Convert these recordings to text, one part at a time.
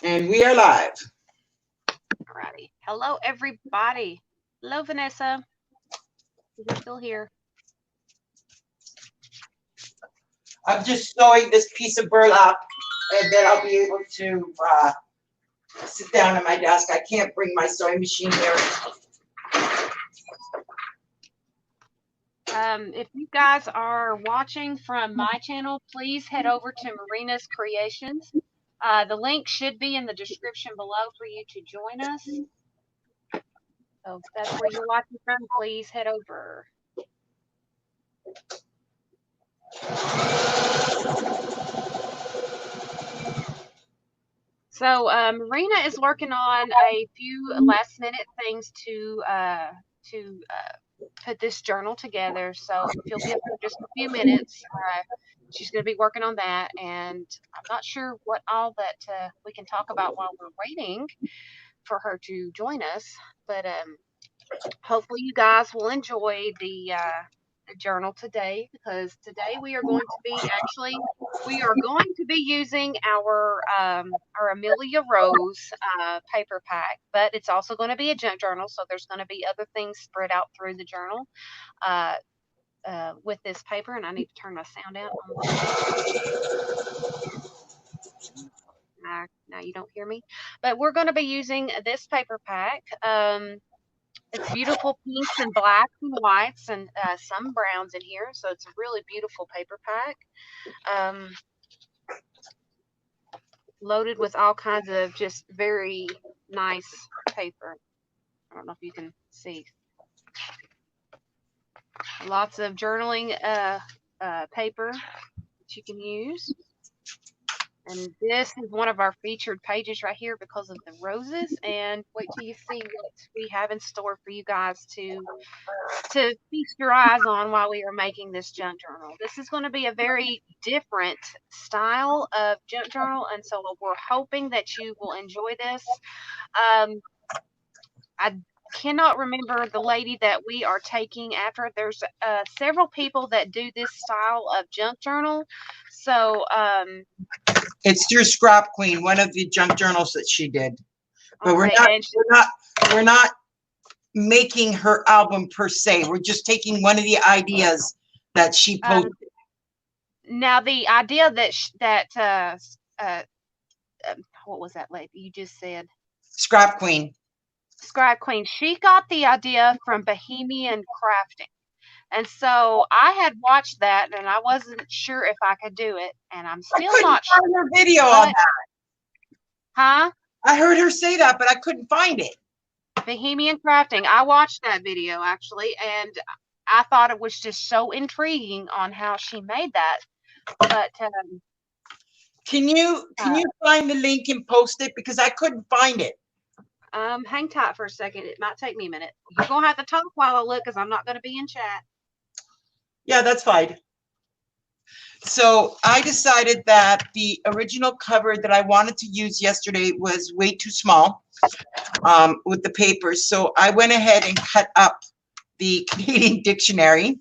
And we are live. Alrighty. Hello, everybody. Hello, Vanessa. You're still here. I'm just sewing this piece of burlap, and then I'll be able to sit down at my desk. I can't bring my sewing machine here. If you guys are watching from my channel, please head over to Marina's Creations. The link should be in the description below for you to join us. So if that's where you're watching from, please head over. So Marina is working on a few last minute things to put this journal together. So if you'll give her just a few minutes, she's going to be working on that. And I'm not sure what all that we can talk about while we're waiting for her to join us. But hopefully you guys will enjoy the journal today, because today we are going to be using our Amelia Rose paper pack, but it's also going to be a junk journal, so there's going to be other things spread out through the journal uh, with this paper. And I need to turn my sound out. Now you don't hear me, but we're going to be using this paper pack. It's beautiful pinks and blacks and whites and some browns in here. So it's a really beautiful paper pack. Loaded with all kinds of just very nice paper. I don't know if you can see. Lots of journaling paper that you can use. And this is one of our featured pages right here because of the roses. And wait till you see what we have in store for you guys to feast your eyes on while we are making this junk journal. This is going to be a very different style of junk journal, and so we're hoping that you will enjoy this. I cannot remember the lady that we are taking after. There's several people that do this style of junk journal. So it's through Scrap Queen, one of the junk journals that she did. But okay, we're not making her album per se. We're just taking one of the ideas that she posted. Now the idea that what was that lady you just said? Scrap Queen. Scrap Queen. She got the idea from Bohemian Crafting. And so I had watched that, and I wasn't sure if I could do it, and I'm still not sure. I couldn't find her video on that. Huh? I heard her say that, but I couldn't find it. Bohemian Crafting. I watched that video, actually, and I thought it was just so intriguing on how she made that. But can you find the link and post it, because I couldn't find it? Hang tight for a second. It might take me a minute. You're gonna have to talk while I look, because I'm not gonna be in chat. Yeah, that's fine. So I decided that the original cover that I wanted to use yesterday was way too small with the papers. So I went ahead and cut up the Canadian dictionary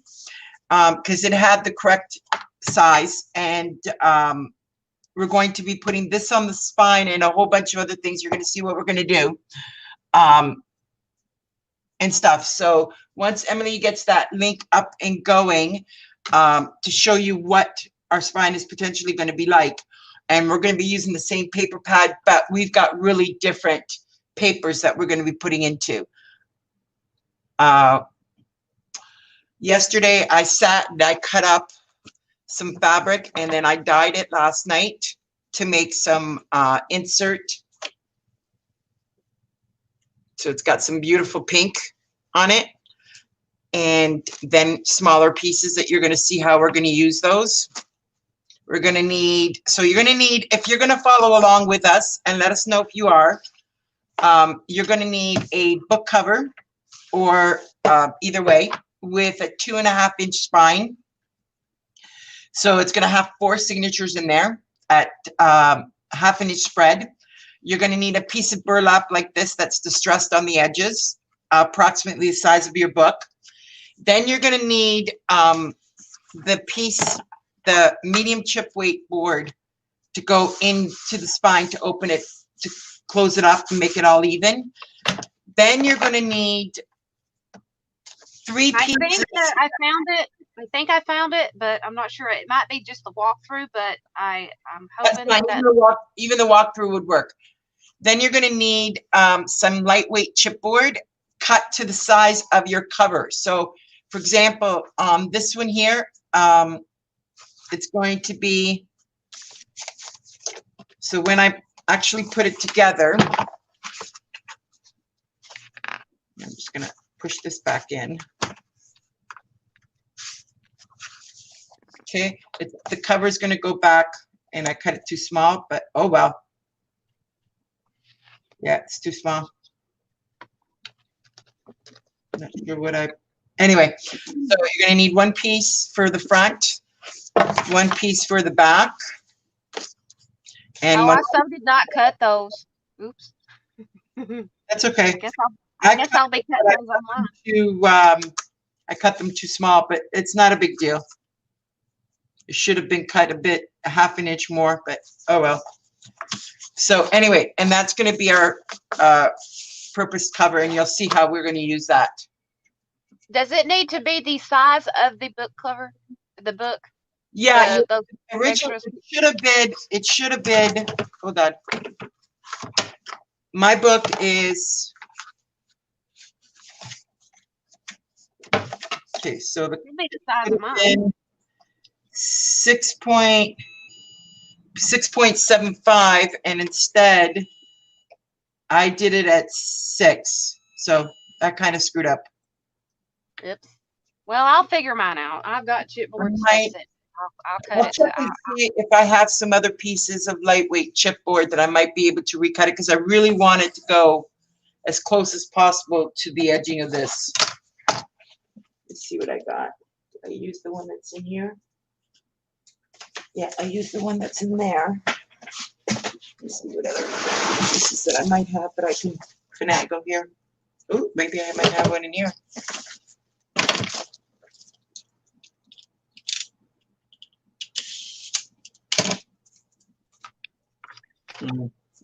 because it had the correct size. And we're going to be putting this on the spine and a whole bunch of other things. You're going to see what we're going to do and stuff. So once Emily gets that link up and going, to show you what our spine is potentially going to be like. And we're going to be using the same paper pad, but we've got really different papers that we're going to be putting into. Yesterday, I sat and I cut up some fabric, and then I dyed it last night to make some insert. So it's got some beautiful pink on it. And then smaller pieces that you're going to see how we're going to use those. We're going to need, so you're going to need, if you're going to follow along with us, and let us know if you are, you're going to need a book cover, or either way, with a 2.5 inch spine. So it's going to have 4 signatures in there at 1/2 inch spread. You're going to need a piece of burlap like this that's distressed on the edges, approximately the size of your book. Then you're going to need the medium chip weight board to go into the spine to open it to close it up and make it all even. Then you're going to need 3 pieces. I think that I found it. I think I found it, but I'm not sure. It might be just the walkthrough, but I'm hoping Fine. that Even the walkthrough would work. Then you're going to need some lightweight chipboard cut to the size of your cover. So, for example, this one here, it's going to be, so when I actually put it together, I'm just going to push this back in. Okay, the cover is going to go back, and I cut it too small, but oh well. Yeah, it's too small. Not sure what anyway, so you're going to need 1 piece for the front, 1 piece for the back, and I some did not cut those. Oops. That's okay. I guess I'll be cutting those online. I cut them too small, but it's not a big deal. It should have been cut a half an inch more, but oh well. So anyway, and that's going to be our purpose cover, and you'll see how we're going to use that. Does it need to be the size of the book cover? The book? Yeah, originally it should have been, hold on. My book is, okay, so the size of mine. 6.75, and instead I did it at 6, so that kind of screwed up. Oops. Well, I'll figure mine out. I've got chipboard. I'll cut it. Check and see if I have some other pieces of lightweight chipboard that I might be able to recut it, because I really want it to go as close as possible to the edging of this. Let's see what I got. Did I use the one that's in here? Yeah, I used the one that's in there. Let's see what other pieces that I might have, but I can finagle here. Oh, maybe I might have one in here.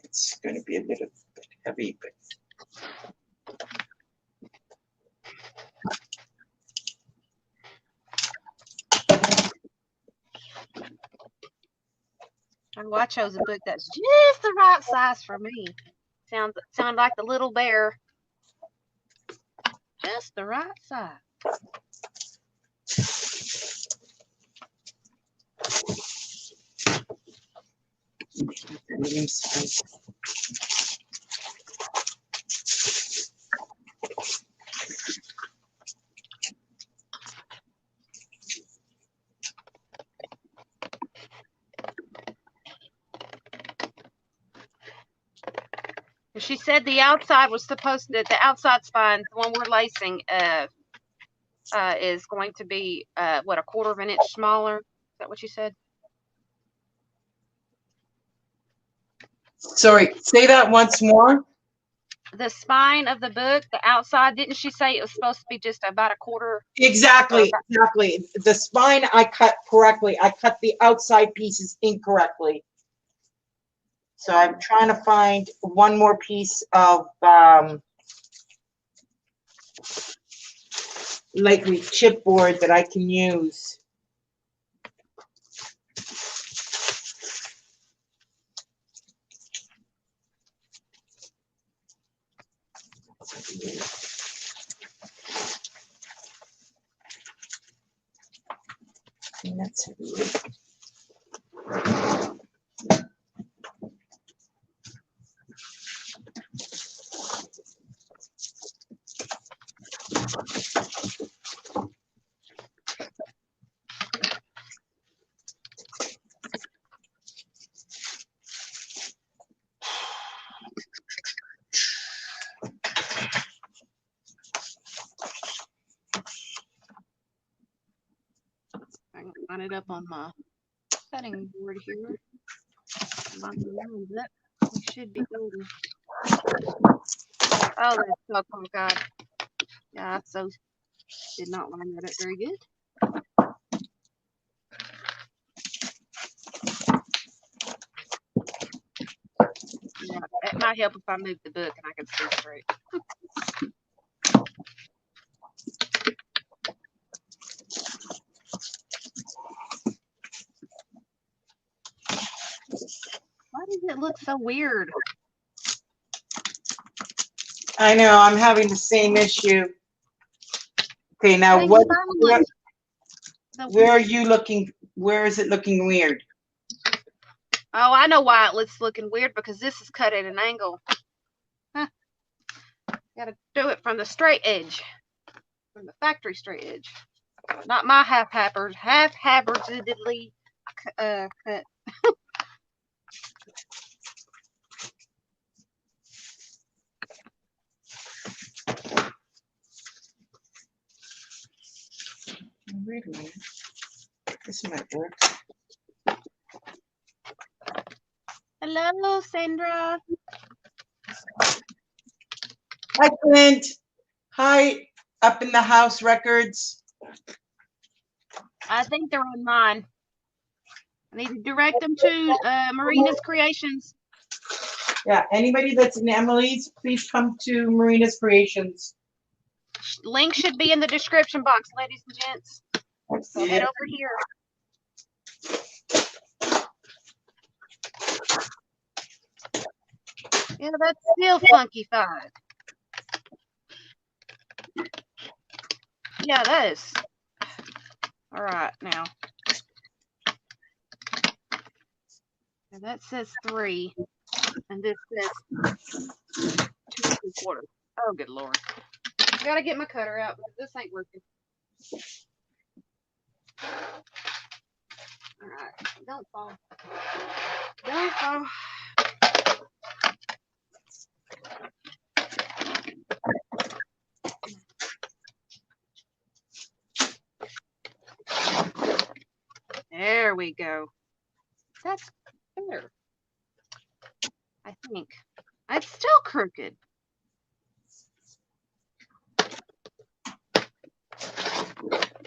It's going to be a little bit heavy, but I chose a book that's just the right size for me. Sound like the little bear. Just the right size. She said the outside was supposed to, the outside spine, the one we're lacing, is going to be, what, 1/4 of an inch smaller? Is that what you said? Sorry, say that once more. The spine of the book, the outside, didn't she say it was supposed to be just about 1/4? Exactly. The spine I cut correctly. I cut the outside pieces incorrectly. So I'm trying to find one more piece of lightweight chipboard that I can use. And that's it. I can line it up on my cutting board here. That should be golden. Oh, that's so cool, God. Yeah, so did not line that up very good. Yeah, might help if I move the book and I can see straight. Why does it look so weird? I know, I'm having the same issue. Okay, now Hey, what, mine where are you looking? Where is it looking weird? Oh, I know why it's looking weird, because this is cut at an angle. Huh. Gotta do it from the straight edge, from the factory straight edge, not my half-hazardedly cut. Wait a minute. This might work. Hello, Sandra. Hi, Clint. Hi, Up in the House Records. I think they're on mine. I need to direct them to Marina's Creations. Yeah, anybody that's in Emily's, please come to Marina's Creations. Link should be in the description box, ladies and gents. So head Yeah. over here. Yeah, that's still funky 5. Yeah, that is. All right, now. And that says 3, and this says 2 3/4. Oh, good Lord. I gotta get my cutter out, but this ain't working. All right, don't fall. Don't fall. There we go. That's better. I think. It's still crooked.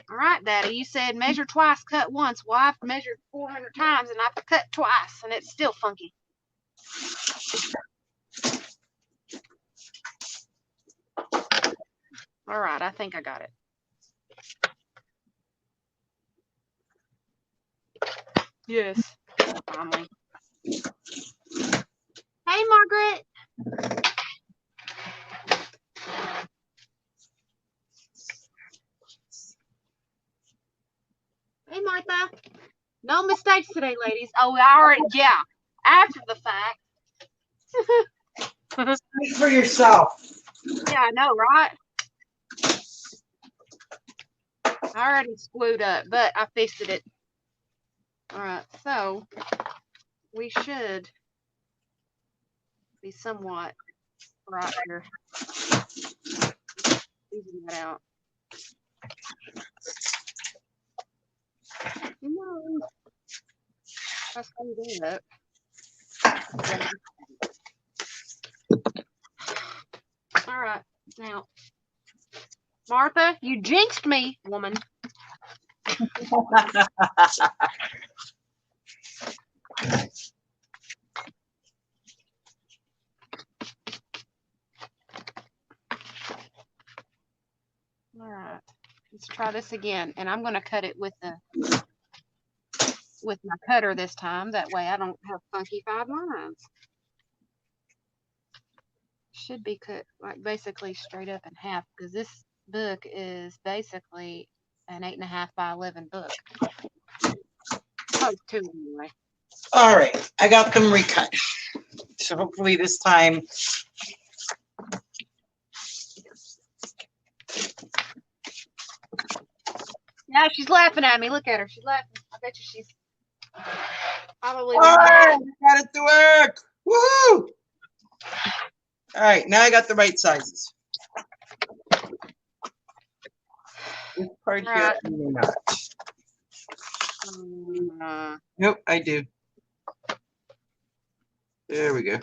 All right, Daddy, you said measure twice, cut once. Well, I've measured 400 times and I've cut twice, and it's still funky. All right, I think I got it. Yes, finally. Hey, Margaret. Hey, Martha. No mistakes today, ladies. Oh, I already, yeah, after the fact. Speak for yourself. Yeah, I know, right? I already screwed up, but I fixed it. All right, so we should be somewhat right here. Easing that out. No. Let's do that. All right, now, Martha, you jinxed me, woman. All right, let's try this again, and I'm going to cut it with my cutter this time. That way, I don't have funky 5 lines. Should be cut like basically straight up in half, because this book is basically an 8.5 by 11 book. Oh, 2 anyway. All right, I got them recut. So hopefully this time. Yeah, she's laughing at me. Look at her. She's laughing. I bet you she's probably. All right, I got it to work. Woohoo! All right, now I got the right sizes. This part here, I may not. Nope, I do. There we go.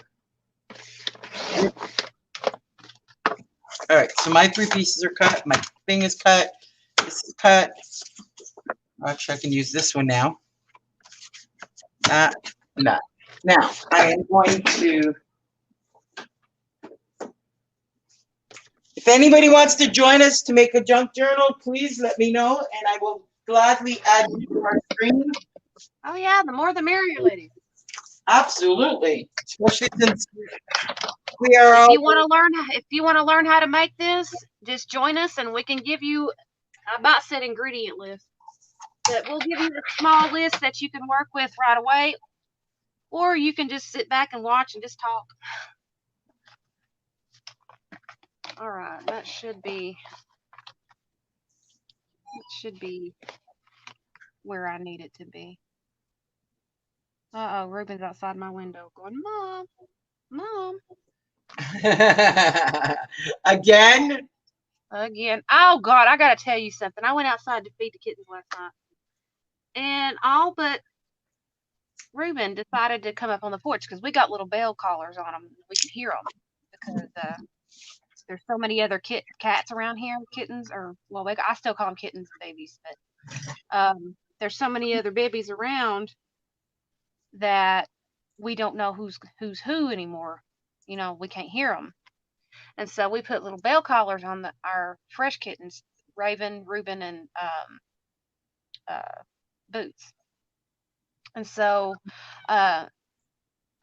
All right, so my 3 pieces are cut. My thing is cut. This is cut. Actually, I can use this one now. That. Now, I am going to If anybody wants to join us to make a junk journal, please let me know, and I will gladly add you to our stream. Oh yeah, the more the merrier, ladies. Absolutely, especially since we are If all. you want to learn how to make this, just join us, and we can give you. I about said ingredient list, but we'll give you a small list that you can work with right away, or you can just sit back and watch and just talk. All right, that should be where I need it to be. Uh-oh, Ruben's outside my window going, Mom, Mom. Again? Again. Oh, God, I got to tell you something. I went outside to feed the kittens last night, and all but Ruben decided to come up on the porch because we got little bell collars on them. We can hear them because there's so many other cats around here, kittens, or, well, I still call them kittens and babies, but there's so many other babies around that we don't know who's who anymore. You know, we can't hear them. And so we put little bell collars on our fresh kittens, Raven, Reuben, and Boots. And so I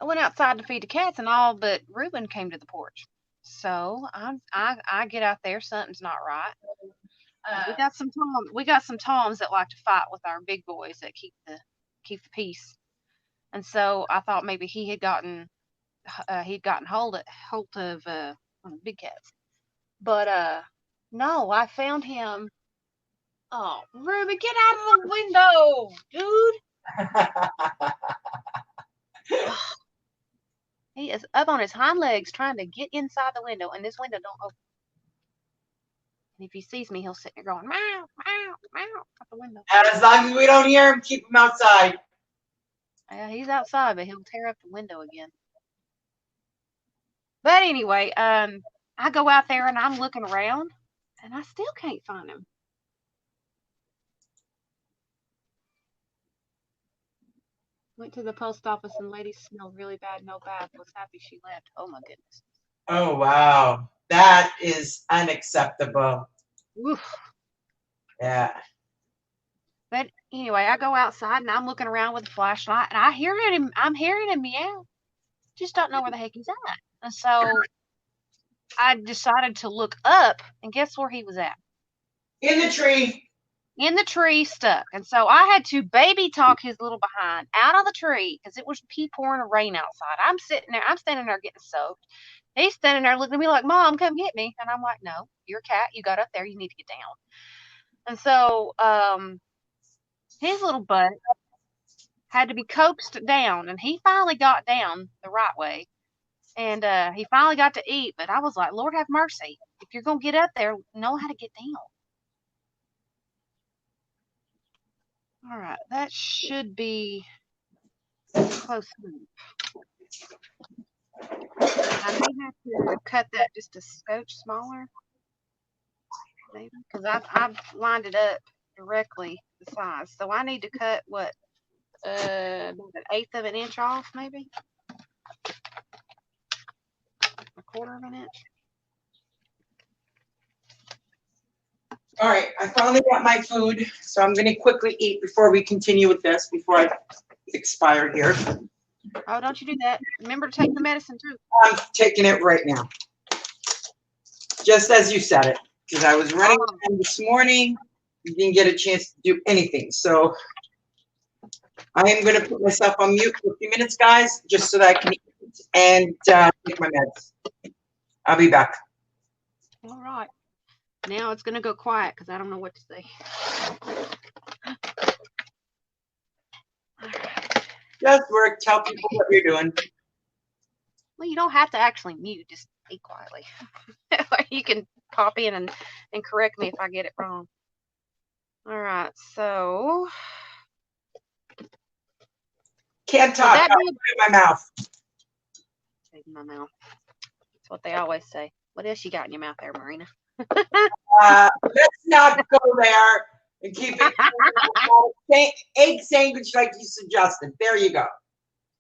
went outside to feed the cats, and all but Reuben came to the porch. So I get out there, something's not right. We got some toms that like to fight with our big boys that keep the peace. And so I thought maybe he had gotten hold of one of the big cats. But no, I found him. Oh, Ruby, get out of the window, dude. He is up on his hind legs trying to get inside the window, and this window don't open. And if he sees me, he'll sit there going, meow, meow, meow, out the window. As long as we don't hear him, keep him outside. He's outside, but he'll tear up the window again. But anyway, I go out there and I'm looking around, and I still can't find him. Went to the post office, and lady smelled really bad. No bath. Was happy she left. Oh my goodness. Oh wow, that is unacceptable. Oof. Yeah. But anyway, I go outside and I'm looking around with a flashlight, and I'm hearing him meow. Just don't know where the heck he's at. And so I decided to look up, and guess where he was at? In the tree. In the tree, stuck. And so I had to baby talk his little behind out of the tree because it was pouring rain outside. I'm standing there getting soaked. He's standing there looking at me like, Mom, come get me. And I'm like, no, you're a cat. You got up there. You need to get down. And so his little butt had to be coaxed down, and he finally got down the right way. And he finally got to eat, but I was like, Lord have mercy. If you're going to get up there, know how to get down. All right, that should be close enough. I may have to cut that just a scotch smaller, maybe, because I've lined it up directly the size. So I need to cut what, about 1/8 of an inch off, maybe, 1/4 of an inch. All right, I finally got my food, so I'm going to quickly eat before we continue with this, before I expire here. Oh, don't you do that. Remember to take the medicine, too. I'm taking it right now. Just as you said it, because I was running around this morning, didn't get a chance to do anything. So I am going to put myself on mute for a few minutes, guys, just so that I can eat and take my meds. I'll be back. All right. Now it's going to go quiet because I don't know what to say. Just work. Tell people what you're doing. Well, you don't have to actually mute. Just speak quietly. You can pop in and correct me if I get it wrong. All right. So. Can't talk. That In my mouth. In my mouth. That's what they always say. What else you got in your mouth there, Marina? Let's not go there and keep it egg sandwich like you suggested. There you go.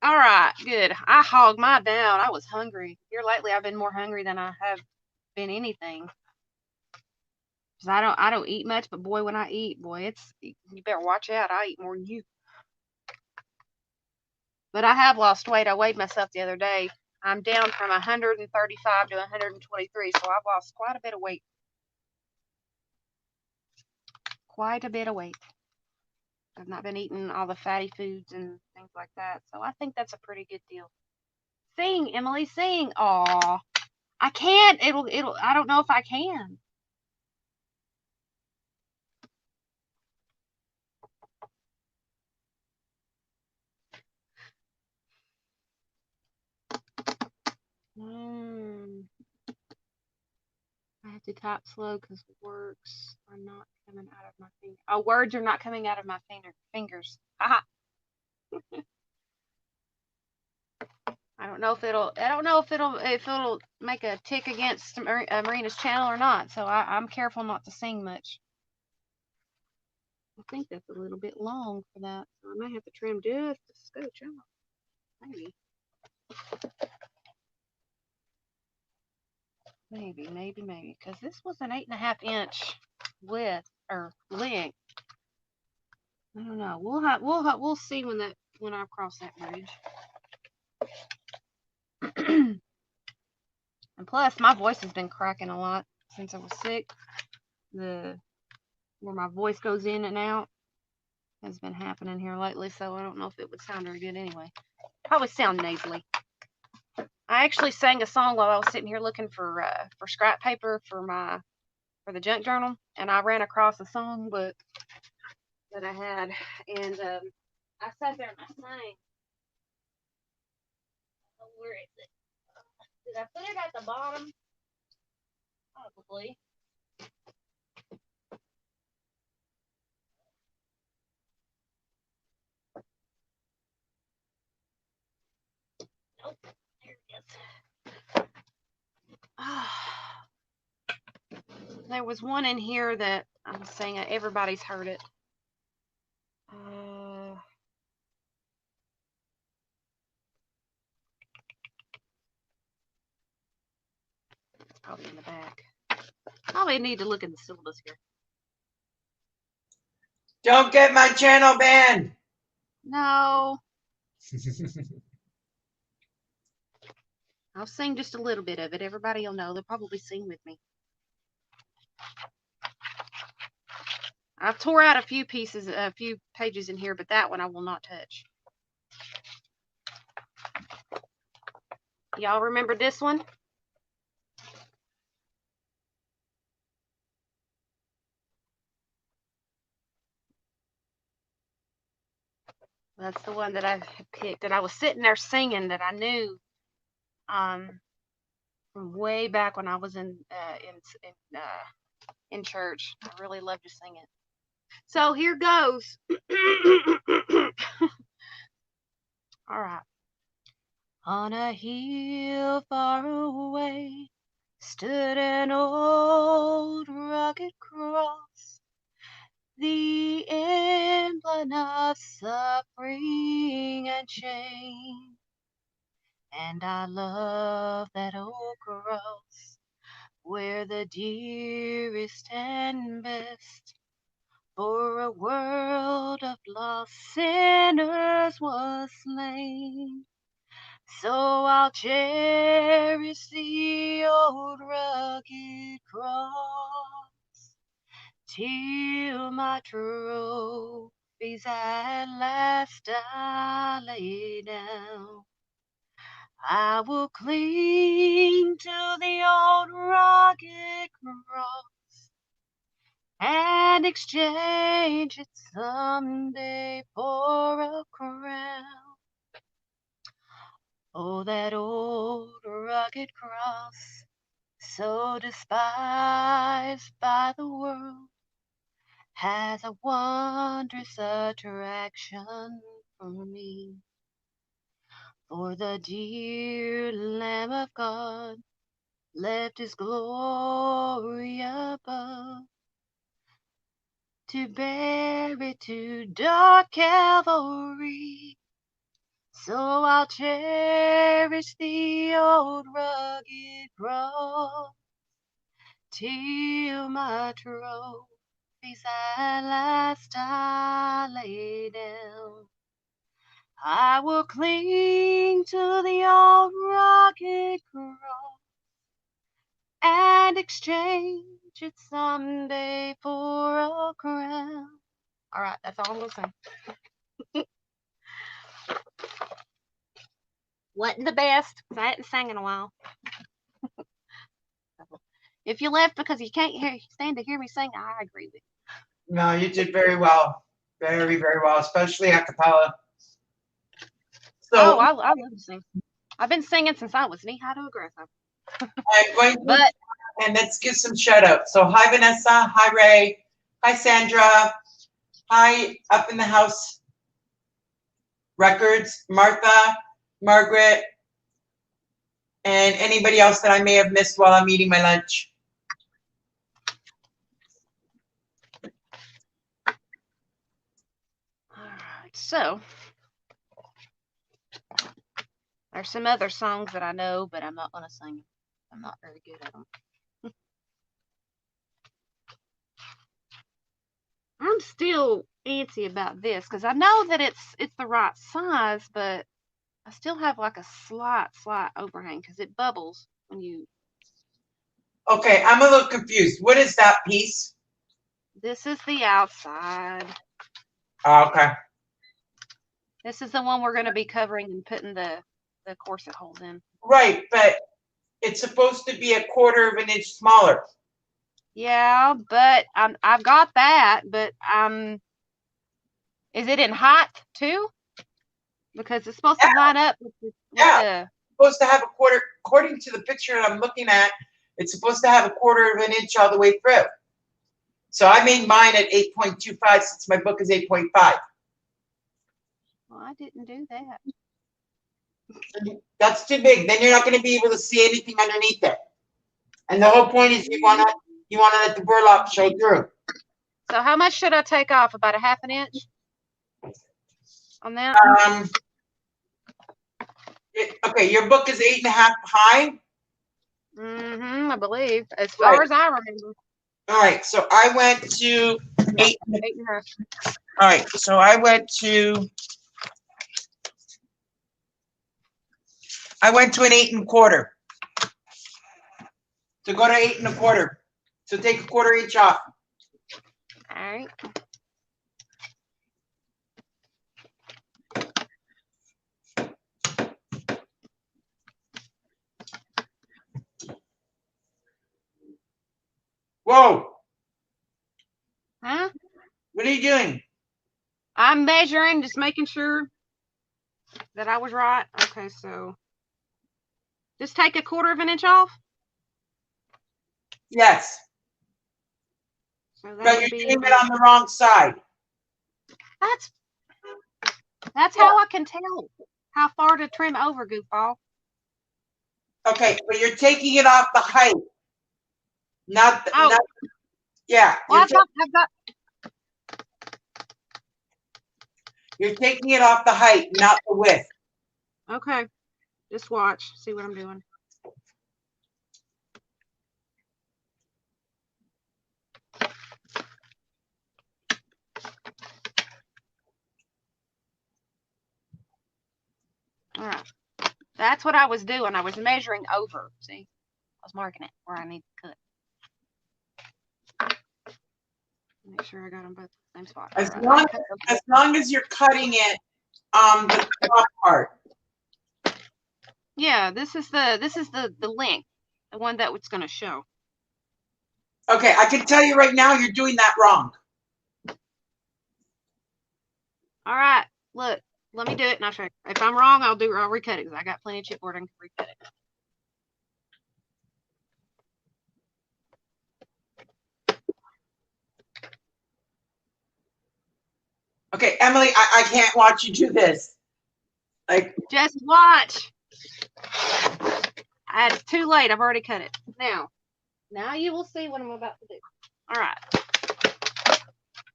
All right, good. I hogged mine down. I was hungry. Here lately, I've been more hungry than I have been anything. Cause I don't eat much, but boy, when I eat, boy, you better watch out. I eat more than you. But I have lost weight. I weighed myself the other day. I'm down from 135 to 123, so I've lost quite a bit of weight. Quite a bit of weight. I've not been eating all the fatty foods and things like that, so I think that's a pretty good deal. Sing, Emily, sing. Aw, I can't. I don't know if I can. I have to type slow because words are not coming out of my fingers. Oh, words are not coming out of my fingers. Haha. I don't know if it'll make a tick against Marina's channel or not. So I'm careful not to sing much. I think that's a little bit long for that. So I may have to trim just a scotch off. Maybe. Because this was an 8.5 inch width or length. I don't know. We'll see when I cross that bridge. And plus, my voice has been cracking a lot since I was sick. Where my voice goes in and out has been happening here lately, so I don't know if it would sound very good anyway. Probably sound nasally. I actually sang a song while I was sitting here looking for scrap paper for the junk journal, and I ran across a songbook that I had, and I sat there and I sang. Oh, where is it? Did I put it at the bottom? Probably. Nope. There it is. There was one in here that I'm saying everybody's heard it. It's probably in the back. Probably need to look in the syllabus here. Don't get my channel banned. No. I'll sing just a little bit of it. Everybody will know. They'll probably sing with me. I've tore out a few pages in here, but that one I will not touch. Y'all remember this one? That's the one that I picked, and I was sitting there singing that I knew from way back when I was in church. I really love to sing it. So here goes. All right. On a hill far away stood an old rugged cross, the emblem of suffering and shame. And I love that old cross where the dearest and best for a world of lost sinners was slain. So I'll cherish the old rugged cross till my trophies at last I lay down. I will cling to the old rugged cross and exchange it someday for a crown. Oh, that old rugged cross, so despised by the world, has a wondrous attraction for me. For the dear Lamb of God left his glory above to bear it to dark Calvary. So I'll cherish the old rugged cross till my trophies at last I lay down. I will cling to the old rugged cross and exchange it someday for a crown. All right, that's all I'm gonna sing. Wasn't the best, because I hadn't sang in a while. If you left because you can't stand to hear me sing, I agree with you. No, you did very well. Very, very well, especially a cappella. So I love to sing. I've been singing since I was knee-high to a grasshopper. I'm going to, and let's give some shout outs. So hi Vanessa, hi Ray, hi Sandra, hi Up in the House Records, Martha, Margaret, and anybody else that I may have missed while I'm eating my lunch. All right, so there's some other songs that I know, but I'm not going to sing. I'm not very good at them. I'm still antsy about this because I know that it's the right size, but I still have like a slight overhang because it bubbles when you. Okay, I'm a little confused. What is that piece? This is the outside. Oh, okay. This is the one we're going to be covering and putting the corset holes in. Right, but it's supposed to be 1/4 of an inch smaller. Yeah, but I've got that, but is it in height too? Because it's supposed to line up with the. It's supposed to have 1/4, according to the picture I'm looking at, it's supposed to have 1/4 of an inch all the way through. So I made mine at 8.25 since my book is 8.5. Well, I didn't do that. That's too big. Then you're not going to be able to see anything underneath it. And the whole point is you want to let the burlap show through. So how much should I take off? About 1/2 inch on that? Okay, your book is 8.5 high. I believe, as far as I remember. All right, so I went to 8.5. All right, so I went to an 8.25. So go to 8.25. So take 1/4 inch off. All right. Whoa. Huh? What are you doing? I'm measuring, just making sure that I was right. Okay, so just take 1/4 of an inch off? Yes. So But you're doing it on the wrong side. That's how I can tell how far to trim over, goofball. Okay, but you're taking it off the height. Not yeah. Well, I've got. You're taking it off the height, not the width. Okay. Just watch. See what I'm doing. All right. That's what I was doing. I was measuring over. See? I was marking it where I need to cut. Make sure I got them both the same spot. As long as you're cutting it on the top part. Yeah, this is the length, the one that it's going to show. Okay, I can tell you right now you're doing that wrong. All right, look, let me do it and I'll show you. If I'm wrong, I'll recut it because I got plenty of chipboard and can recut it. Okay, Emily, I can't watch you do this. Like, just watch. It's too late. I've already cut it. Now you will see what I'm about to do. All right.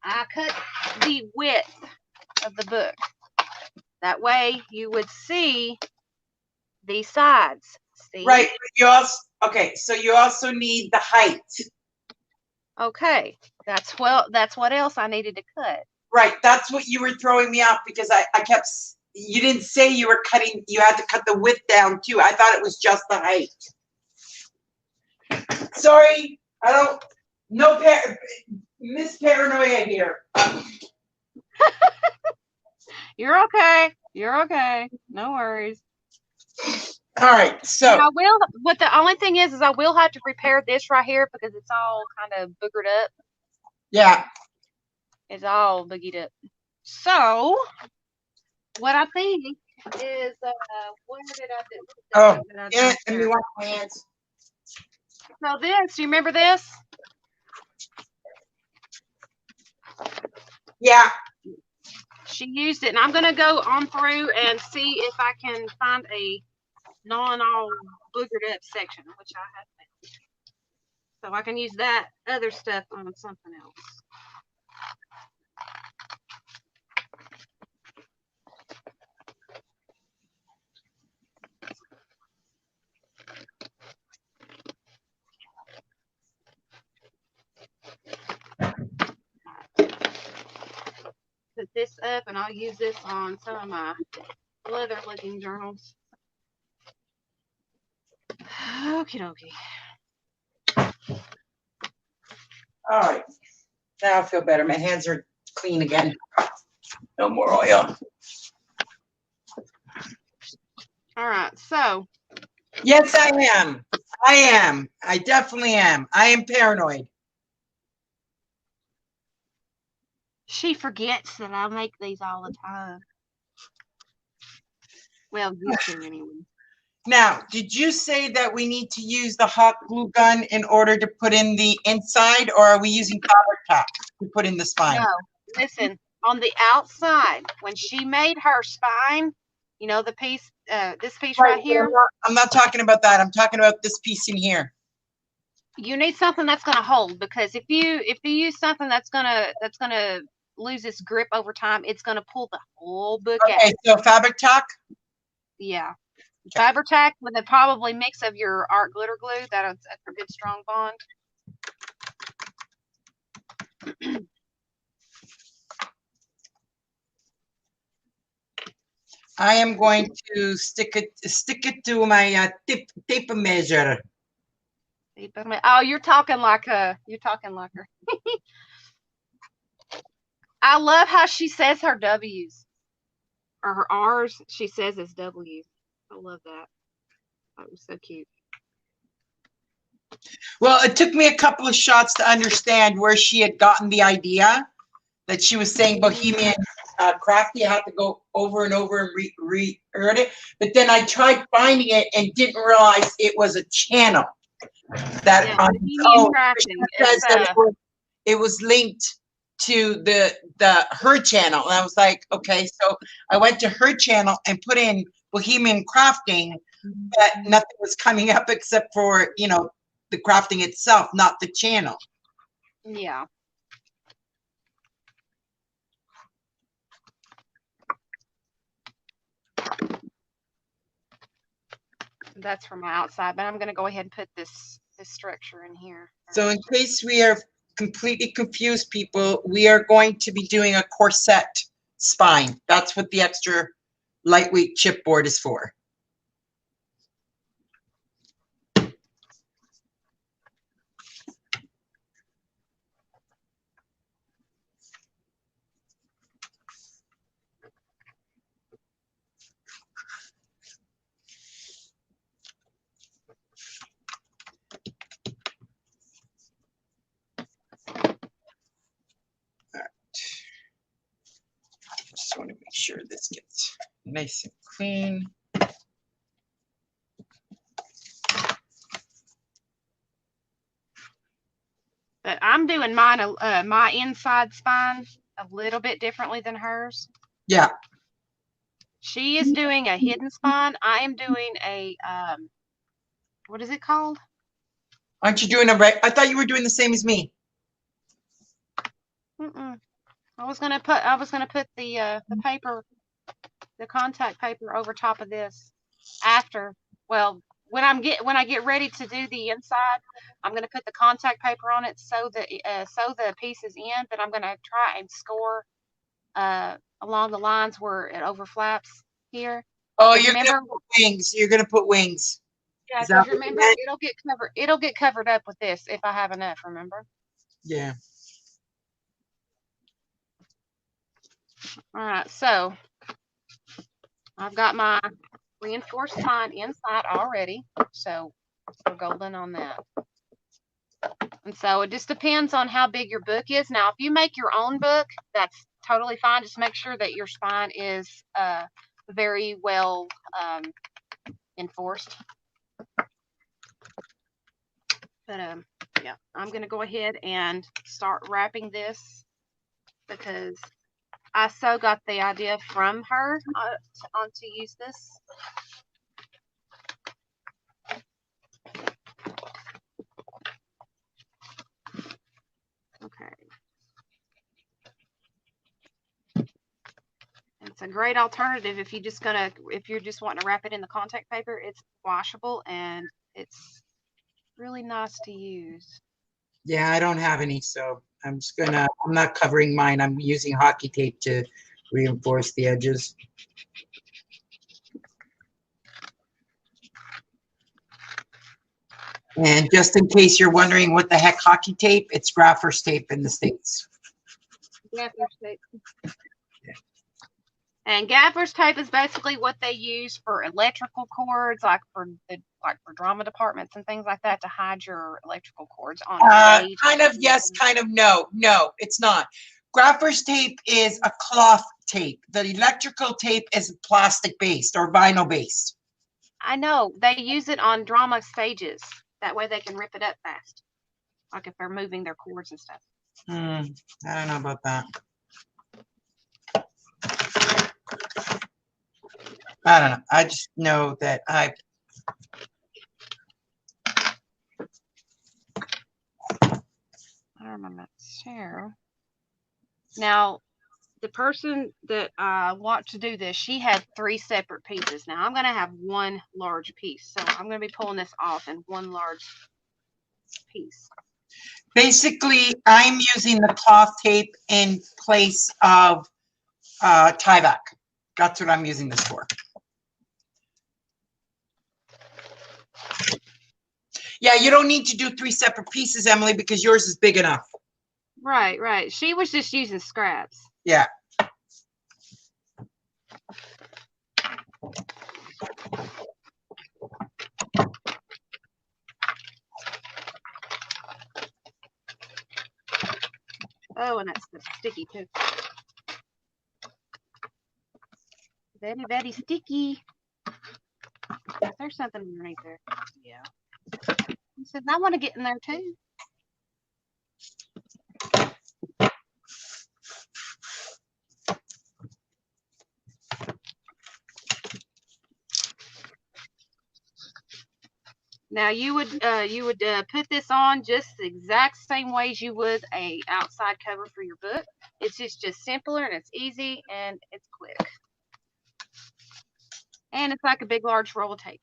I cut the width of the book. That way you would see the sides. See? Right. You also, okay, so you also need the height. Okay. That's what else I needed to cut. Right. That's what you were throwing me off because I kept, you didn't say you were cutting, you had to cut the width down too. I thought it was just the height. Sorry, I don't, no Miss Paranoia here. You're okay. You're okay. No worries. All right, so. And I will, but the only thing is I will have to repair this right here because it's all kind of boogered up. Yeah. It's all boogied up. So, what I think is, where did I do? Oh, yeah, let me wash my hands. So this, do you remember this? Yeah. She used it, and I'm gonna go on through and see if I can find a non-all boogered up section, which I have found. So I can use that other stuff on something else. Put this up, and I'll use this on some of my leather looking journals. Okie dokie. All right. Now I feel better. My hands are clean again. No more oil. All right, so. Yes, I am. I am. I definitely am. I am paranoid. She forgets that I make these all the time. Well, used to anyway. Now, did you say that we need to use the hot glue gun in order to put in the inside, or are we using fabric tack to put in the spine? No, listen, on the outside, when she made her spine, you know, the piece, this piece right here. I'm not talking about that. I'm talking about this piece in here. You need something that's going to hold, because if you use something that's gonna lose its grip over time, it's going to pull the whole book out. Okay, so fabric tack? Yeah. Okay. Fabric tack with a probably mix of your art glitter glue. That's a good strong bond. I am going to stick it to my tape measure. Oh, you're talking like her. I love how she says her W's or her R's. She says as W's. I love that. That was so cute. Well, it took me a couple of shots to understand where she had gotten the idea that she was saying Bohemian crafty. I had to go over and over and re-heard it. But then I tried finding it and didn't realize it was a channel. That yeah, it was linked to the her channel. And I was like, okay, so I went to her channel and put in Bohemian crafting, but nothing was coming up except for, you know, the crafting itself, not the channel. Yeah. That's from my outside, but I'm going to go ahead and put this structure in here. So in case we are completely confused, people, we are going to be doing a corset spine. That's what the extra lightweight chipboard is for. Just want to make sure this gets nice and clean. But I'm doing mine, my inside spine a little bit differently than hers. Yeah. She is doing a hidden spine. I am doing a, what is it called? Aren't you doing it right? I thought you were doing the same as me. I was gonna put the paper, the contact paper over top of this after. Well, when I get ready to do the inside, I'm going to put the contact paper on it, sew the pieces in, but I'm going to try and score along the lines where it overflaps here. Oh, you're gonna put wings. You're gonna put wings. Yeah, because remember, it'll get covered up with this if I have enough, remember? Yeah. All right, so I've got my reinforced line inside already, so we're golden on that. And so it just depends on how big your book is. Now, if you make your own book, that's totally fine. Just make sure that your spine is very well enforced. But yeah, I'm going to go ahead and start wrapping this because I so got the idea from her on to use this. Okay. It's a great alternative if you're just wanting to wrap it in the contact paper. It's washable and it's really nice to use. Yeah, I don't have any, so I'm not covering mine. I'm using hockey tape to reinforce the edges. And just in case you're wondering what the heck hockey tape, it's Graffer's tape in the States. Graffer's tape. And gaffer's tape is basically what they use for electrical cords, like for drama departments and things like that, to hide your electrical cords on stage. Kind of yes, kind of no. No, it's not. Graffer's tape is a cloth tape. The electrical tape is plastic based or vinyl based. I know. They use it on drama stages. That way they can rip it up fast. Like if they're moving their cords and stuff. I don't know about that. I don't know. I just know that I remember share. Now, the person that I want to do this, she had 3 separate pieces. Now I'm going to have one large piece. So I'm going to be pulling this off in one large piece. Basically, I'm using the cloth tape in place of Tyvek. That's what I'm using this for. Yeah, you don't need to do 3 separate pieces, Emily, because yours is big enough. Right, right. She was just using scraps. Yeah. Oh, and that's sticky too. Very, very sticky. There's something underneath there. Yeah. He says, I want to get in there too. Now you would put this on just the exact same ways you would a outside cover for your book. It's just simpler and it's easy and it's quick. And it's like a big large roll of tape.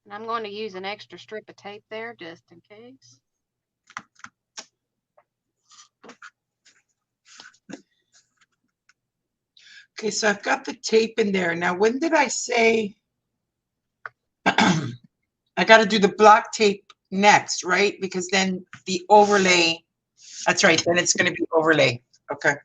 And I'm going to use an extra strip of tape there just in case. Okay, so I've got the tape in there. Now, when did I say I got to do the block tape next, right? Because then the overlay, that's right, then it's going to be overlay. Okay.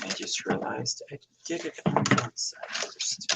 I just realized I did it on one side first.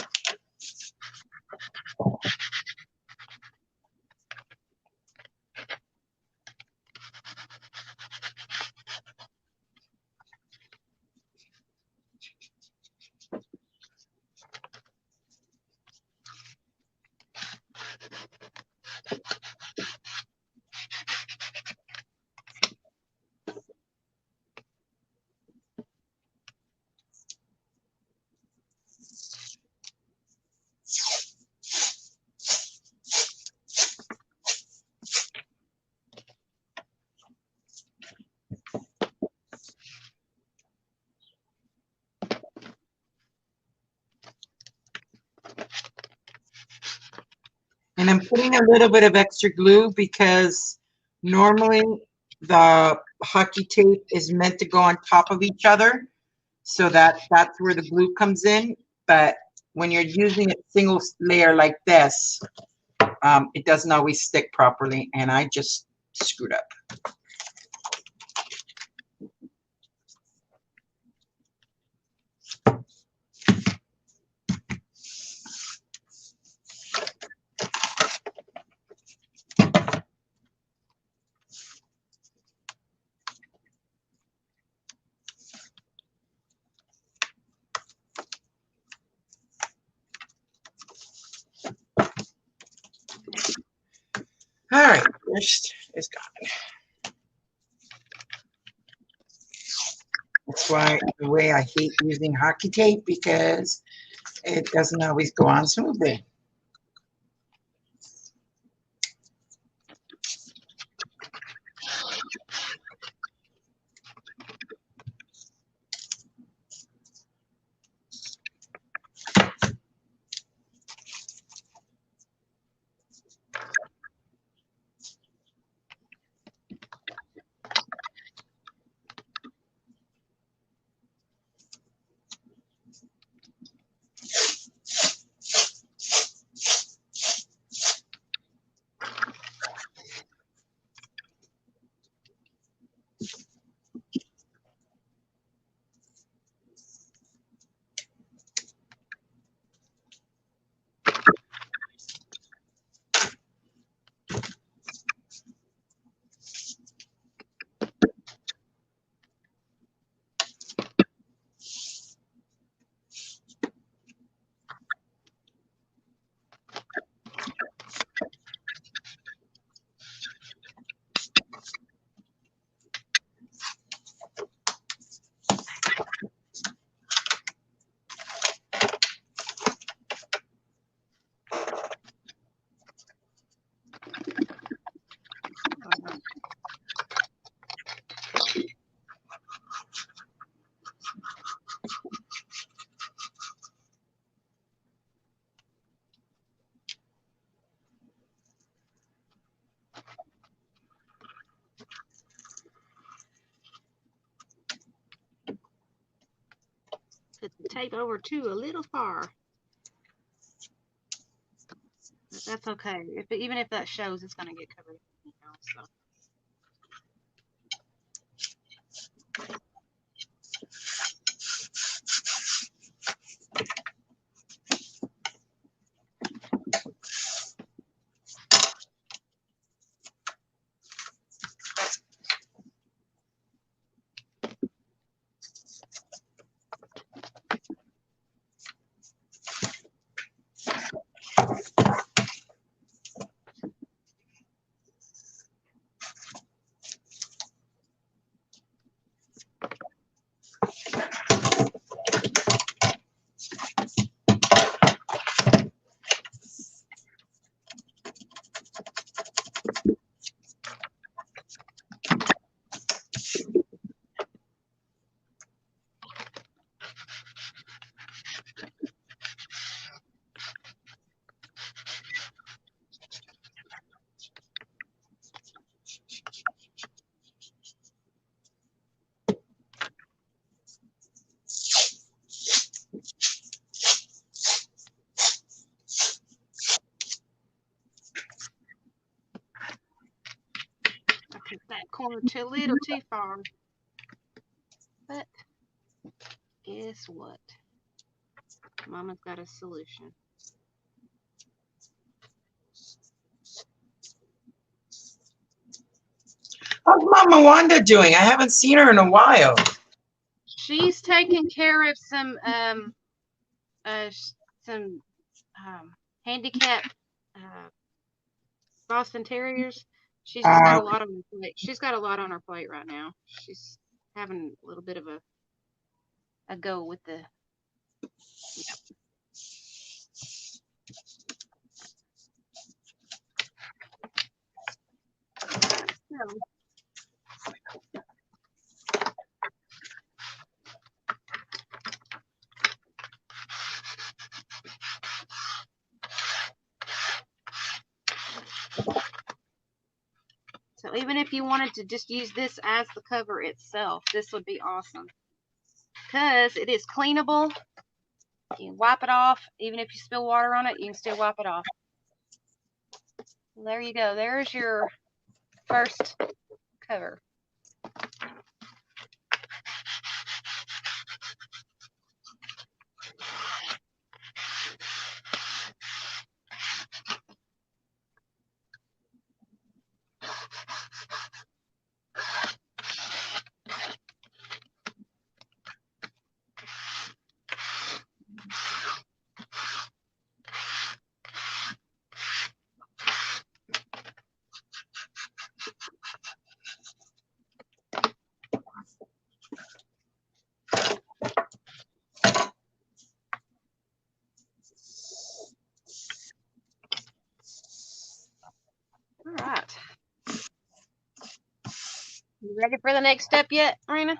And I'm putting a little bit of extra glue because normally the hockey tape is meant to go on top of each other. So that's where the glue comes in. But when you're using a single layer like this, it doesn't always stick properly. And I just screwed up. All right, first is gone. That's why the way I hate using hockey tape, because it doesn't always go on smoothly. Put the tape over too a little far. But that's okay. Even if that shows, it's going to get covered anyhow, so. Took that corner too little too far. But guess what? Mama's got a solution. How's Mama Wanda doing? I haven't seen her in a while. She's taking care of some handicap Boston Terriers. She's just got a lot on her plate. She's got a lot on her plate right now. She's having a little bit of a go with the. Yep. So even if you wanted to just use this as the cover itself, this would be awesome. Because it is cleanable. You can wipe it off. Even if you spill water on it, you can still wipe it off. There you go. There's your first cover. All right. You ready for the next step yet, Marina?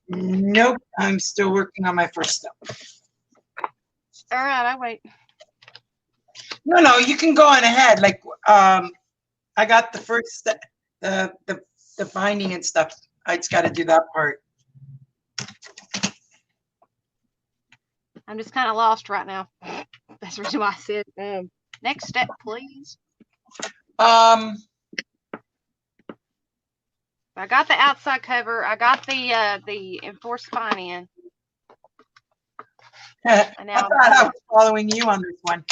Nope, I'm still working on my first step. All right, I wait. No, you can go on ahead. Like, I got the first step, the binding and stuff. I just got to do that part. I'm just kind of lost right now. That's the reason why I said next step, please. I got the outside cover. I got the enforced spine in. And now I thought I was following you on this one.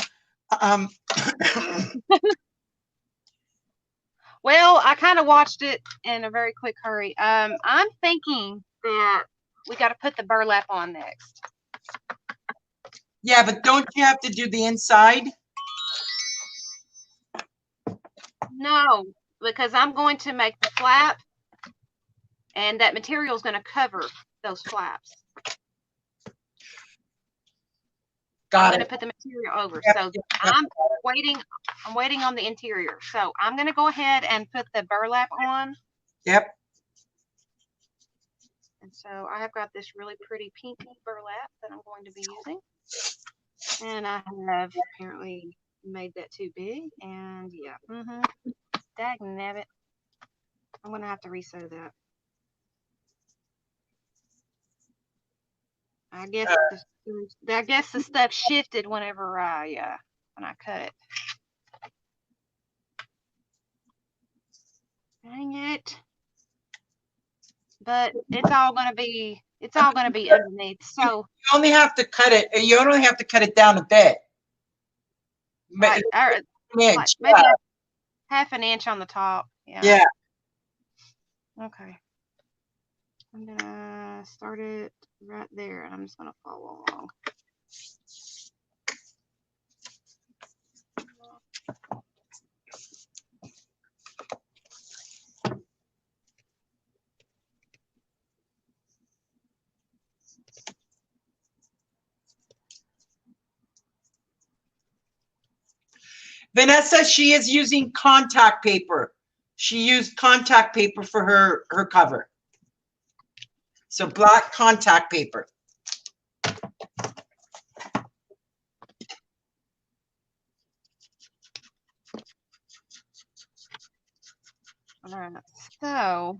Well, I kind of watched it in a very quick hurry. I'm thinking that we got to put the burlap on next. Yeah, but don't you have to do the inside? No, because I'm going to make the flap, and that material is going to cover those flaps. I'm going to put the material over. Yep, so I'm waiting on the interior. So I'm going to go ahead and put the burlap on. Yep. And so I have got this really pretty pinky burlap that I'm going to be using. And I have apparently made that too big. And yeah, dagnabbit. I'm going to have to resew that. I guess the stuff shifted whenever when I cut it. Dang it! But it's all gonna be underneath. So you only have to cut it. You only have to cut it down a bit. Right, an inch, like maybe half an inch on the top. Yeah. Yeah. Okay. I'm gonna start it right there, and I'm just gonna follow along. Vanessa, she is using contact paper. She used contact paper for her cover. So black contact paper. All right, so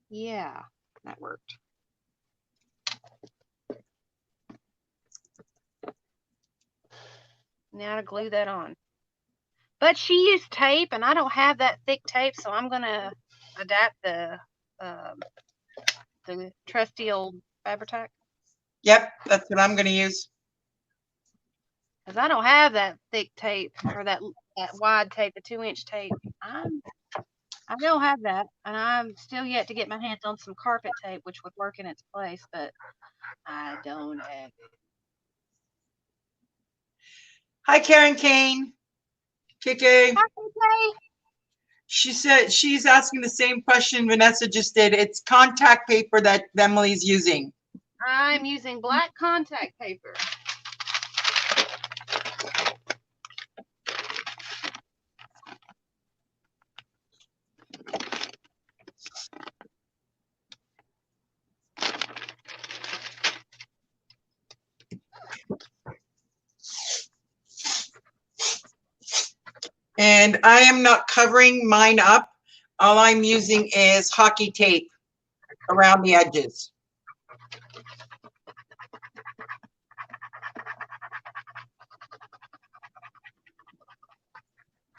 yeah, that worked. Now to glue that on. But she used tape, and I don't have that thick tape, so I'm gonna adapt the trusty old Fabri-Tac. Yep, that's what I'm going to use. Because I don't have that thick tape or that wide tape, the 2-inch tape. I don't have that, and I'm still yet to get my hands on some carpet tape, which would work in its place, but I don't have it. Hi, Karen Kane. KK. Hi, KK. She said she's asking the same question Vanessa just did. It's contact paper that Emily's using. I'm using black contact paper. And I am not covering mine up. All I'm using is hockey tape around the edges.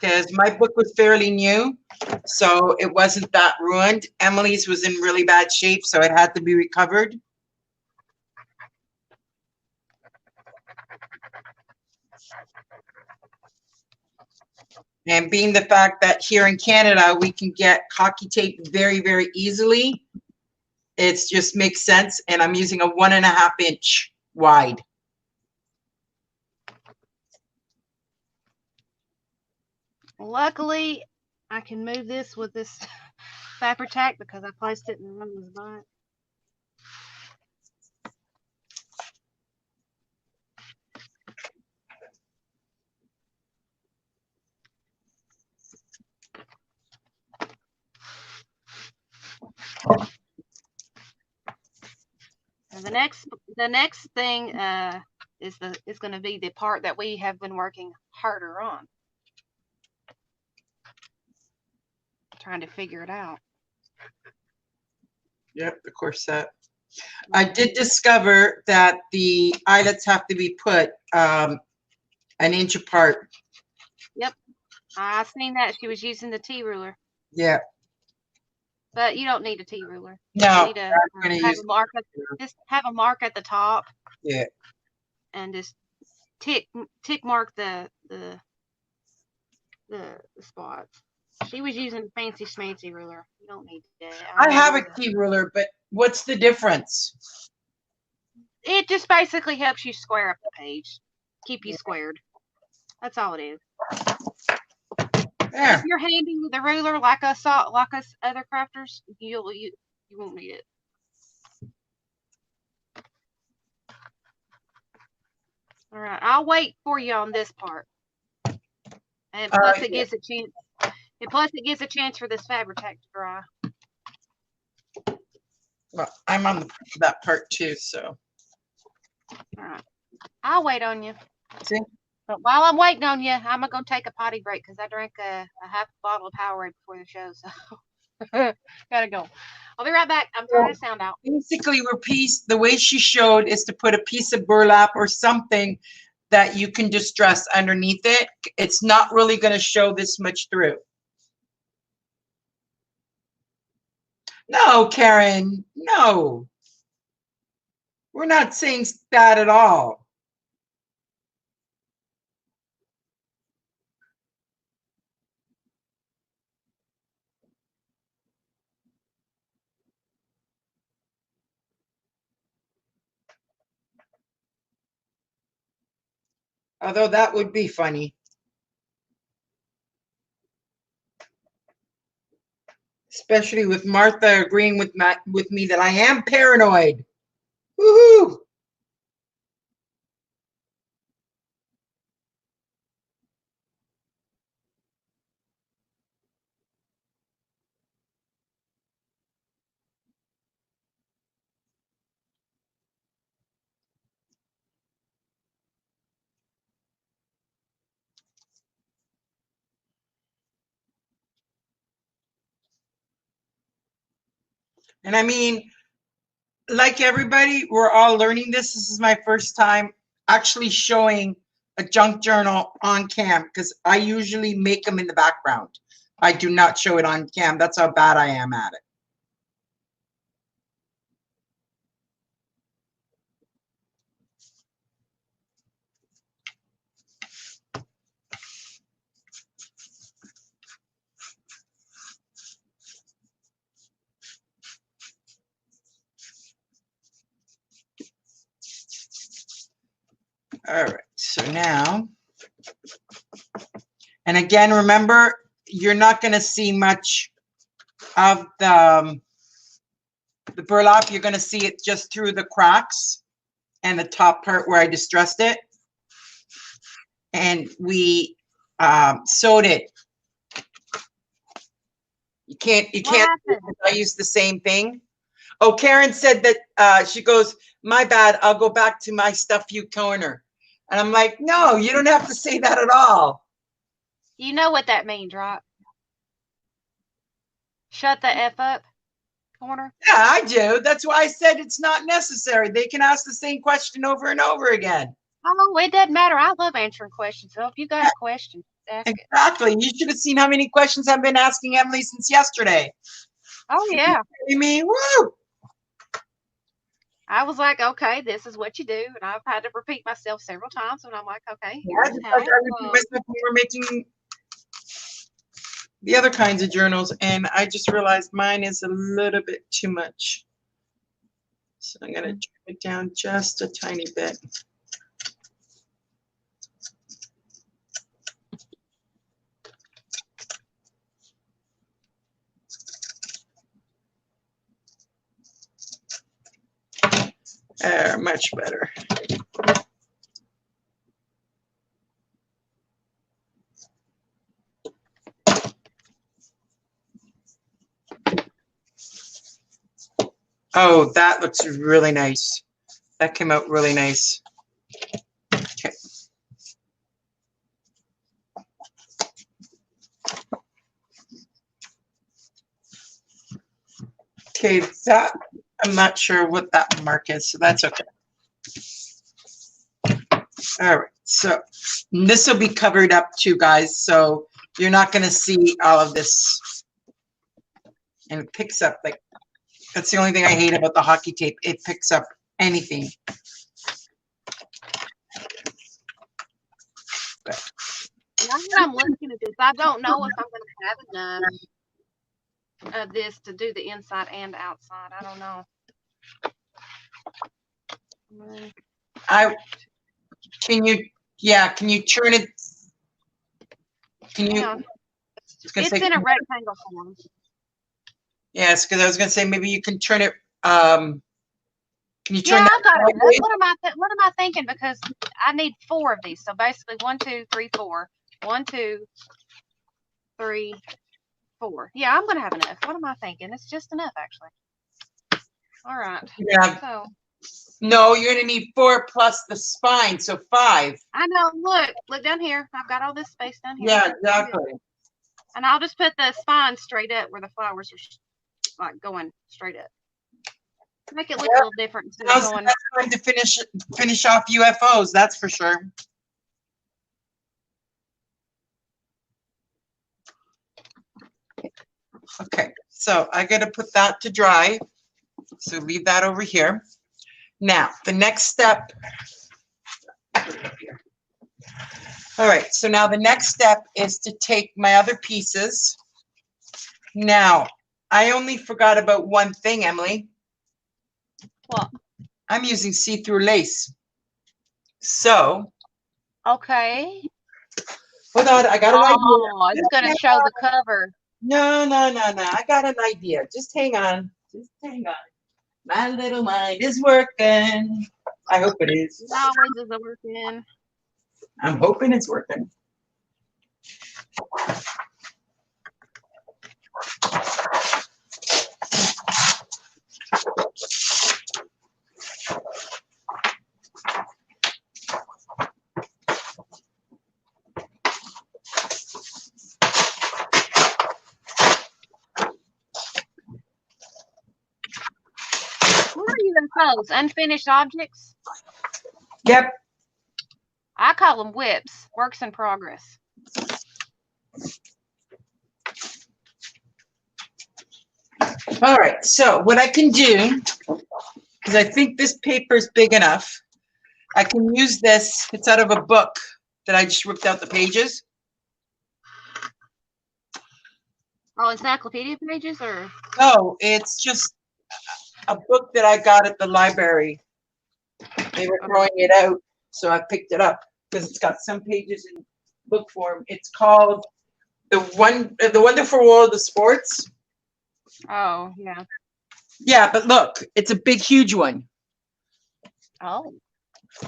Because my book was fairly new, so it wasn't that ruined. Emily's was in really bad shape, so it had to be recovered. And being the fact that here in Canada, we can get hockey tape very, very easily, it just makes sense. And I'm using a 1.5 inch wide. Luckily, I can move this with this Fabri-Tac because I placed it in Rose butt. And the next thing is going to be the part that we have been working harder on, trying to figure it out. Yep, the corset. I did discover that the eyelets have to be put an inch apart. Yep, I seen that she was using the T-ruler. Yeah. But you don't need a T-ruler. No, you need to just have a mark at the top. Yeah. And just tick mark the spots. She was using a fancy schmancy ruler. You don't need that. I have a T-ruler, but what's the difference? It just basically helps you square up the page, keep you squared. That's all it is. There. If you're handy with a ruler like us other crafters, you won't need it. All right, I'll wait for you on this part. And plus, it gives a chance. And plus, it gives a chance for this Fabri-Tac to dry. Well, I'm on that part too, so. All right, I'll wait on you. See? But while I'm waiting on you, I'm gonna take a potty break because I drank a half bottle of Powerade before the show, so gotta go. I'll be right back. I'm throwing the sound out. Basically, the way she showed is to put a piece of burlap or something that you can distress underneath it. It's not really going to show this much through. No, Karen, no. We're not saying that at all. Although that would be funny. Especially with Martha agreeing with me that I am paranoid. Woohoo! And I mean, like everybody, we're all learning this. This is my first time actually showing a junk journal on cam because I usually make them in the background. I do not show it on cam. That's how bad I am at it. All right, so now, and again, remember, you're not going to see much of the burlap. You're going to see it just through the cracks and the top part where I distressed it. And we sewed it. You can't, I use the same thing. Oh, Karen said that she goes, my bad, I'll go back to my stuff you corner. And I'm like, no, you don't have to say that at all. You know what that means, right? Shut the F up, corner. Yeah, I do. That's why I said it's not necessary. They can ask the same question over and over again. Oh, it doesn't matter. I love answering questions. So if you got a question, ask exactly. You should have seen how many questions I've been asking Emily since yesterday. Oh, yeah. You me? Woo! I was like, okay, this is what you do. And I've had to repeat myself several times. And I'm like, okay. Yeah, just like I repeat myself when we're making the other kinds of journals. And I just realized mine is a little bit too much. So I'm going to trim it down just a tiny bit. Much better. Oh, that looks really nice. That came out really nice. Okay. Okay, that I'm not sure what that mark is, so that's okay. All right, so this will be covered up too, guys, so you're not going to see all of this. And it picks up, like, that's the only thing I hate about the hockey tape. It picks up anything. Now that I'm looking at this, I don't know if I'm going to have enough of this to do the inside and outside. I don't know. Can you turn it? Can you? It's in a rectangle form. Yes, because I was going to say maybe you can turn it. Can you turn? Yeah, I've got it. What am I thinking? Because I need 4 of these. So basically, 1, 2, 3, 4. 1, 2, 3, 4. Yeah, I'm gonna have enough. What am I thinking? It's just enough, actually. All right. Yeah. So. No, you're gonna need 4 plus the spine, so 5. I know. Look down here. I've got all this space down here. Yeah, exactly. And I'll just put the spine straight up where the flowers are like going straight up. Make it look a little different. Now's the best time to finish off UFOs. That's for sure. Okay, so I got to put that to dry. So leave that over here. Now, the next step. All right, so now the next step is to take my other pieces. Now, I only forgot about one thing, Emily. What? I'm using see-through lace. So. Okay. Hold on, I got an idea. Oh, it's going to show the cover. No. I got an idea. Just hang on. My little mind is working. I hope it is. It always is working. I'm hoping it's working. What are UFOs? Unfinished objects? Yep. I call them whips. Works in progress. All right, so what I can do, because I think this paper is big enough, I can use this. It's out of a book that I just ripped out the pages. Oh, encyclopedia pages or? No, it's just a book that I got at the library. They were throwing it out, so I picked it up because it's got some pages in book form. It's called The Wonderful World of Sports. Oh, yeah. Yeah, but look, it's a big, huge one. Oh.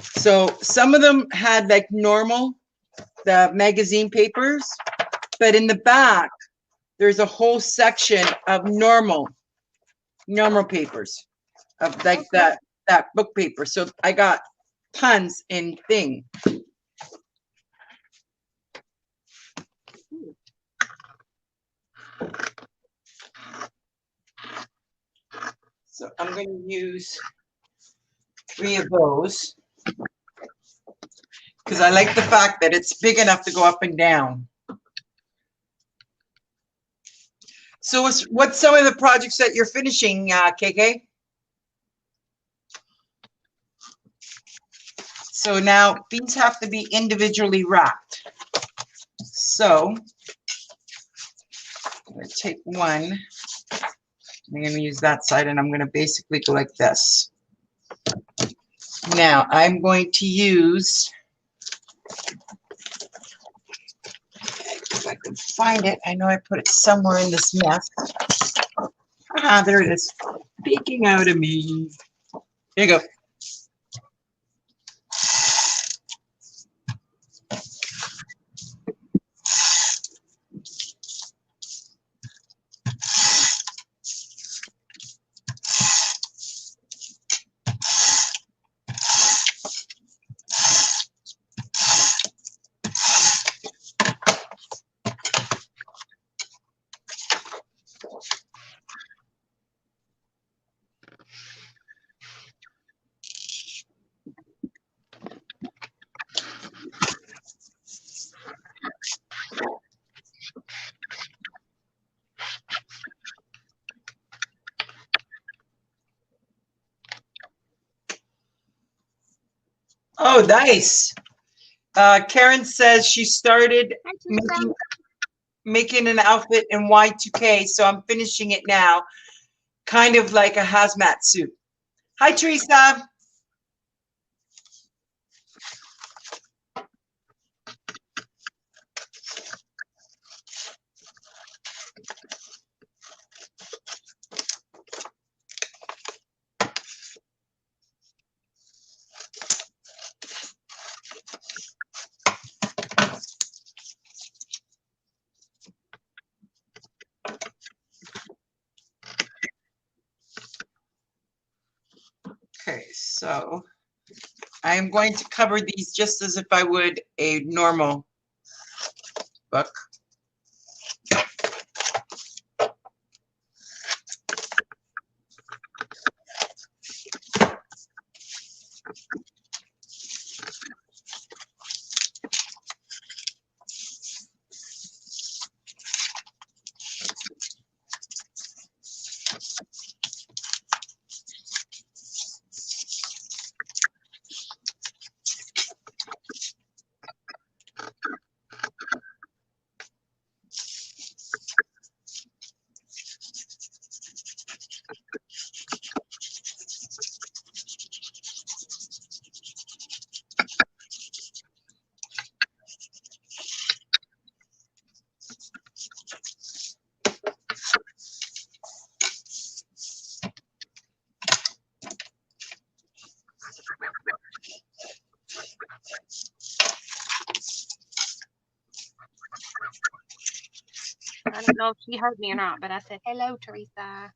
So some of them had like normal, the magazine papers, but in the back, there's a whole section of normal papers, of like that book paper. So I got tons in thing. So I'm going to use 3 of those because I like the fact that it's big enough to go up and down. So what's some of the projects that you're finishing, KK? So now these have to be individually wrapped. So I'm going to take one. I'm going to use that side and I'm going to basically go like this. Now I'm going to use, if I can find it, I know I put it somewhere in this mess. Ah, there it is, peeking out of me. Here you go. Oh, nice. Karen says she started making an outfit in Y2K, so I'm finishing it now, kind of like a hazmat suit. Hi, Teresa. Okay, so I'm going to cover these just as if I would a normal book. I don't know if she heard me or not, but I said, hello, Teresa.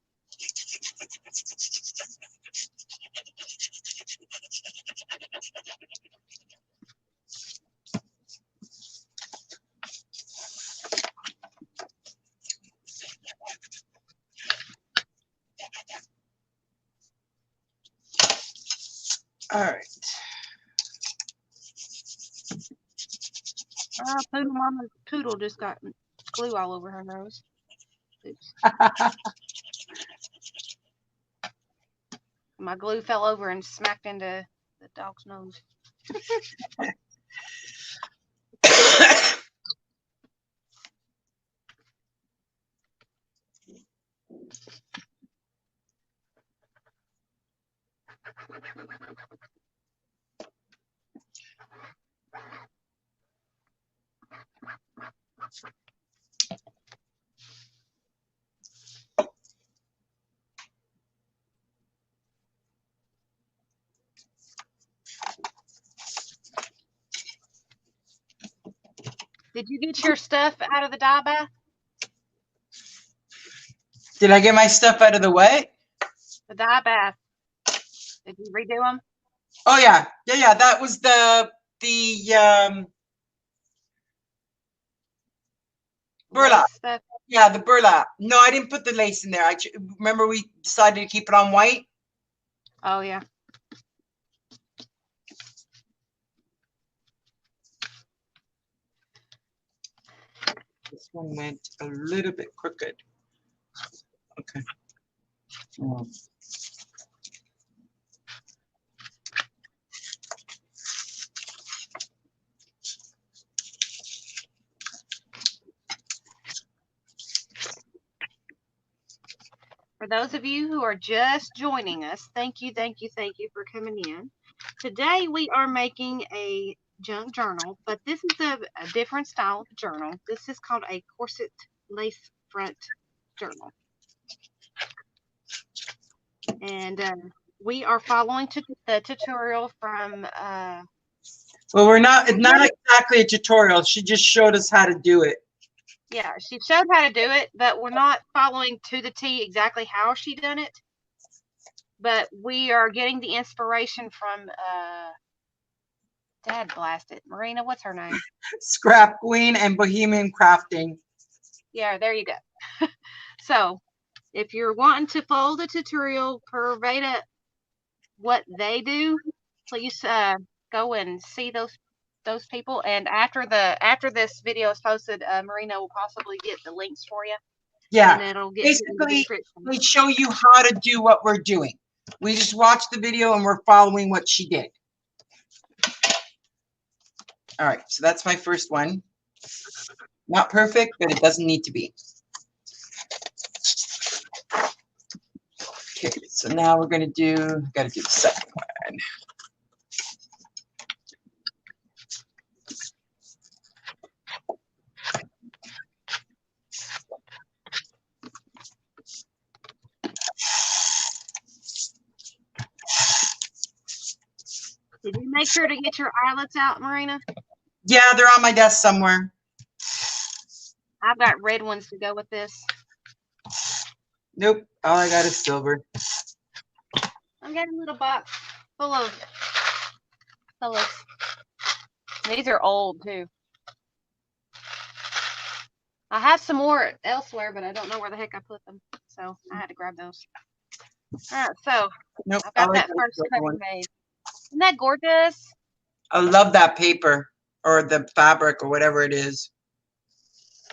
All right. Poodle Mama's poodle just got glue all over her nose. Oops. My glue fell over and smacked into the dog's nose. Did you get your stuff out of the dye bath? Did I get my stuff out of the way? The dye bath. Did you redo them? Oh yeah, yeah. That was the burlap. Stuff. Yeah, the burlap. No, I didn't put the lace in there. I remember we decided to keep it on white. Oh yeah. This one went a little bit crooked. Okay. Oh. For those of you who are just joining us, thank you for coming in. Today we are making a junk journal, but this is a different style of journal. This is called a corset lace front journal. And we are following the tutorial from... Well, it's not exactly a tutorial. She just showed us how to do it. Yeah, she showed how to do it, but we're not following to the T exactly how she done it. But we are getting the inspiration from Dad blast it. Marina, what's her name? Scrap Queen and Bohemian Crafting. Yeah, there you go. So, if you're wanting to follow the tutorial per Veda, what they do, please go and see those people. And after this video is posted, Marina will possibly get the links for you. Yeah, and it'll get basically we show you how to do what we're doing. We just watched the video and we're following what she did. All right, so that's my first one. Not perfect, but it doesn't need to be. Okay, so now we're gonna gotta do the second one. Did you make sure to get your eyelets out, Marina? Yeah, they're on my desk somewhere. I've got red ones to go with this. Nope, all I got is silver. I've got a little box full of colors. These are old too. I have some more elsewhere, but I don't know where the heck I put them. So I had to grab those. All right, so Nope, I've got that first cover made. Isn't that gorgeous? I love that paper or the fabric or whatever it is.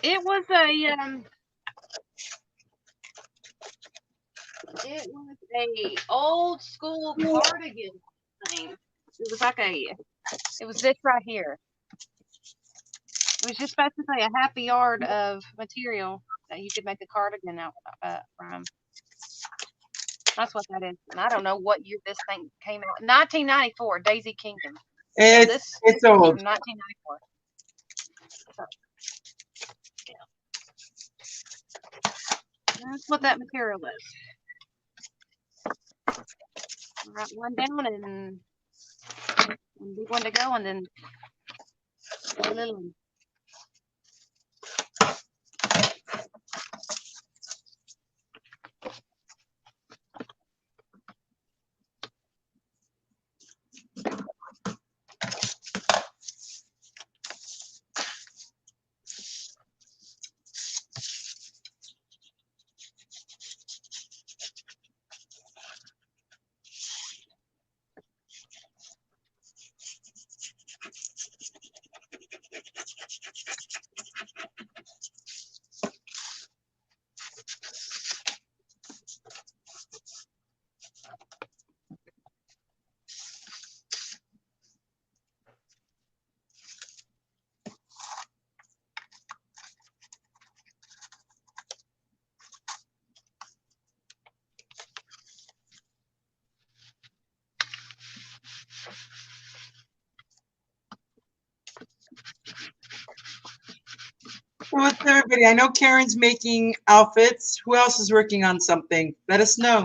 It was a old school cardigan thing. It was this right here. It was just basically a half a yard of material that you could make a cardigan out from. That's what that is. And I don't know what year this thing came out. 1994, Daisy Kingdom. It's old. 1994. So, yeah. That's what that material is. Write one down and big one to go, and then a little one. Well, with everybody, I know Karen's making outfits. Who else is working on something? Let us know.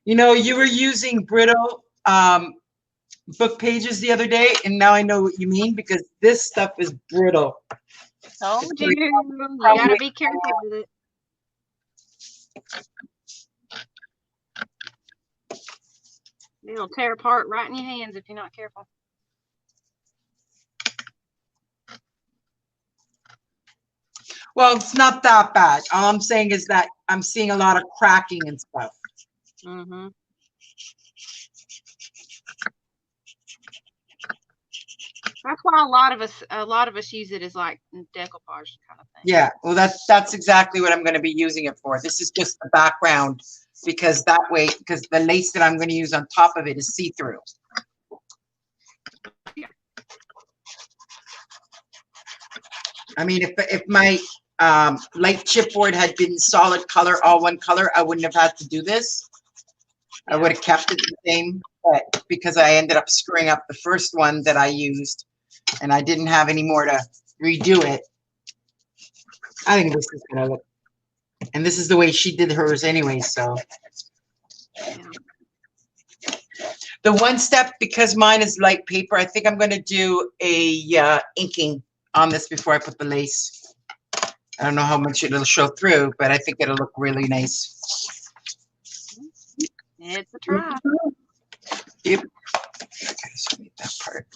You know, you were using brittle book pages the other day, and now I know what you mean because this stuff is brittle. Told you. You gotta be careful with it. It'll tear apart right in your hands if you're not careful. Well, it's not that bad. All I'm saying is that I'm seeing a lot of cracking and stuff. Mm-hmm. That's why a lot of us use it as like decoupage kind of thing. Yeah, well, that's exactly what I'm going to be using it for. This is just the background because that way, because the lace that I'm going to use on top of it is see-through. Yeah. I mean, if my light chipboard had been solid color, all one color, I wouldn't have had to do this. I would have kept it the same, but because I ended up screwing up the first one that I used, and I didn't have any more to redo it. I think this is gonna look, and this is the way she did hers anyway, so. Yeah. The one step, because mine is light paper, I think I'm gonna do a inking on this before I put the lace. I don't know how much it'll show through, but I think it'll look really nice. It's a try. Yep. Okay, so need that part.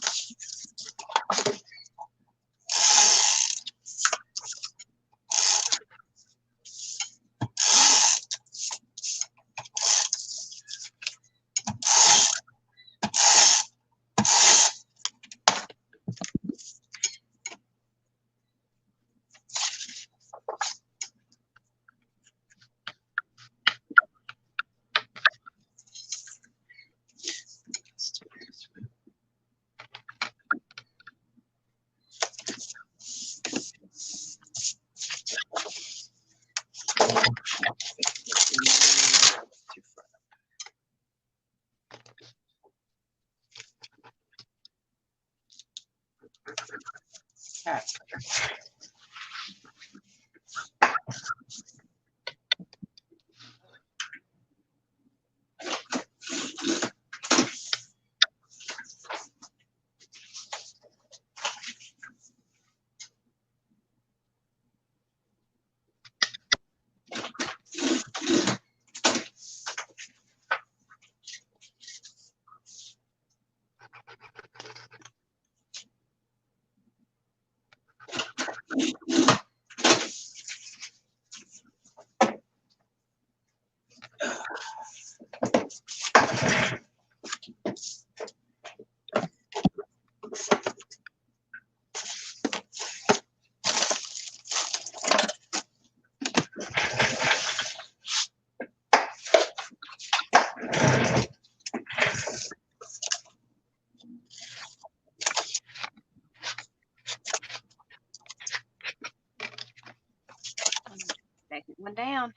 Second one down.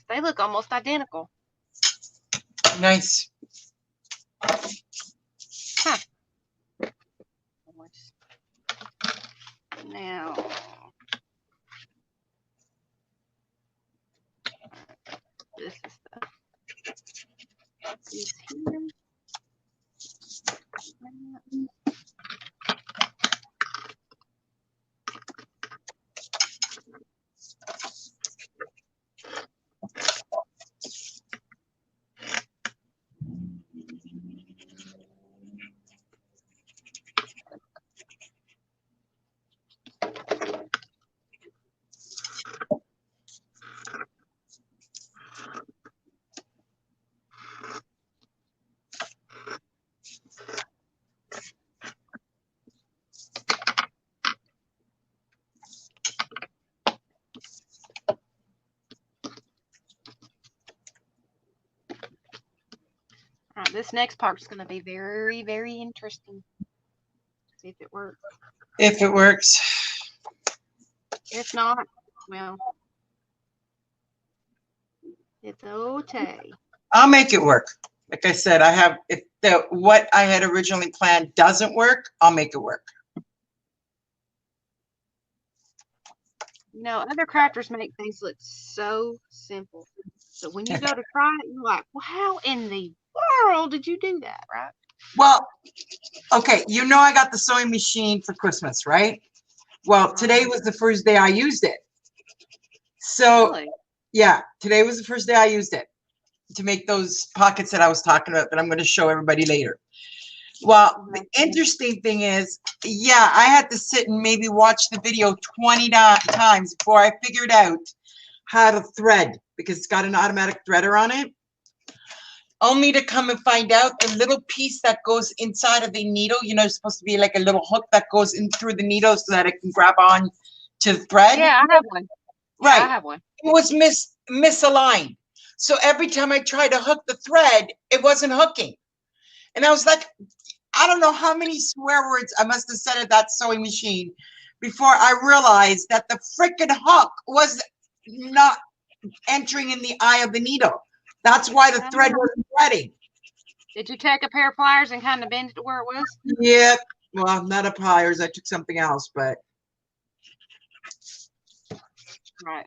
They look almost identical. Nice. Huh. Now, this is the piece here. All right, this next part's going to be very, very interesting. See if it works. If it works. If not, well, it's okay. I'll make it work. Like I said, I have, if the what I had originally planned doesn't work, I'll make it work. You know, other crafters make things look so simple. But when you go to try it, you're like, well, how in the world did you do that, right? Well, okay, you know I got the sewing machine for Christmas, right? Well, today was the first day I used it. So, Really? yeah, today was the first day I used it to make those pockets that I was talking about that I'm going to show everybody later. Well, the interesting thing is, yeah, I had to sit and maybe watch the video 20 times before I figured out how to thread, because it's got an automatic threader on it. Only to come and find out the little piece that goes inside of the needle, you know, it's supposed to be like a little hook that goes in through the needle so that it can grab on to the thread. Yeah, I have one. Right. Yeah, I have one. It was misaligned. So every time I tried to hook the thread, it wasn't hooking. And I was like, I don't know how many swear words I must have said at that sewing machine before I realized that the freaking hook was not entering in the eye of the needle. That's why the thread wasn't threading. Did you take a pair of pliers and kind of bend it to where it was? Yeah. Well, not a pliers. I took something else, but. Right.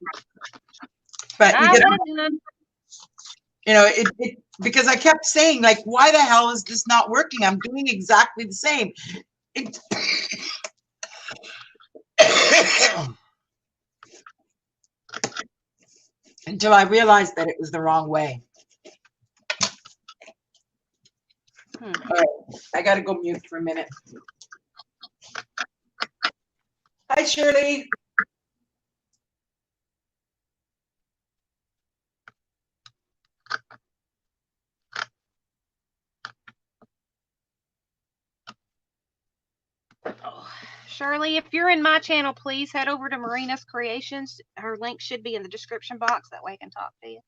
But you know, because I kept saying, like, why the hell is this not working? I'm doing exactly the same. Until I realized that it was the wrong way. All right, I gotta go mute for a minute. Hi, Shirley. Shirley, if you're in my channel, please head over to Marina's Creations. Her link should be in the description box. That way I can talk to you.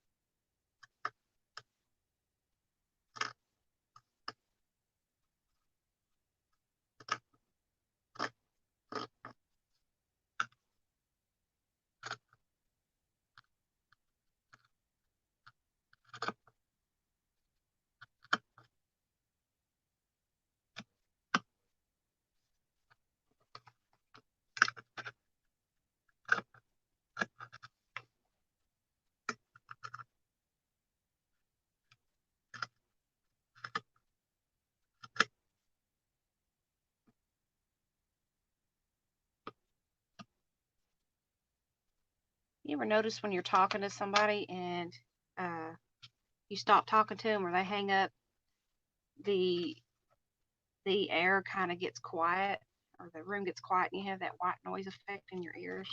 You ever notice when you're talking to somebody and you stop talking to them or they hang up, the air kind of gets quiet, or the room gets quiet, and you have that white noise effect in your ears?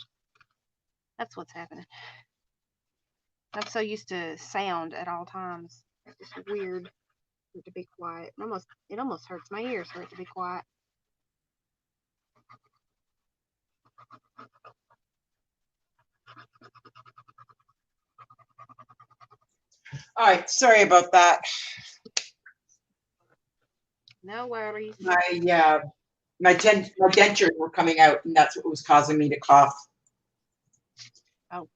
That's what's happening. I'm so used to sound at all times. It's weird for it to be quiet. It almost hurts my ears for it to be quiet. All right, sorry about that. No worries. My dentures were coming out, and that's what was causing me to cough. Oh.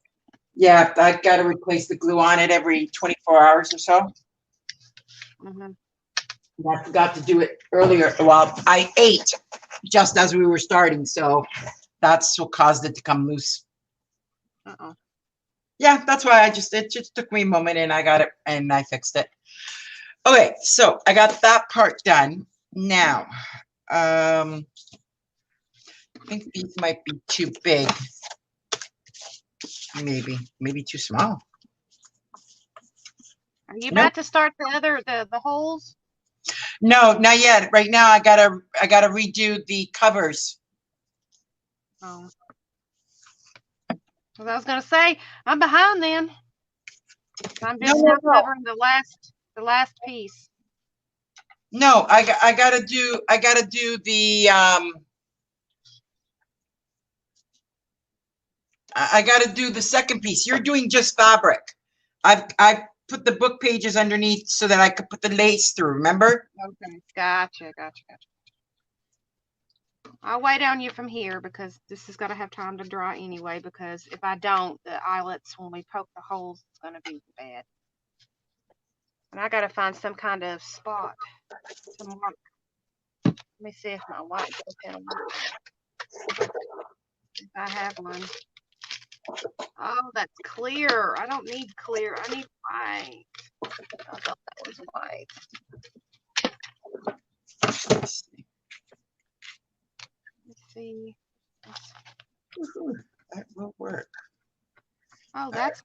Yeah, I got to replace the glue on it every 24 hours or so. I forgot to do it earlier. Well, I ate just as we were starting, so that's what caused it to come loose. Yeah, that's why it just took me a moment, and I got it, and I fixed it. Okay, so I got that part done. Now, I think these might be too big. Maybe too small. Are you about to start the holes? No, not yet. Right now, I gotta redo the covers. Oh. Well, I was gonna say I'm behind then. I'm just covering the last piece. No, I gotta do the I gotta do the second piece. You're doing just fabric. I've put the book pages underneath so that I could put the lace through, remember? Okay. Gotcha. I'll wait on you from here because this is going to have time to dry anyway, because if I don't, the eyelets, when we poke the holes, it's going to be bad. And I got to find some kind of spot to mark. Let me see if my white gel pen will work. If I have one. Oh, that's clear. I don't need clear. I need white. I thought that was white. Let's see. That will work. Oh, that's,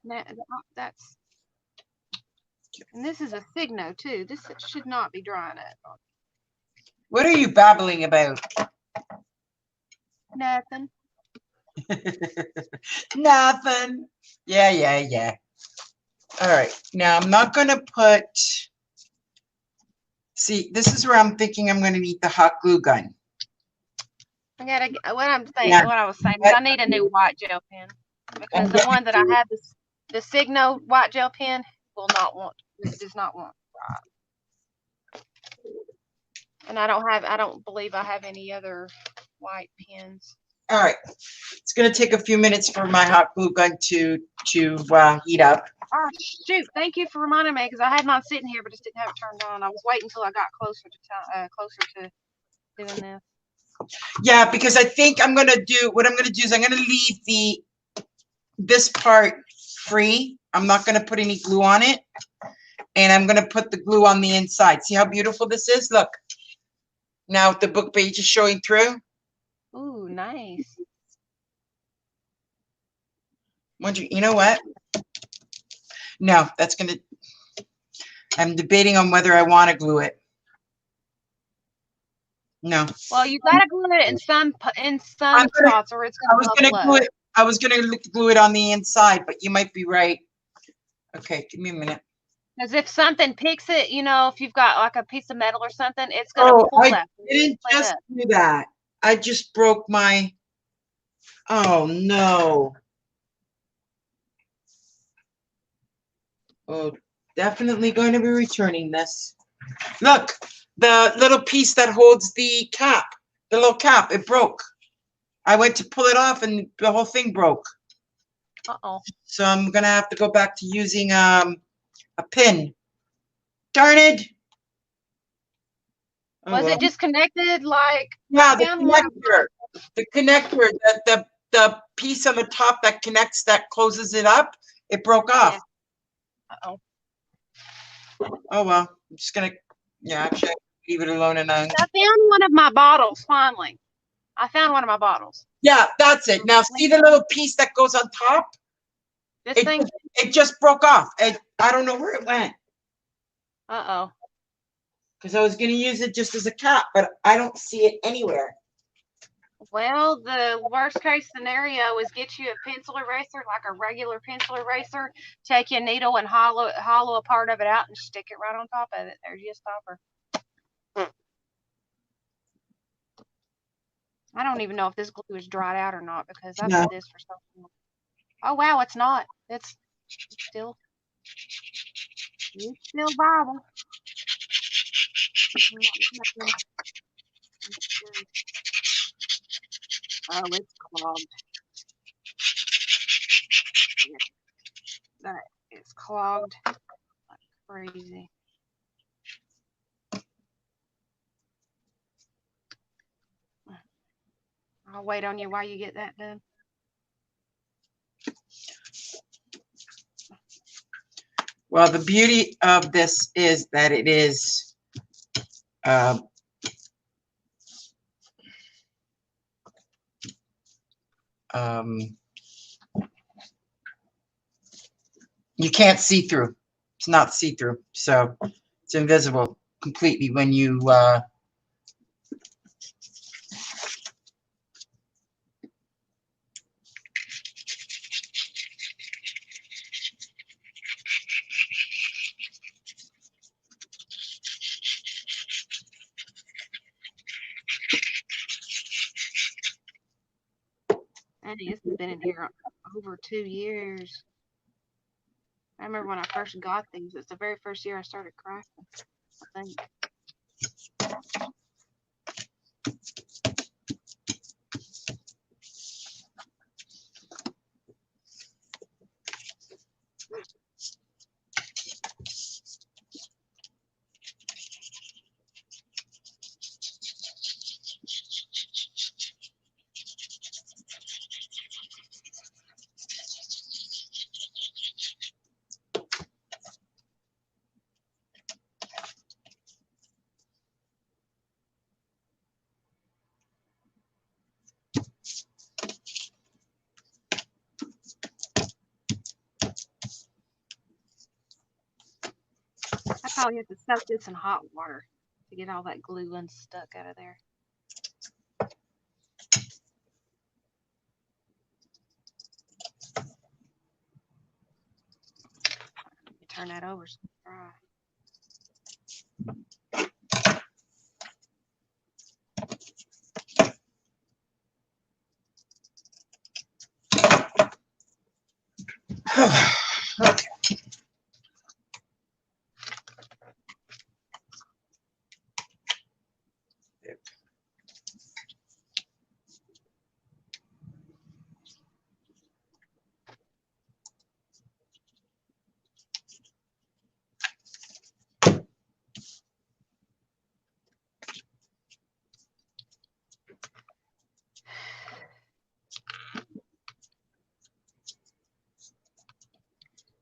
and this is a Signo too. This should not be drying up. What are you babbling about? Nothing. Nothing. Yeah. All right. Now I'm not going to put, see, this is where I'm thinking I'm going to need the hot glue gun. What I was saying is I need a new white gel pen, because the one that I have, the Signo white gel pen, does not want dry. And I don't believe I have any other white pens. All right. It's going to take a few minutes for my hot glue gun to heat up. Oh, shoot. Thank you for reminding me, because I had mine sitting here, but just didn't have it turned on. I was waiting until I got closer to doing this. Yeah, because I think what I'm going to do is I'm going to leave this part free. I'm not going to put any glue on it. And I'm going to put the glue on the inside. See how beautiful this is? Look. Now the book page is showing through. Ooh, nice. You know what? No, I'm debating on whether I want to glue it. No. Well, you gotta glue it in some spots, or it's gonna glue it. I was gonna glue it on the inside, but you might be right. Okay, give me a minute. Because if something picks it, if you've got like a piece of metal or something, it's gonna pull that. I didn't just do that. I just broke my. Oh no. Oh, definitely going to be returning this. Look, the little piece that holds the cap, the little cap, it broke. I went to pull it off and the whole thing broke. Uh-oh. So I'm going to have to go back to using a pin. Darn it. Oh, was it disconnected? Yeah, the connector, the piece on the top that closes it up, it broke off. Yeah. Uh-oh. Oh, well, I'm just going to, actually, leave it alone. And I found one of my bottles, finally. I found one of my bottles. Yeah, that's it. Now, see the little piece that goes on top? It just broke off. I don't know where it went. Uh-oh. Because I was going to use it just as a cap, but I don't see it anywhere. Well, the worst case scenario is get you a pencil eraser, like a regular pencil eraser, take your needle and hollow a part of it out and stick it right on top of it. There's your stopper. I don't even know if this glue is dried out or not, because I've had this for so long. Oh, wow, it's not. It's still viable. Oh, it's clogged. That is clogged like crazy. I'll wait on you while you get that done. Well, the beauty of this is that it is you can't see through. It's not see through, so it's invisible completely when you It's been in here over 2 years. I remember when I first got these. It's the very first year I started crafting, I think. I probably have to soak this in hot water to get all that glue unstuck out of there. Turn that over so it's dry. Okay.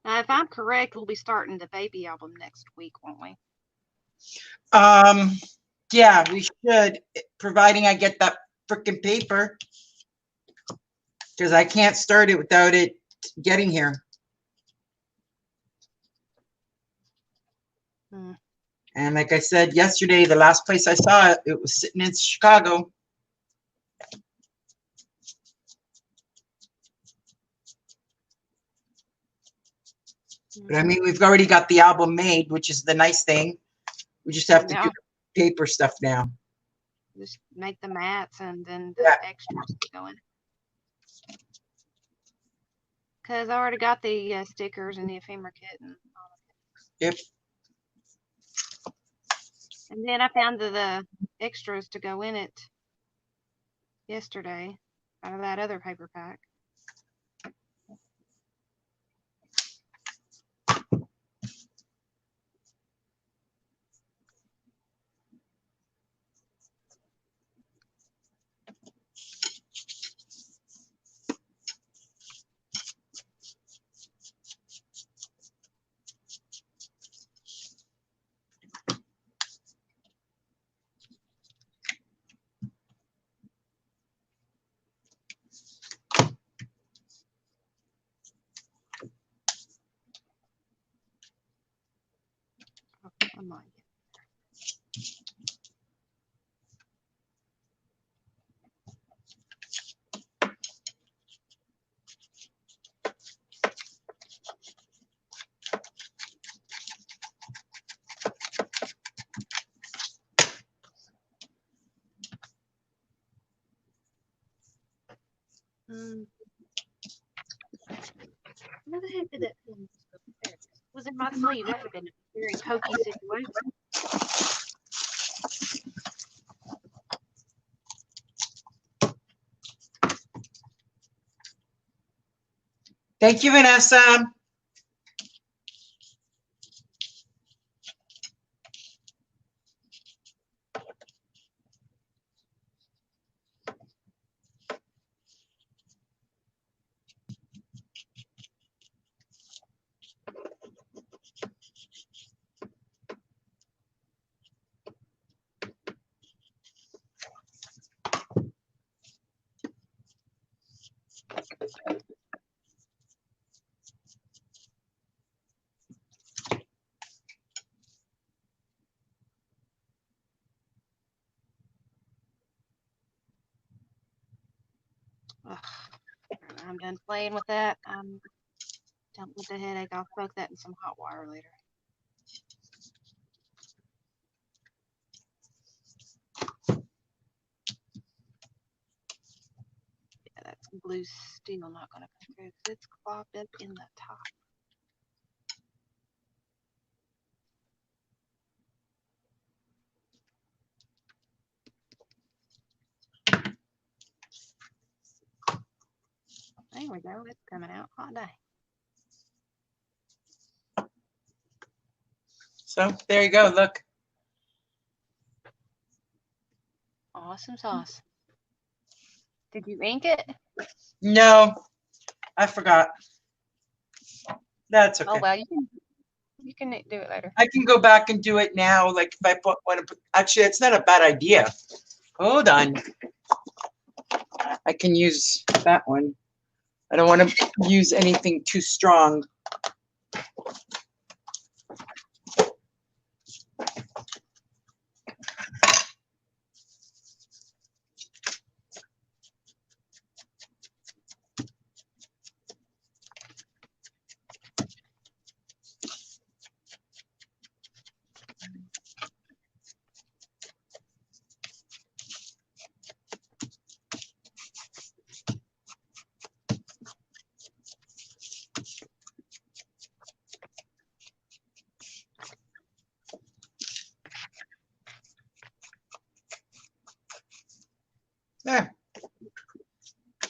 Now, if I'm correct, we'll be starting the baby album next week, won't we? Yeah, we should, providing I get that frickin' paper. Because I can't start it without it getting here. And like I said yesterday, the last place I saw it, it was sitting in Chicago. But I mean, we've already got the album made, which is the nice thing. We just have to do paper stuff now. Just make the mats and then the extras going. Because I already got the stickers and the ephemera kit and all of it. Yep. And then I found the extras to go in it yesterday out of that other paper pack. Come on. Where the heck did that thing go? There. It was in my sleeve. That would have been a very pokey situation. Thank you, Vanessa. Ugh. I'm done playing with that. I'm done with the headache. I'll soak that in some hot water later. Yeah, that glue still not going to come through because it's clogged up in the top. There we go. It's coming out hot day. So there you go. Look. Awesome sauce. Did you ink it? No, I forgot. That's okay. Oh well, you can do it later. I can go back and do it now. Like if I want to put, actually, it's not a bad idea. Hold on. I can use that one. I don't want to use anything too strong. There.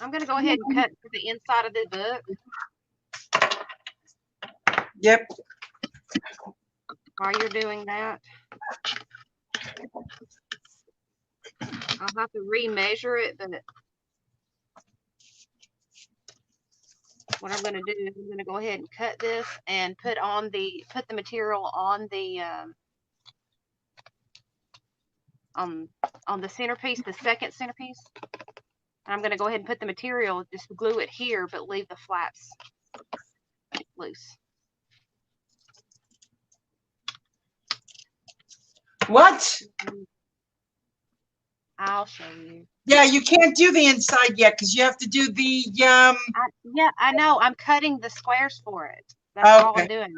I'm going to go ahead and cut to the inside of the book. Yep. While you're doing that, I'll have to remeasure it, but what I'm going to do is I'm going to go ahead and cut this and put the material on the centerpiece, the second centerpiece. I'm going to go ahead and put the material, just glue it here, but leave the flaps loose. What? I'll show you. Yeah, you can't do the inside yet because you have to do the yeah, I know. I'm cutting the squares for it. That's all I'm doing.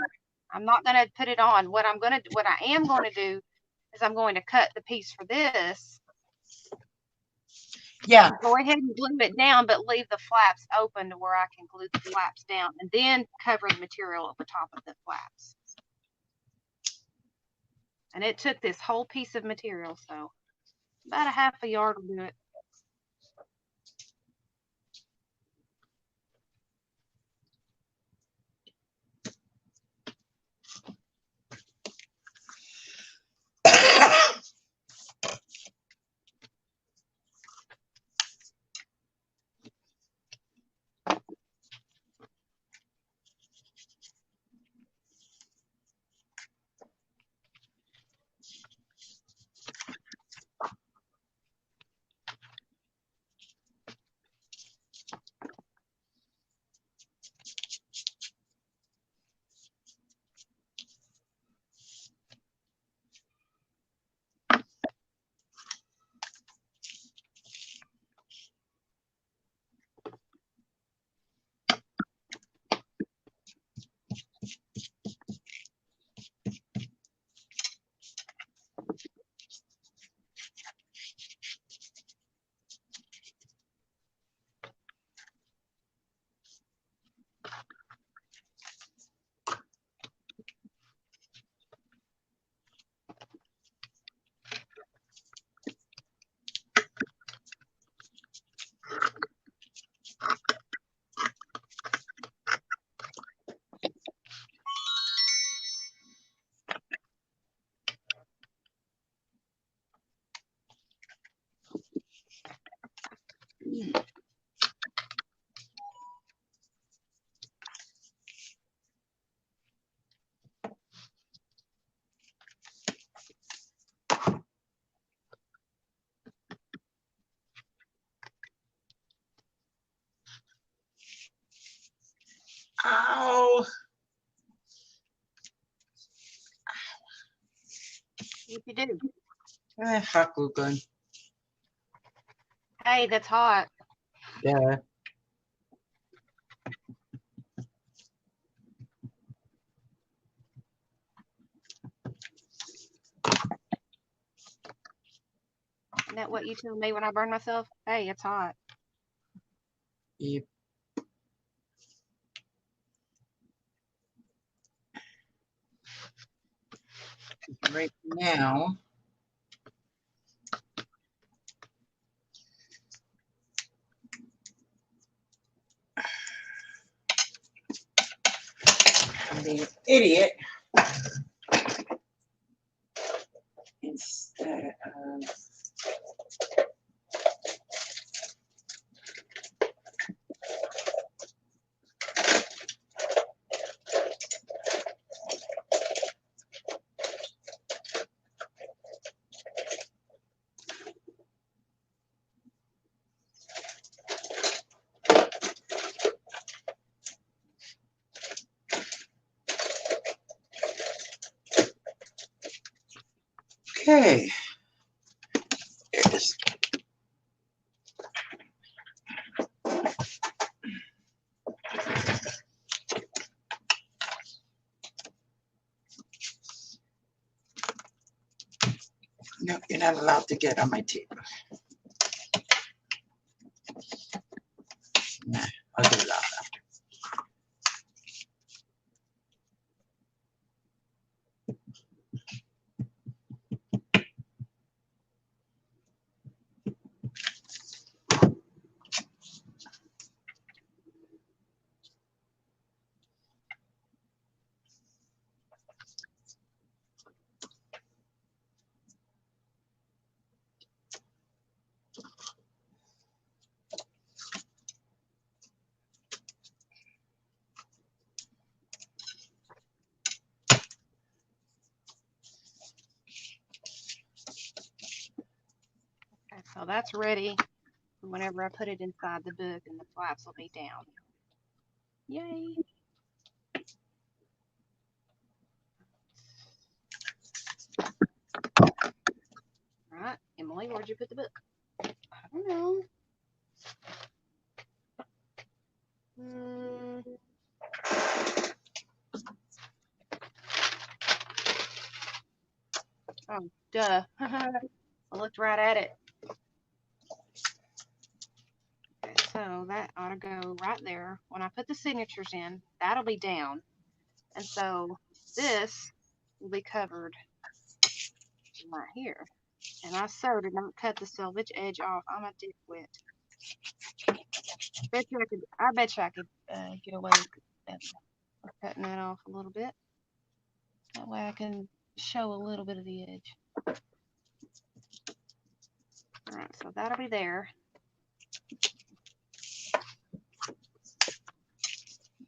I'm not going to put it on. What I am going to do is I'm going to cut the piece for this. Yeah. Go ahead and glue it down, but leave the flaps open to where I can glue the flaps down, and then cover the material at the top of the flaps. And it took this whole piece of material, so about a half a yard will do it. Ow. What you do? Hot glue gun. Hey, that's hot. Yeah. Isn't that what you tell me when I burn myself? Hey, it's hot. Yep. Right now. I'm being an idiot. Instead of okay. There it is. No, you're not allowed to get on my table. Nah, I'll get it out after. Okay, so that's ready whenever I put it inside the book, and the flaps will be down. Yay! All right, Emily, where'd you put the book? I don't know. Oh, duh. I looked right at it. Okay, so that ought to go right there. When I put the signatures in, that'll be down. And so this will be covered right here. And I sewed it, don't cut the selvage edge off. I'm a dickwit. I bet you I could get away with cutting that off a little bit. That way I can show a little bit of the edge. All right, so that'll be there.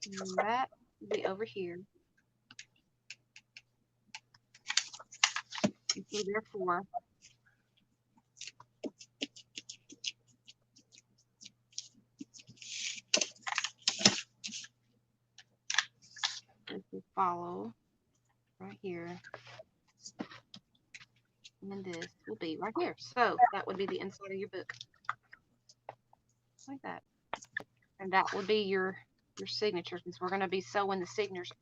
And that will be over here. And so therefore, this will follow right here. And this will be right here. So that would be the inside of your book. Like that. And that would be your signature, because we're going to be sewing the signatures,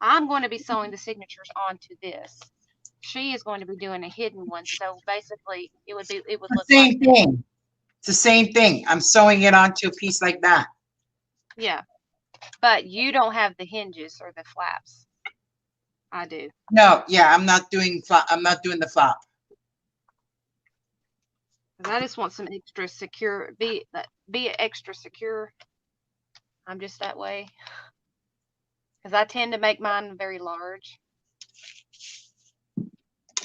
I'm going to be sewing the signatures onto this. She is going to be doing a hidden one. So basically it would look Same like this. thing. It's the same thing. I'm sewing it onto a piece like that. Yeah. But you don't have the hinges or the flaps. I do. No, yeah, I'm not doing the flap. I just want some extra secure, be extra secure. I'm just that way. Because I tend to make mine very large.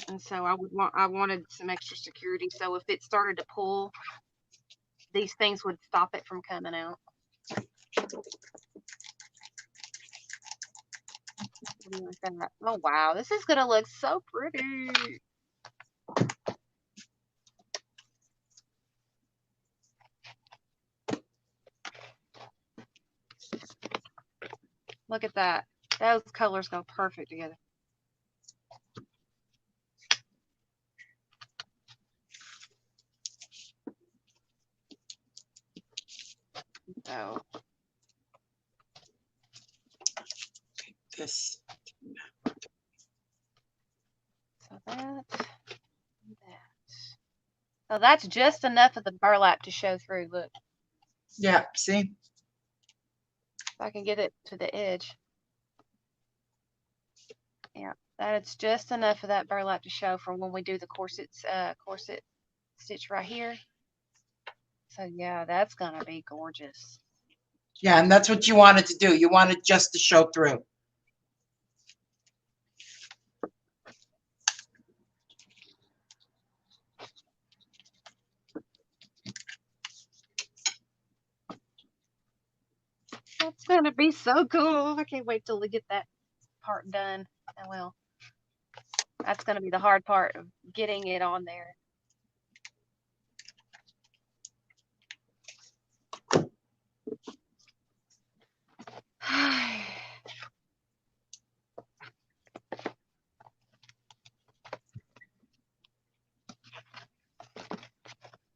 And so I wanted some extra security. So if it started to pull, these things would stop it from coming out. Oh wow, this is gonna look so pretty. Look at that. Those colors go perfect together. So This. So that's just enough of the burlap to show through. Look. Yeah, see? If I can get it to the edge. Yeah, that's just enough of that burlap to show for when we do the corset stitch right here. So yeah, that's gonna be gorgeous. Yeah, and that's what you wanted to do. You wanted just to show through. That's gonna be so cool. I can't wait till we get that part done. I will. That's gonna be the hard part of getting it on there.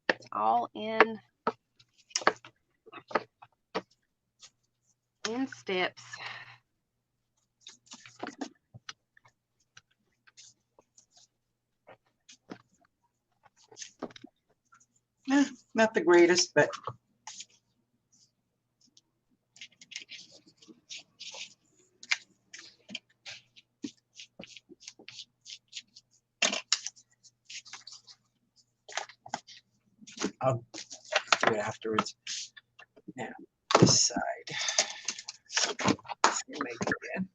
It's all in steps. Not the greatest, but I'll do it afterwards. Now, this side. Make it again.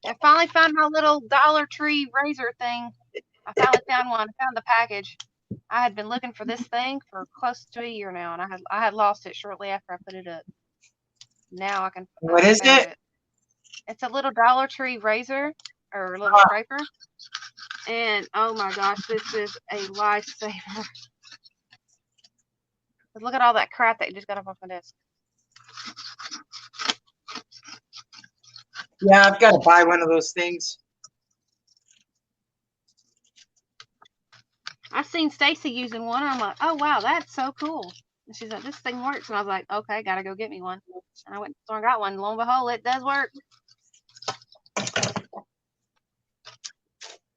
I finally found my little Dollar Tree razor thing. I finally found one. I found the package. I had been looking for this thing for close to a year now, and I had lost it shortly after I put it up. Now I can. What is it? It's a little Dollar Tree razor or a little scraper, and oh my gosh, this is a lifesaver. Look at all that crap that just got up off my desk. Yeah, I've got to buy one of those things. I've seen Stacy using one, and I'm like, oh wow, that's so cool. And she's like, this thing works, and I was like, okay, gotta go get me one. And I went to the store and got one. Lo and behold, it does work.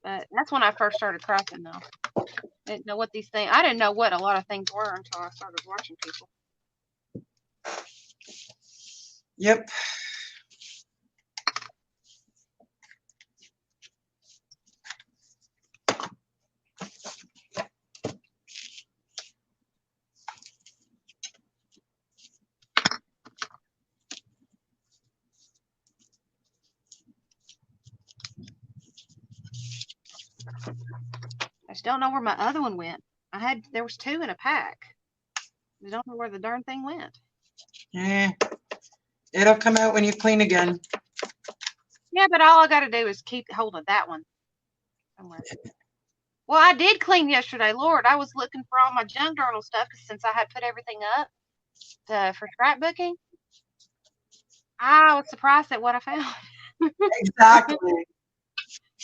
But that's when I first started crafting, though. I didn't know what these things. I didn't know what a lot of things were until I started watching people. Yep. I just don't know where my other one went. There was 2 in a pack. I don't know where the darn thing went. Yeah. It'll come out when you clean again. Yeah, but all I got to do is keep hold of that one somewhere. Well, I did clean yesterday. Lord, I was looking for all my junk journal stuff since I had put everything up for scrapbooking. I was surprised at what I found. Exactly.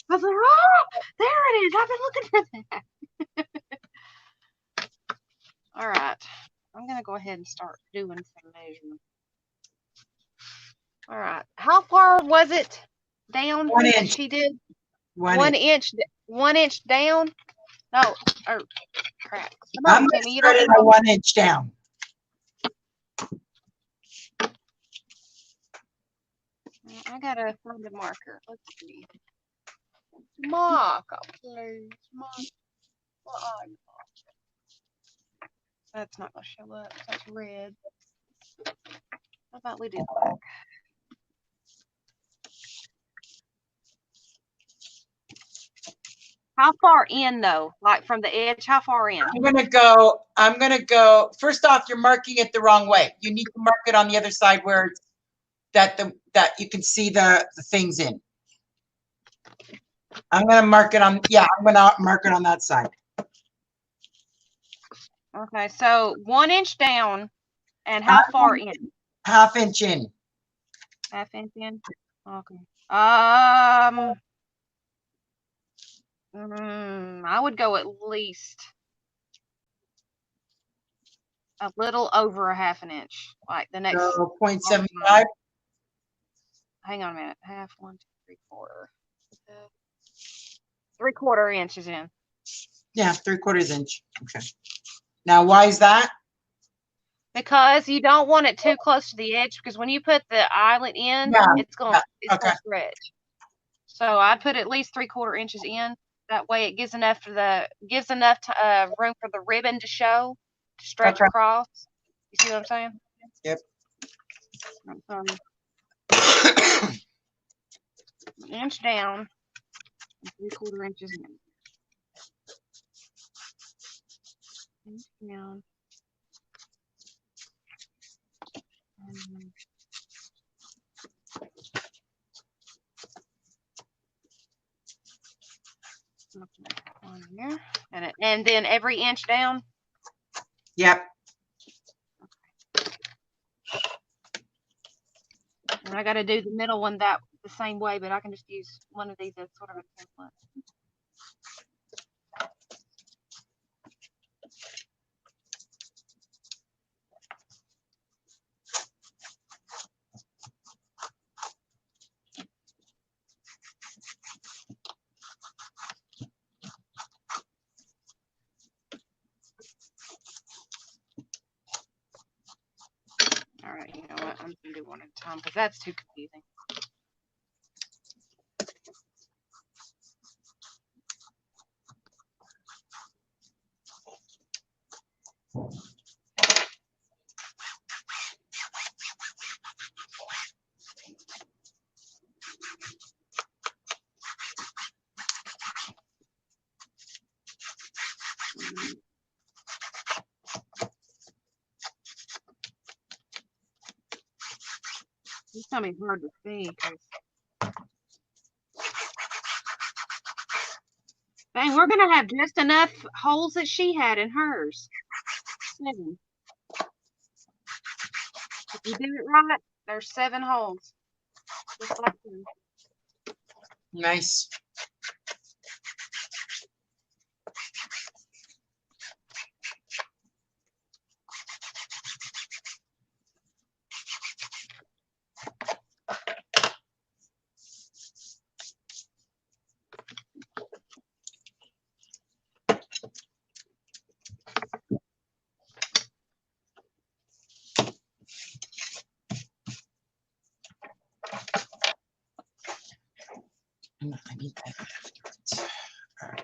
I was like, oh, there it is. I've been looking for that. All right. I'm going to go ahead and start doing some measurement. All right. How far was it down? 1 inch. She did 1 inch. 1 inch down? No. Oh, crap. I'm going to spread it a 1 inch down. I got to find a marker. Let's see. Marker, please. Marker. That's not going to show up. That's red. How about we do black? How far in though? Like from the edge, how far in? I'm gonna go, first off, you're marking it the wrong way. You need to mark it on the other side where it's that you can see the things in. I'm gonna mark it on, yeah, I'm gonna mark it on that side. Okay, so 1 inch down, and how far in? Half inch in. Half inch in? Okay. I would go at least a little over a half an inch, like the next. So 0.75. Hang on a minute. Half, 1, 2, 3, 4. 3/4 inches in. Yeah, 3/4 inch. Okay. Now, why is that? Because you don't want it too close to the edge, because when you put the eyelet in, it's gonna stretch. So I'd put at least 3/4 inches in, That way it gives enough room for the ribbon to show, to stretch Okay. across. You see what I'm saying? Yep. An inch down and 3/4 inches in. Inch down. On here. And then every inch down. Yep. And I got to do the middle one the same way, but I can just use one of these as sort of a template. All right, you know what? I'm going to do one at a time because that's too confusing. It's going to be hard to see because dang, we're going to have just enough holes that she had in hers. 7. If you do it right, there's 7 holes. Just like this. Nice. I need that afterwards. All right.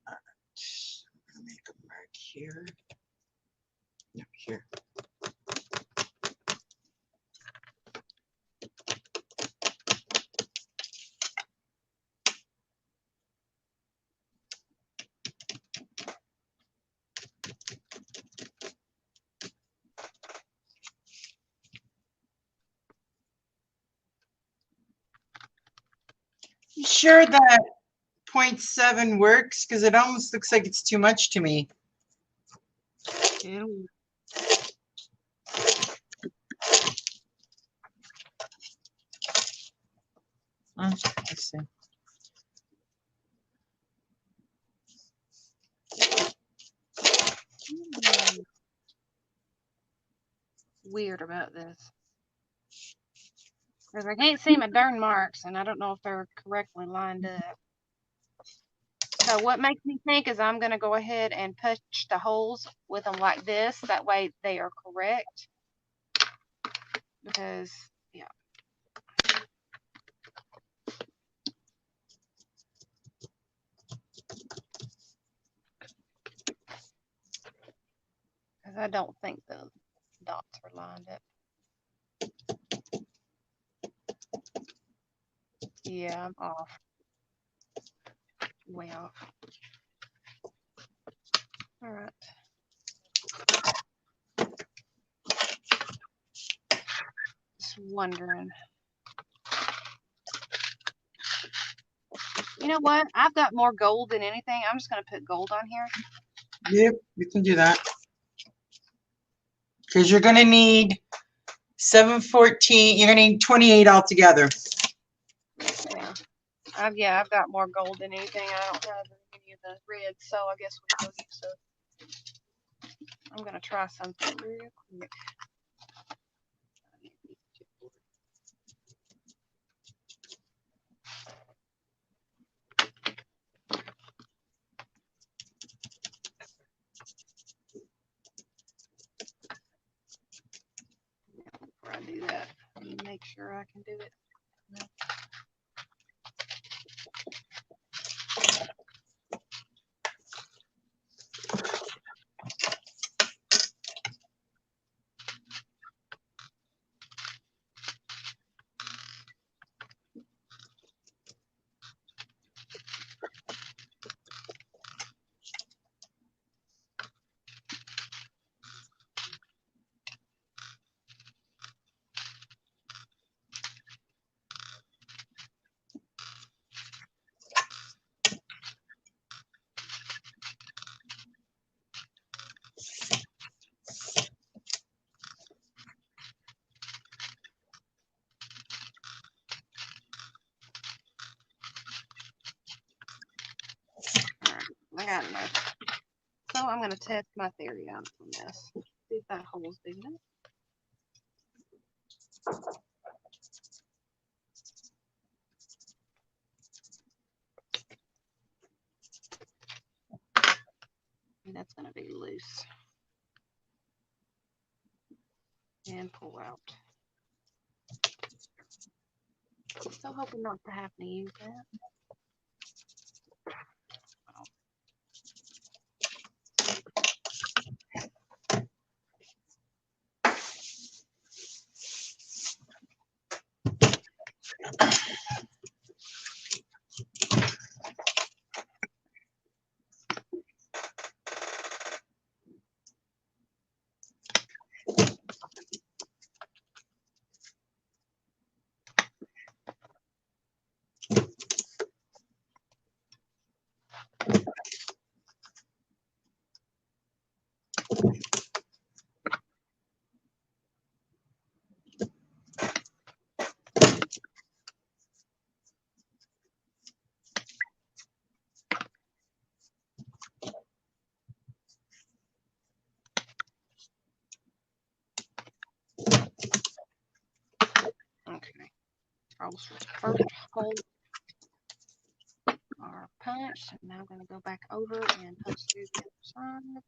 I'm gonna make a mark here. No, here. You sure that 0.7 works? Because it almost looks like it's too much to me. Ew. Let's see. Weird about this. Because I can't see my darn marks, and I don't know if they're correctly lined up. So what makes me think is I'm going to go ahead and punch the holes with them like this. That way they are correct. Because, yeah. Because I don't think the dots are lined up. Yeah, I'm off. Way off. All right. Just wondering. You know what? I've got more gold than anything. I'm just going to put gold on here. Yep, you can do that. Because you're going to need 714. You're going to need 28 altogether. Yeah. I've got more gold than anything. I don't have any of the red, so I guess we'll go use those. I'm going to try something real quick. I can do it. I got enough. So I'm going to test my theory out on this. See if that hole's big enough. And that's going to be loose. And pull out. So hoping not to have to use that. Okay. First hole are punched, and now I'm going to go back over and punch through the other side.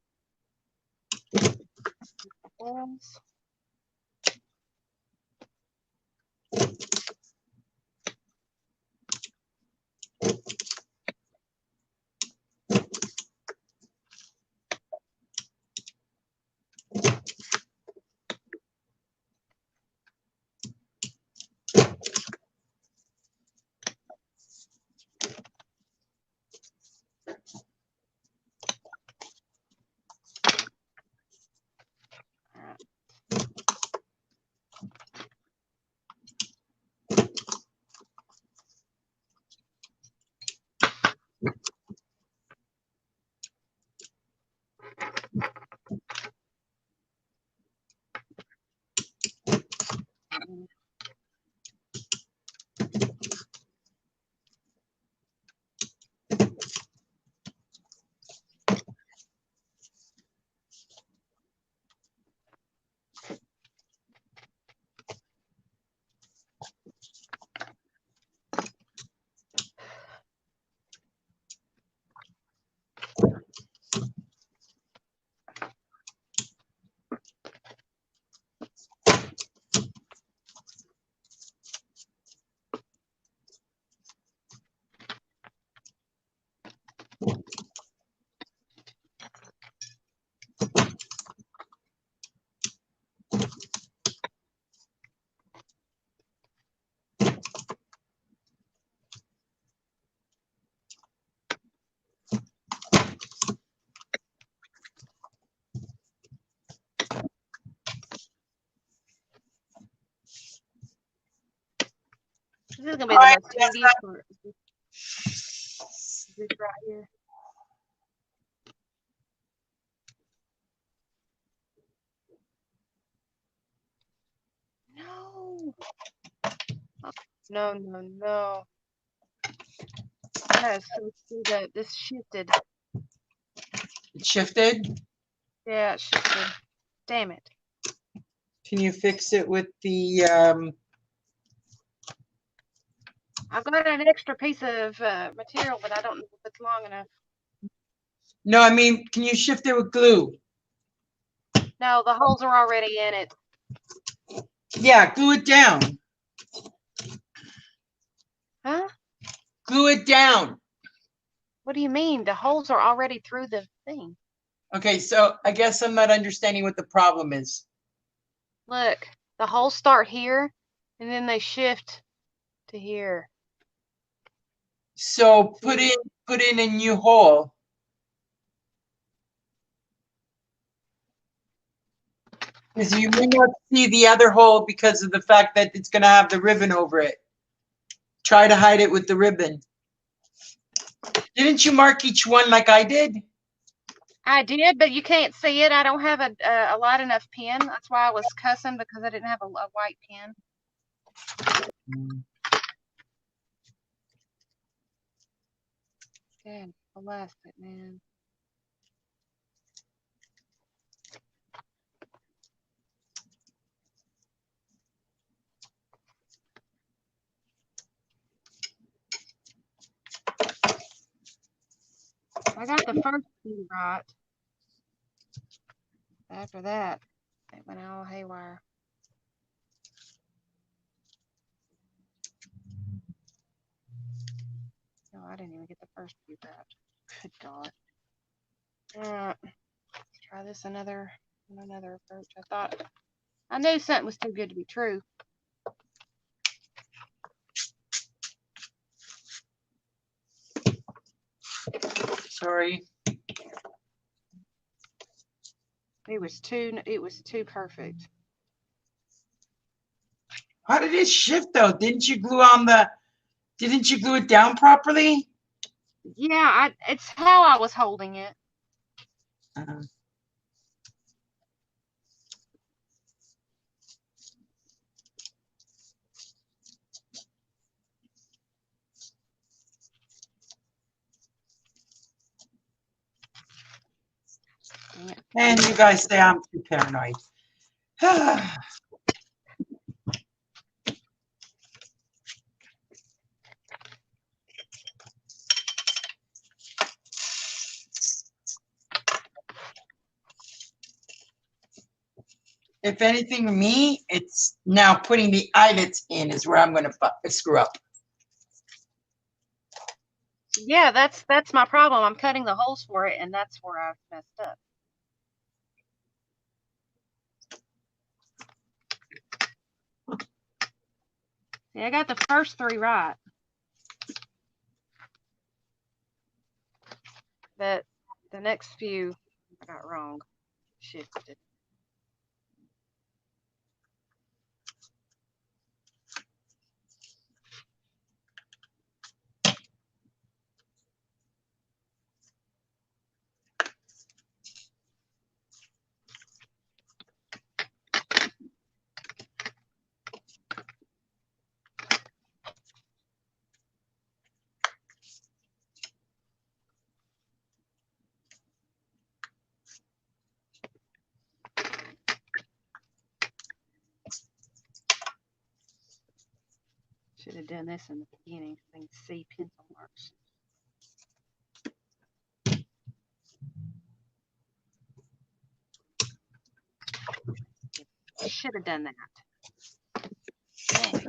Holes. This is going to be the most tedious part. This right here. No. No. That is so screwed up. This shifted. It shifted? Yeah, it shifted. Damn it. Can you fix it with the I've got an extra piece of material, but I don't know if it's long enough. No, I mean, can you shift it with glue? No, the holes are already in it. Yeah, glue it down. Huh? Glue it down. What do you mean? The holes are already through the thing. Okay, so I guess I'm not understanding what the problem is. Look, the holes start here, and then they shift to here. So put in a new hole. Because you may not see the other hole because of the fact that it's going to have the ribbon over it. Try to hide it with the ribbon. Didn't you mark each one like I did? I did, but you can't see it. I don't have a light enough pen. That's why I was cussing, because I didn't have a white pen. Good, bless it, man. I got the first two right. After that, it went all haywire. No, I didn't even get the first few right. Good God. Alright, let's try this another approach. I knew something was too good to be true. Sorry. It was too perfect. How did it shift though? Didn't you glue it down properly? Yeah, it's how I was holding it. And you guys say I'm too paranoid. If anything, me, it's now putting the eyelets in is where I'm going to screw up. Yeah, that's my problem. I'm cutting the holes for it, and that's where I've messed up. See, I got the first three right, but the next few I got wrong. Shifted. Should have done this in the beginning so you can see pencil marks. Should have done that. Dang.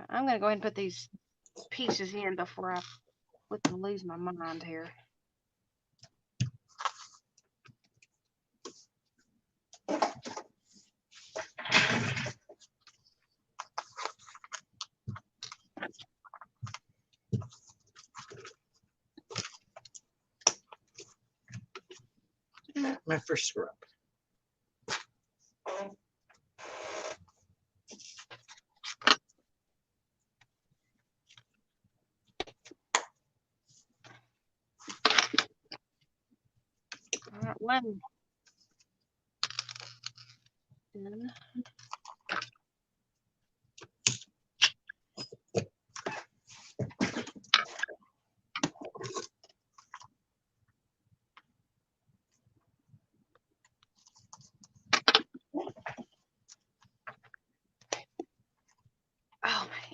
I'm going to go ahead and put these pieces in before I lose my mind here. My first screw up. All right, one done.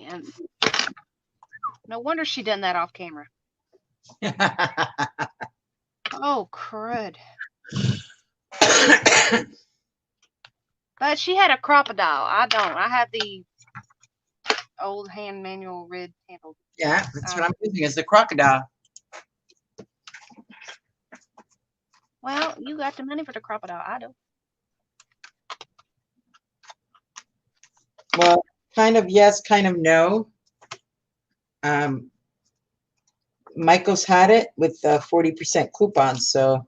intense. No wonder she done that off camera. Oh, crud. But she had a crocodile. I don't. I have the old hand manual red handle. Yeah, that's what I'm using is the crocodile. Well, you got the money for the crocodile. I don't. Well, kind of yes, kind of no. Michael's had it with 40% coupons, so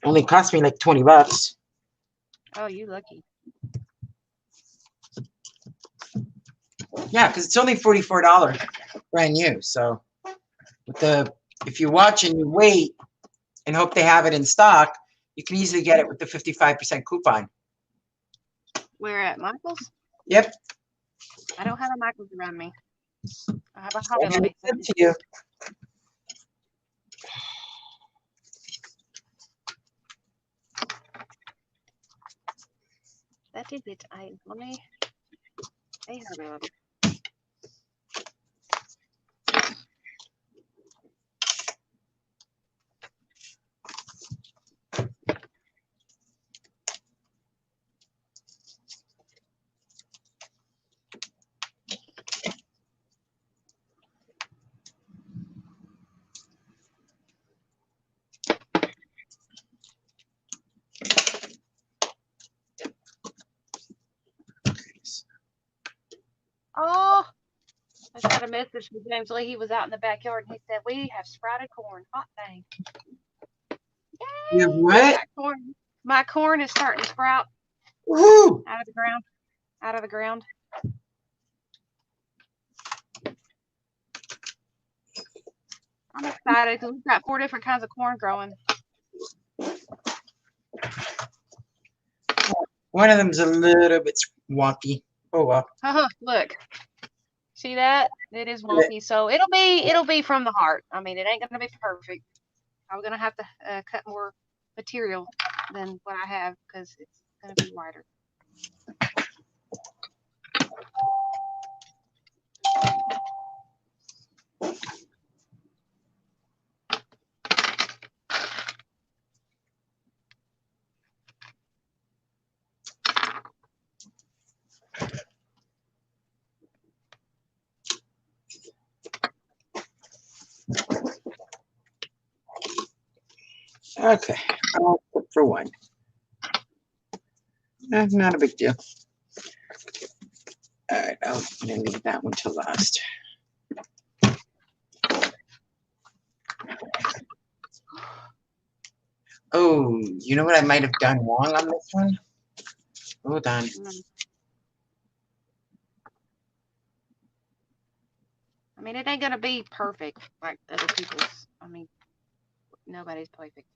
only cost me like $20. Oh, you lucky. Yeah, because it's only $44 brand new. So with if you watch and you wait and hope they have it in stock, you can easily get it with the 55% coupon. Where at Michael's? Yep. I don't have a Michael's around me. I have a I'm Hobby gonna Lobby. send to you. That is it. Let me. Hey, Hobby Lobby. Oh, I just got a message from James Lee. He was out in the backyard and he said, "We have sprouted corn. Hot dang. Yay! You have what? My corn is starting to sprout. Woohoo! Out of the ground. Out of the ground. I'm excited because we've got 4 different kinds of corn growing. One of them's a little bit wonky. Oh well. Look. See that? It is wonky. So it'll be from the heart. I mean, it ain't gonna be perfect. I'm gonna have to cut more material than what I have because it's gonna be wider. Okay, I'll put for one. Not a big deal. All right, I'm gonna leave that one till last. Oh, you know what I might have done wrong on this one? Hold on. I mean, it ain't gonna be perfect like other people's. I mean, nobody's perfect.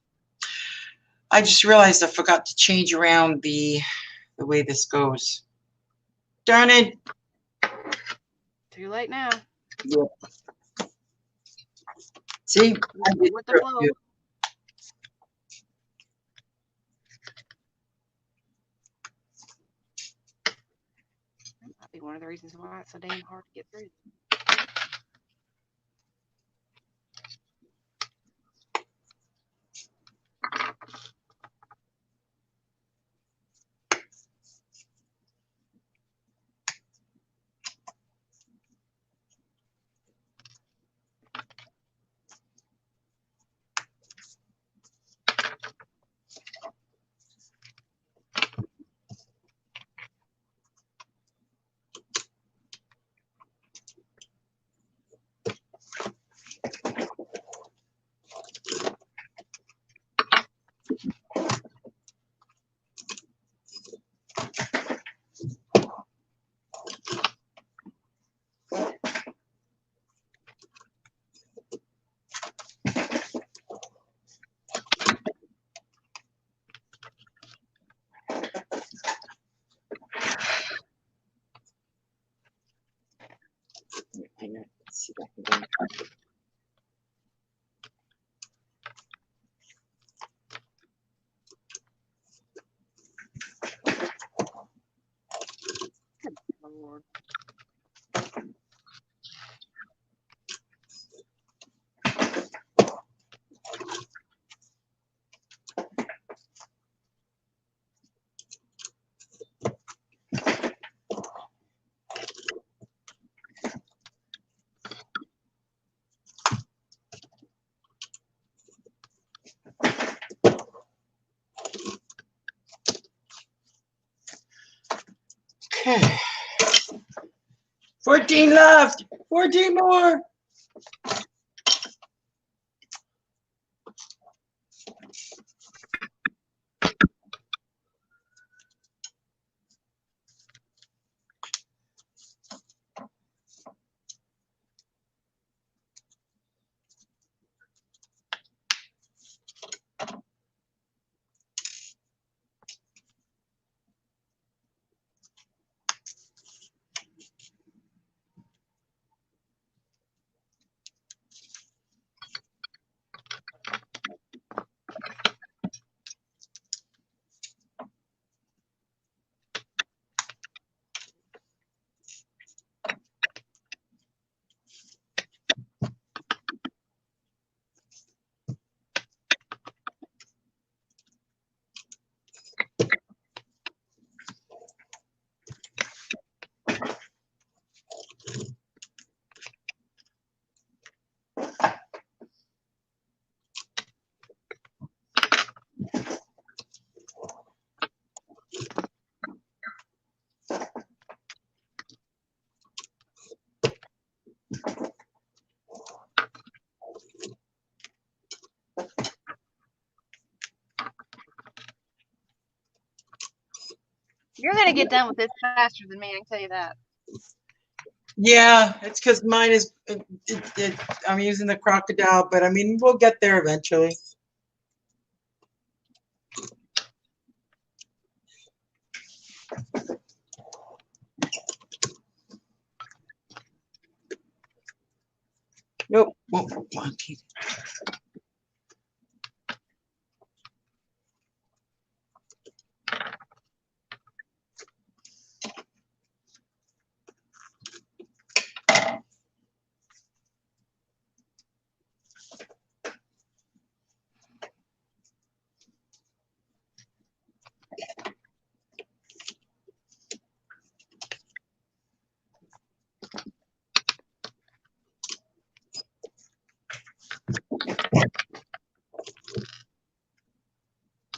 I just realized I forgot to change around the way this goes. Darn it. Too late now. Yeah. See? With the flow. That might be one of the reasons why it's so damn hard to get through. Let's see if I can go. Good Lord. Okay. 14 left. 14 more. You're gonna get done with this faster than me, I can tell you that. Yeah, it's because mine is, I'm using the crocodile, but I mean, we'll get there eventually. Nope, won't wonky.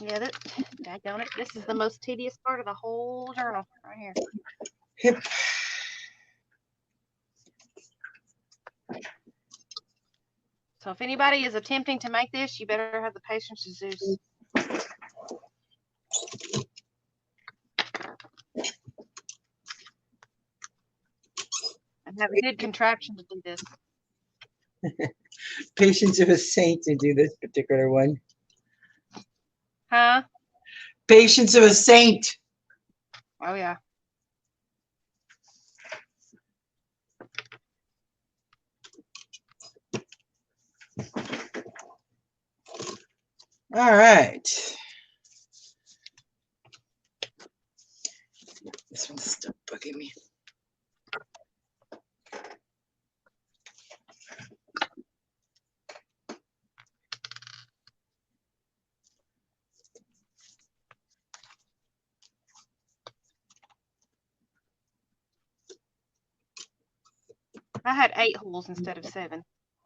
Yeah, daggone it. This is the most tedious part of the whole journal right here. Yep. So if anybody is attempting to make this, you better have the patience of Zeus. And have a good contraption to do this. Patience of a saint to do this particular one. Huh? Patience of a saint. Oh, yeah. All right. This one's still bugging me. I had 8 holes instead of 7.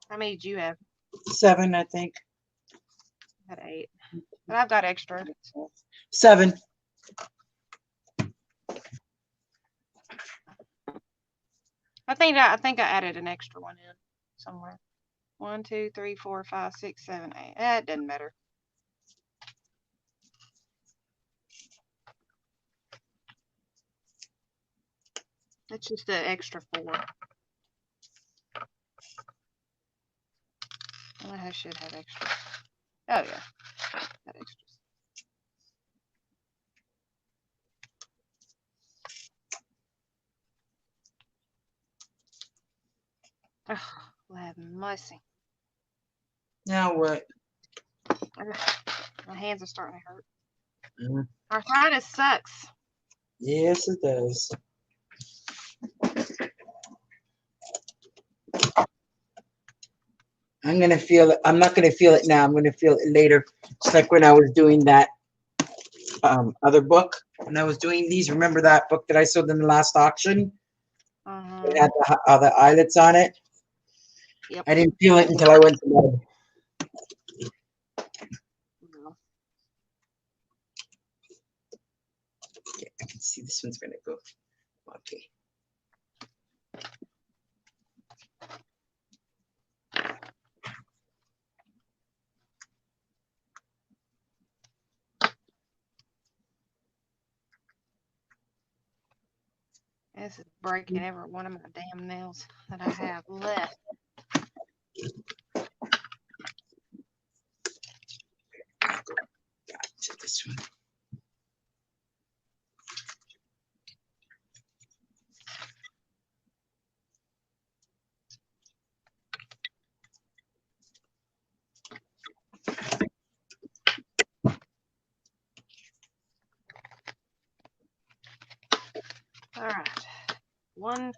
How many did you have? 7, I think. I had 8. But I've got extra. 7. I think I added an extra one in somewhere. 1, 2, 3, 4, 5, 6, 7, 8. It doesn't matter. That's just the extra 4. I should have extra. Oh yeah, got extras. Oh, have mercy. Now what? My hands are starting to hurt. Mm. Arthritis sucks. Yes, it does. I'm going to feel it. I'm not going to feel it now. I'm going to feel it later. It's like when I was doing that other book. When I was doing these, remember that book that I sold in the last auction? It had the eyelets on it. Yep. I didn't feel it until I went to bed. No. Yeah, I can see this one's going to go. Okay. This is breaking every one of my damn nails that I have left. To this one. All right. One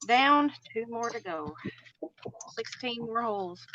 down, 2 more to go. 16 more holes.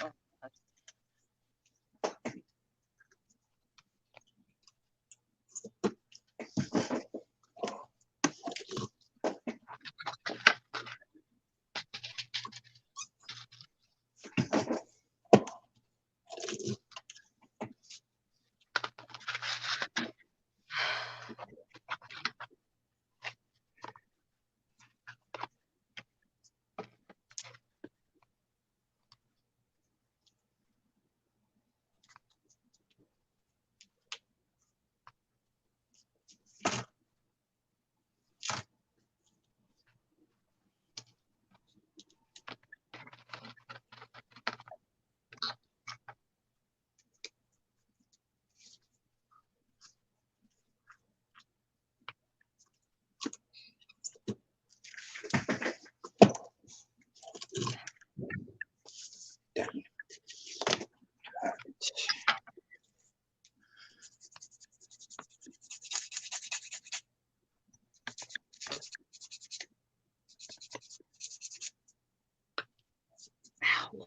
Ow.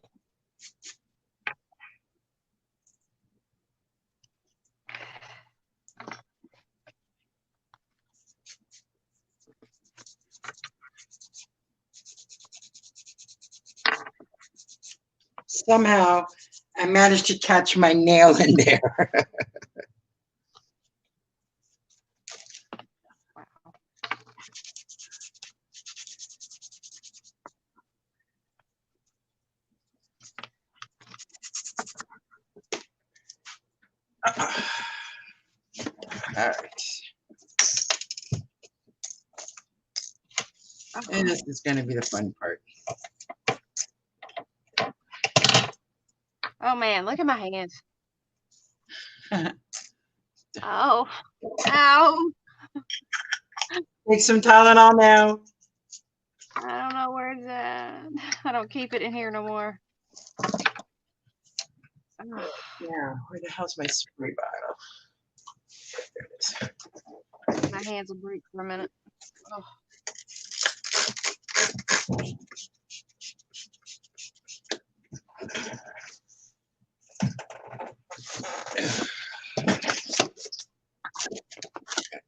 Somehow I managed to catch my nail in there. All right. And this is going to be the fun part. Oh man, look at my hands. Oh, ow. Take some Tylenol now. I don't know where it's at. I don't keep it in here no more. Oh. Yeah, where the hell's my spray bottle? There it is. My hands will break for a minute. Oh.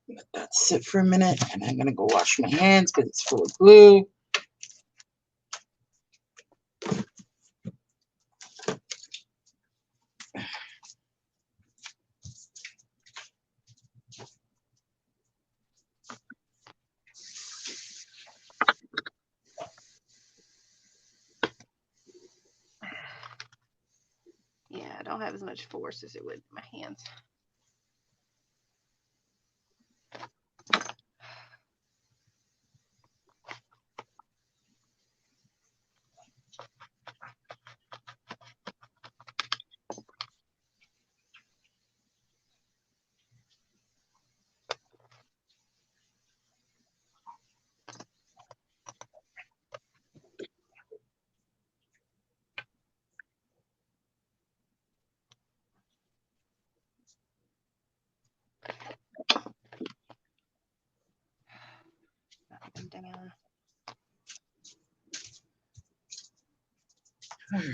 Let that sit for a minute, and I'm gonna go wash my hands because it's full of glue. Yeah, I don't have as much force as it would in my hands. Down. All right.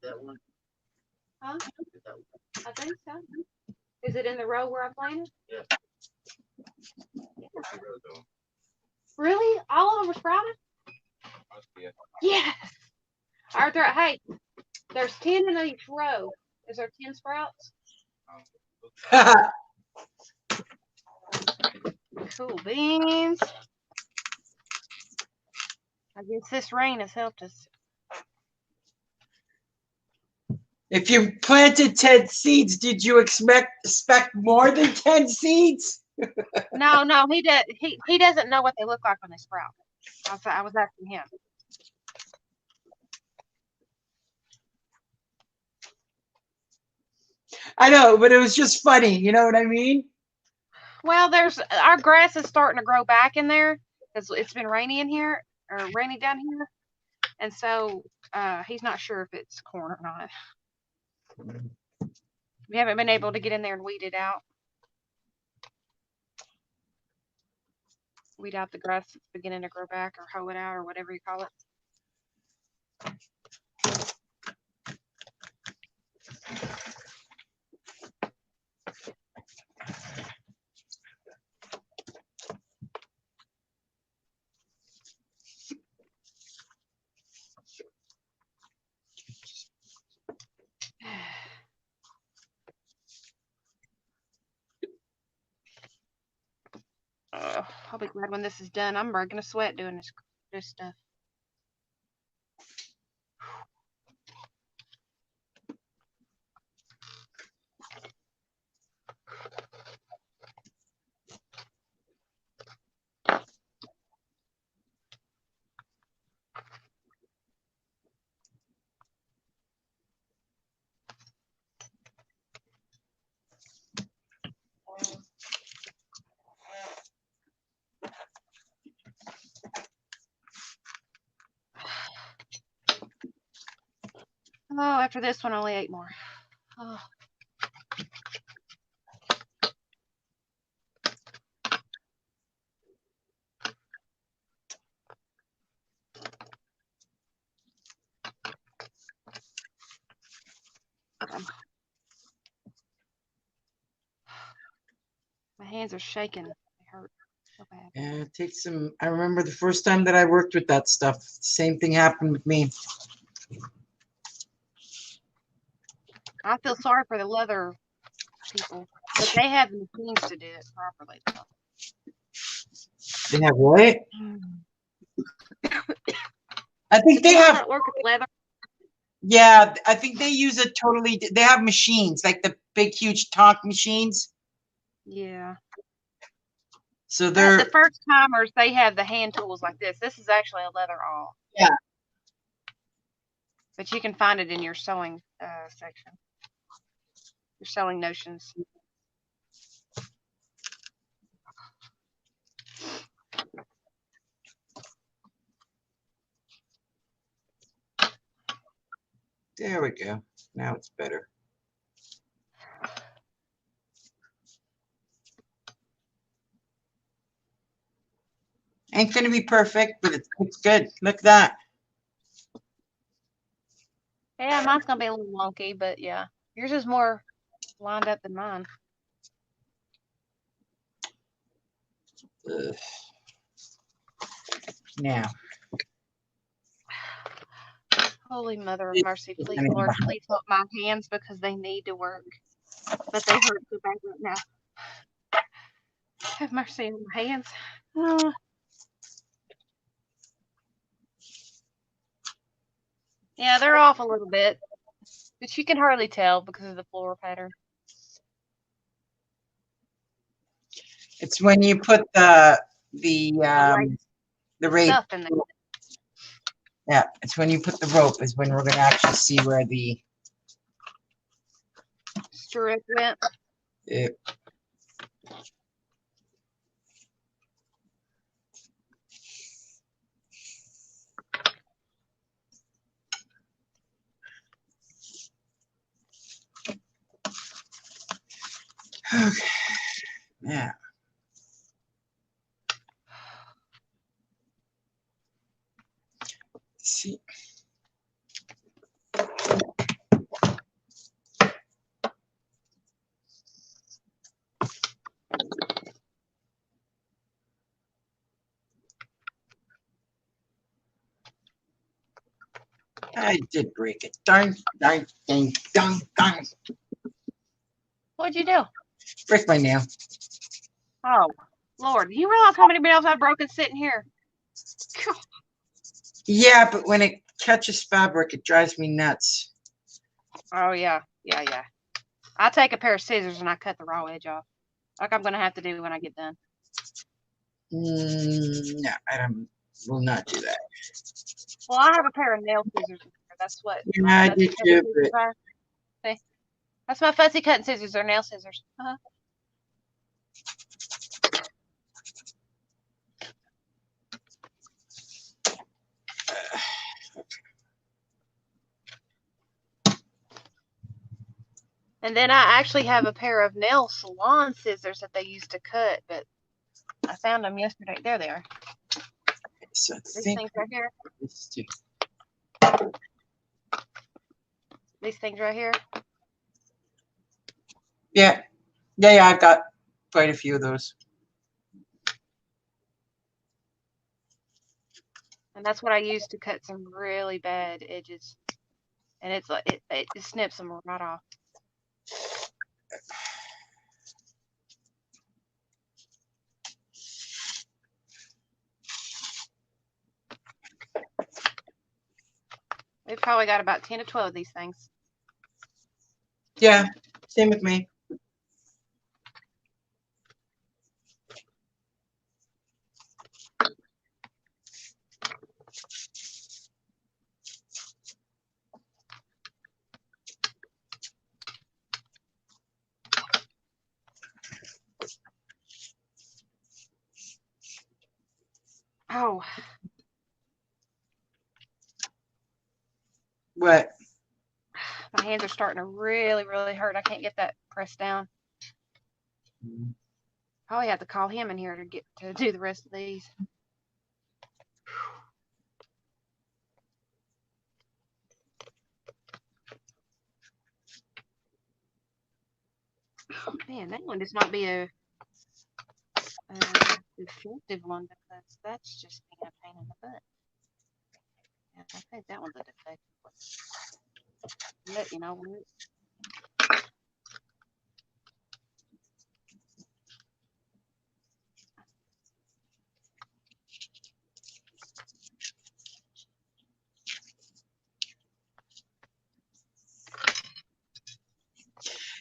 That one. I think so. Is it in the row where I planted? Yeah. Really? All of them are sprouted? Yes. Are there? Hey, there's 10 in each row. Is there 10 sprouts? Cool beans. I guess this rain has helped us. If you planted 10 seeds, did you expect more than 10 seeds? No, he does. He doesn't know what they look like when they sprout. I was asking him. I know, but it was just funny. You know what I mean? Well, our grass is starting to grow back in there because it's been rainy in here or rainy down here, and so he's not sure if it's corn or not. We haven't been able to get in there and weed it out. Weed out the grass that's beginning to grow back, or hoe it out, or whatever you call it. I'll be glad when this is done. I'm breaking a sweat doing this stuff. Oh, after this one, only 8 more. Oh. My hands are shaking. They hurt so bad. Yeah, it takes some. I remember the first time that I worked with that stuff. Same thing happened with me. I feel sorry for the leather people, but they have the machines to do it properly. They have what? I think they have. Work with leather. Yeah, I think they use a totally. They have machines like the big, huge tonk machines. Yeah. So they're the first timers. They have the hand tools like this. This is actually a leather awl. Yeah. But you can find it in your sewing section. Your sewing notions. There we go. Now it's better. Ain't gonna be perfect, but it's good. Look at that. Yeah, mine's gonna be a little wonky, but yeah, yours is more lined up than mine. Ugh. Now. Holy Mother of Mercy, please, Lord, please help my hands because they need to work, but they hurt so bad right now. Have mercy on my hands. Yeah, they're off a little bit, but you can hardly tell because of the floral pattern. It's when you put the rape. Stuff in there. Yeah, it's when you put the rope is when we're gonna actually see where the strip went. It, okay. Yeah. See. I did break it. Darn, darn, dang, darn, darn. What'd you do? Break my nail. Oh, Lord. Do you realize how many nails I've broken sitting here? Yeah, but when it catches fabric, it drives me nuts. Oh, yeah. Yeah, yeah. I take a pair of scissors and I cut the raw edge off. Like I'm going to have to do when I get done. No, will not do that. Well, I have a pair of nail scissors. That's what Yeah, my I fussy do cutting too, scissors but are. See? That's my fussy cutting scissors. They're nail scissors. And then I actually have a pair of nail salon scissors that they used to cut, but I found them yesterday. There they are. so I These think things right here. These things right here. Yeah, yeah, I've got quite a few of those. And that's what I use to cut some really bad edges. And it's like it snips them right off. We've probably got about 10 to 12 of these things. Yeah, same with me. Oh. What? My hands are starting to really, really hurt. I can't get that pressed down. Probably have to call him in here to do the rest of these. Oh, man, that one does not be a defective one because that's just being a pain in the butt. Yeah, I think that one's a defective one. Let you know when it.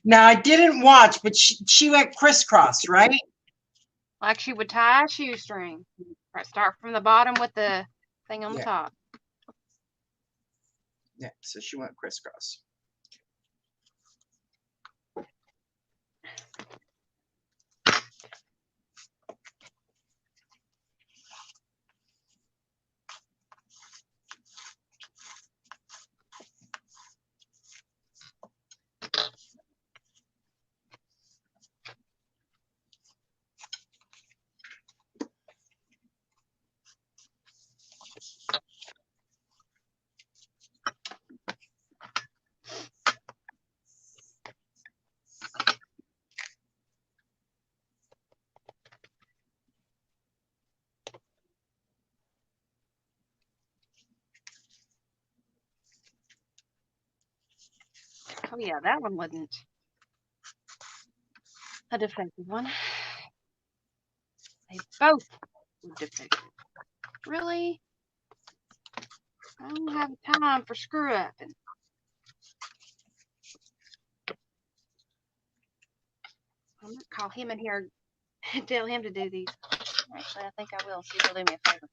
Now I didn't watch, but she went crisscross, right? Like she would tie a shoestring. Right, start from the bottom with the thing on the top. Yeah, so she went crisscross. Oh yeah, that one wasn't a defective one. They both were defective. Really? I don't have time for screw up. And I'm gonna call him in here and tell him to do these. Actually, I think I will. See if he'll do me a favor.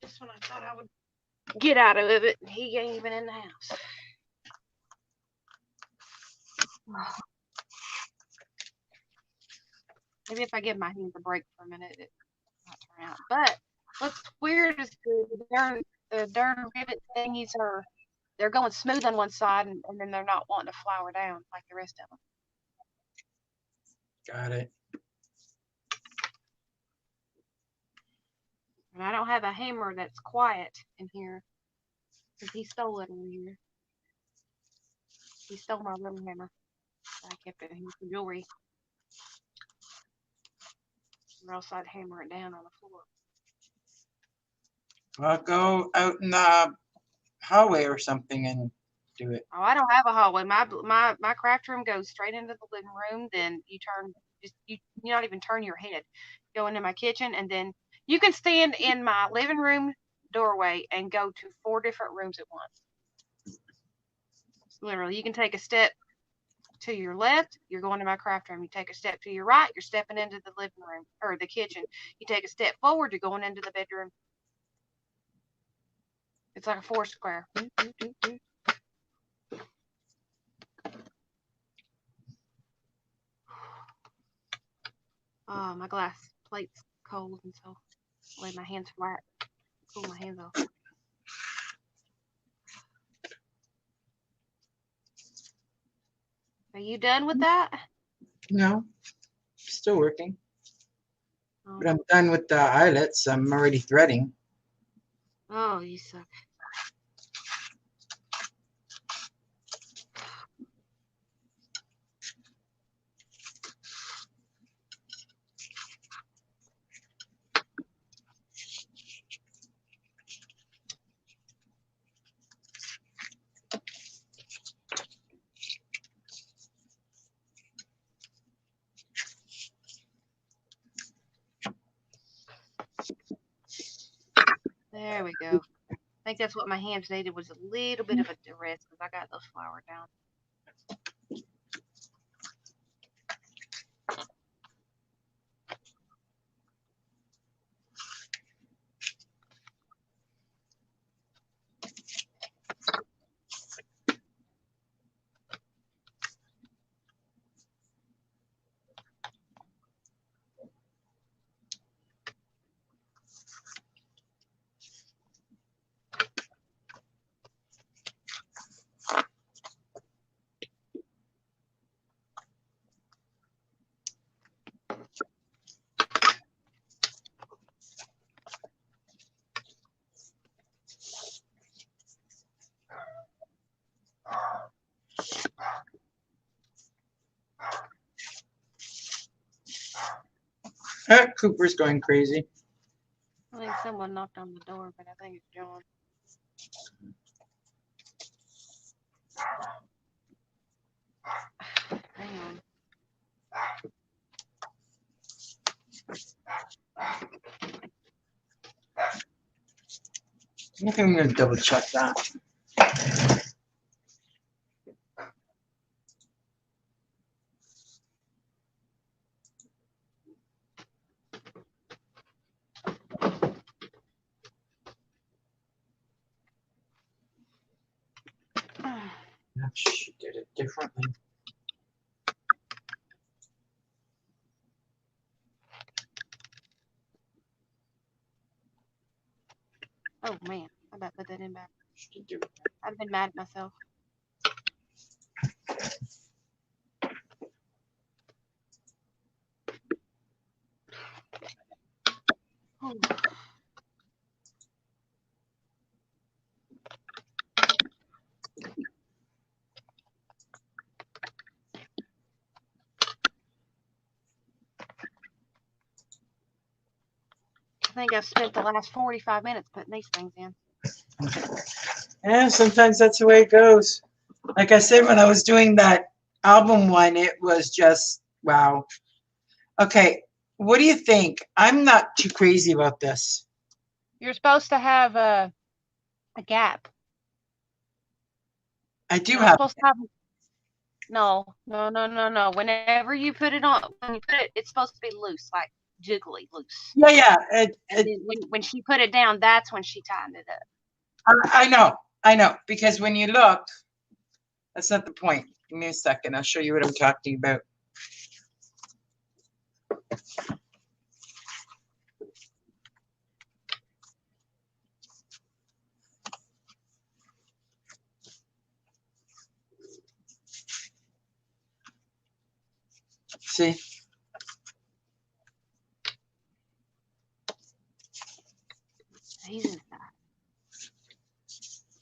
Just when I thought I would get out of it, he ain't even in the house. Maybe if I give my hands a break for a minute, it might turn out. But what's weird is the darn rivet thingies they're going smooth on one side and then they're not wanting to flower down like the rest of them. Got it. And I don't have a hammer that's quiet in here. Because he stole it in here. He stole my little hammer. I kept it in here for jewelry. Or else I'd hammer it down on the floor. I'll go out in the hallway or something and do it. Oh, I don't have a hallway. My craft room goes straight into the living room. Then you turn, you not even turn your head. Go into my kitchen, and then you can stand in my living room doorway and go to 4 different rooms at once. Literally, you can take a step to your left, you're going to my craft room. You take a step to your right, you're stepping into the living room or the kitchen. You take a step forward, you're going into the bedroom. It's like a 4 square. Oh, my glass plate's cold, and so I lay my hands flat, cool my hands off. Are you done with that? No, still working. Oh, But I'm done with the eyelets. I'm already threading. oh, you suck. There we go. I think that's what my hands needed, was a little bit of a rest because I got those flowers down. Cooper's going crazy. I think someone knocked on the door, but I think it's John. Hang on. I think I'm going to double check that. She did it differently. Oh man, I better put that in back. I've been mad at myself. Oh. I think I've spent the last 45 minutes putting these things in. Yeah, sometimes that's the way it goes. Like I said, when I was doing that album one, it was just, wow. Okay, what do you think? I'm not too crazy about this. You're supposed to have a gap. I do You're have. supposed to have. No. Whenever you put it on, when you put it, it's supposed to be loose, like jiggly loose. Yeah. When she put it down, that's when she tightened it up. I know. Because when you look, that's not the point. Give me a second. I'll show you what I'm talking about. See?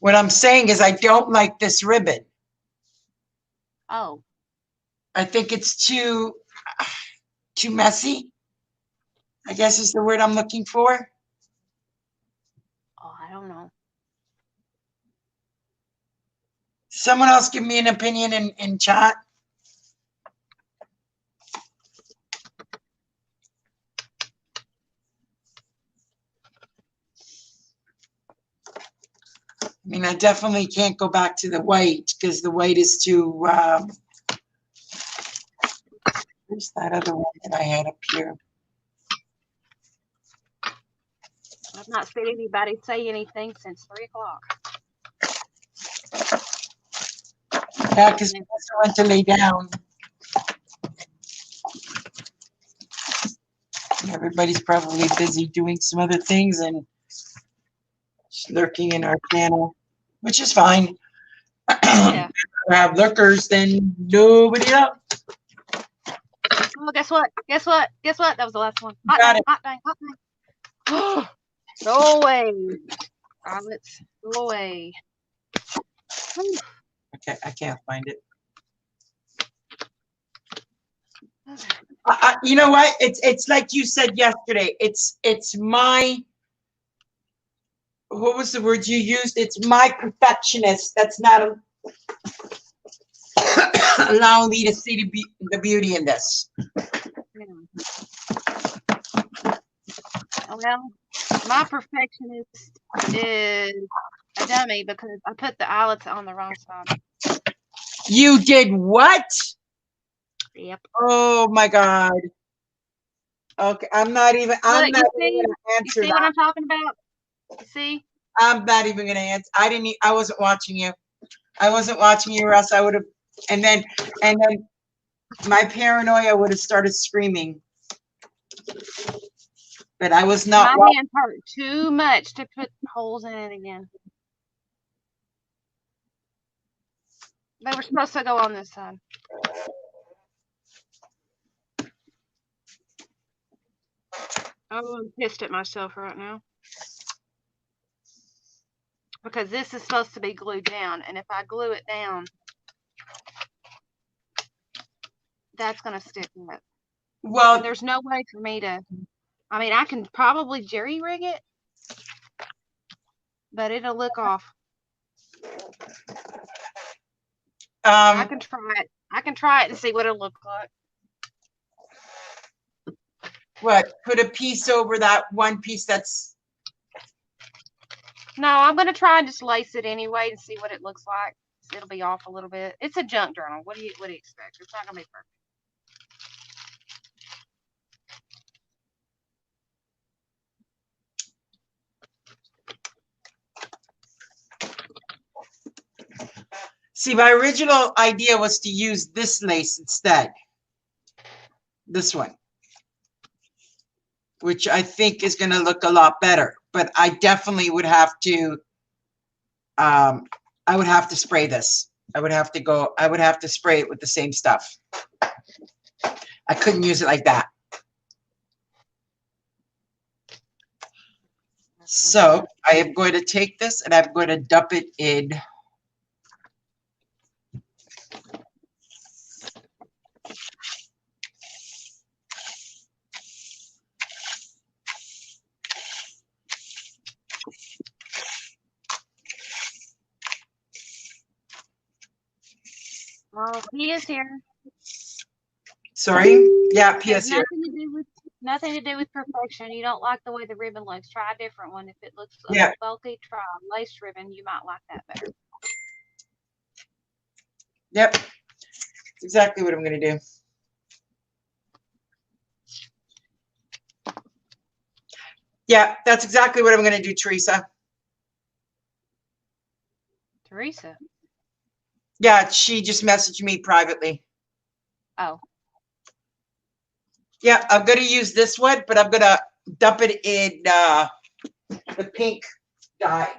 What I'm saying is I don't like this ribbon. Oh, I think it's too messy, I guess is the word I'm looking for. oh, I don't know. Someone else give me an opinion in chat. I mean, I definitely can't go back to the white because the white is too, where's that other one that I had up here? I've not seen anybody say anything since 3 o'clock. Yeah, because we also went to lay down. Everybody's probably busy doing some other things and lurking in our channel, which is fine. Yeah. We have lurkers than nobody else. Oh, guess what? Guess what? Guess what? That was the last one. Hot Got dang, it. hot dang, hot dang. Go away. Violets, go away. Whew. Okay, I can't find it. Okay. You know what? It's like you said yesterday. It's my, what was the word you used? It's my perfectionist that's not allowing me to see the beauty in this. Yeah. Well, my perfectionist is a dummy because I put the eyelets on the wrong side. You did what? Yep. Oh my God. Okay, I'm not even Look, gonna you answer see what that. I'm talking about? You see? I'm not even gonna answer. I wasn't watching you. I wasn't watching you, or else I would have. And then my paranoia would have started screaming. But I was not. My hands hurt too much to put holes in it again. They were supposed to go on this side. Oh, I'm pissed at myself right now. Because this is supposed to be glued down, and if I glue it down, that's going to stick with it. Well, And there's no way for me to, I mean, I can probably jerry rig it, but it'll look off. I can try it. I can try it and see what it'll look like. What? Put a piece over that one piece that's. No, I'm going to try and just lace it anyway and see what it looks like. It'll be off a little bit. It's a junk journal. What do you expect? It's not going to be perfect. See, my original idea was to use this lace instead. This one. Which I think is going to look a lot better. But I definitely would have to, I would have to spray this. I would have to spray it with the same stuff. I couldn't use it like that. So I am going to take this and I'm going to dump it in. Well, he is here. Sorry? Yeah, Has PS here. nothing to do with perfection. You don't like the way the ribbon looks. Try a different one. If it looks a Yeah. little bulky, try a lace ribbon. You might like that better. Yep. Exactly what I'm going to do. Yeah, that's exactly what I'm going to do, Teresa. Teresa? Yeah, she just messaged me privately. Oh. Yeah, I'm going to use this one, but I'm going to dump it in the pink dye.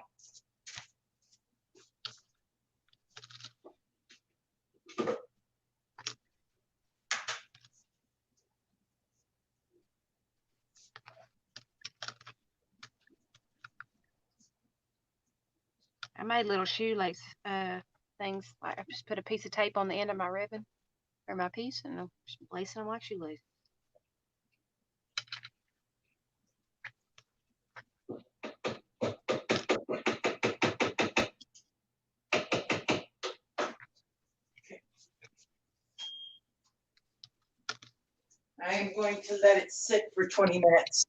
I made little shoelace things. I just put a piece of tape on the end of my ribbon or my piece, and I'm just lacing them like shoelace. I'm going to let it sit for 20 minutes.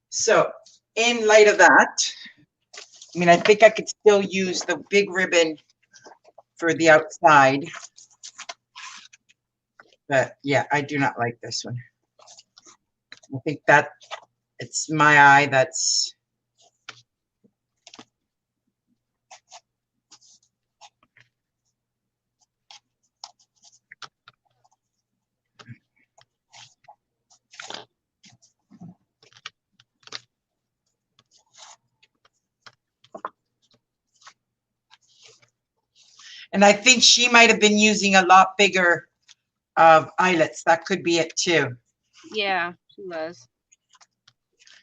So in light of that, I mean, I think I could still use the big ribbon for the outside. But yeah, I do not like this one. I think that it's my eye that's. And I think she might have been using a lot bigger of eyelets. That could be it too. Yeah, she was.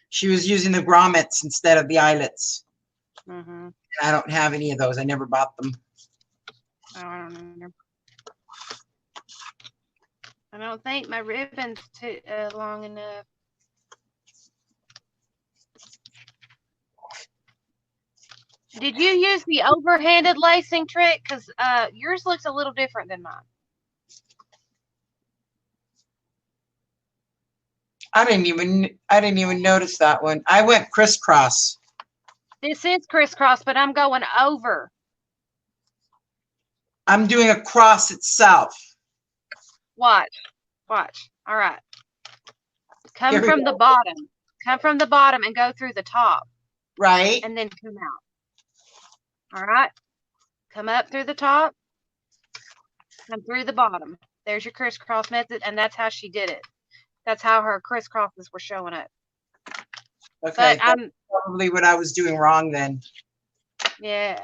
She was using the grommets instead of the eyelets. Mm-hmm. I don't have any of those. I never bought them. Oh, I don't know. I don't think my ribbon's too long enough. Did you use the overhanded lacing trick? Because yours looks a little different than mine. I didn't even notice that one. I went crisscross. This is crisscross, but I'm going over. I'm doing a cross itself. Watch. Watch. All right. Come Here we from go. the bottom. Come from the bottom and go through the top. Right. And then come out. All right. Come up through the top. Come through the bottom. There's your crisscross method, and that's how she did it. That's how her crisscrosses were showing up. Okay, but that's probably what I was doing wrong then. Yeah,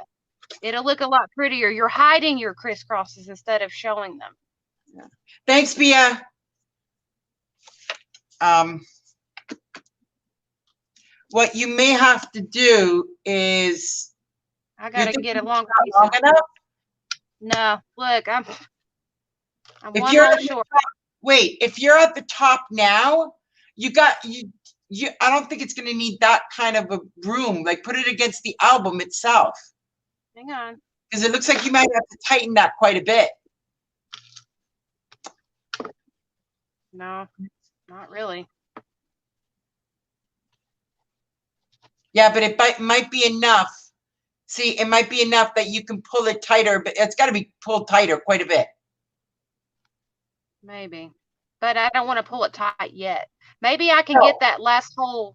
it'll look a lot prettier. You're hiding your crisscrosses instead of showing them. Yeah. Thanks, Bia. What you may have to do is I gotta get a longer piece long enough. No, look, I'm If one you're roll at the short. top, wait, if you're at the top now, you I don't think it's going to need that kind of a room. Like put it against the album itself. Hang on. Because it looks like you might have to tighten that quite a bit. No, not really. Yeah, but it might be enough. See, it might be enough that you can pull it tighter, but it's got to be pulled tighter quite a bit. Maybe. But I don't want to pull it tight yet. Maybe I can get that last hole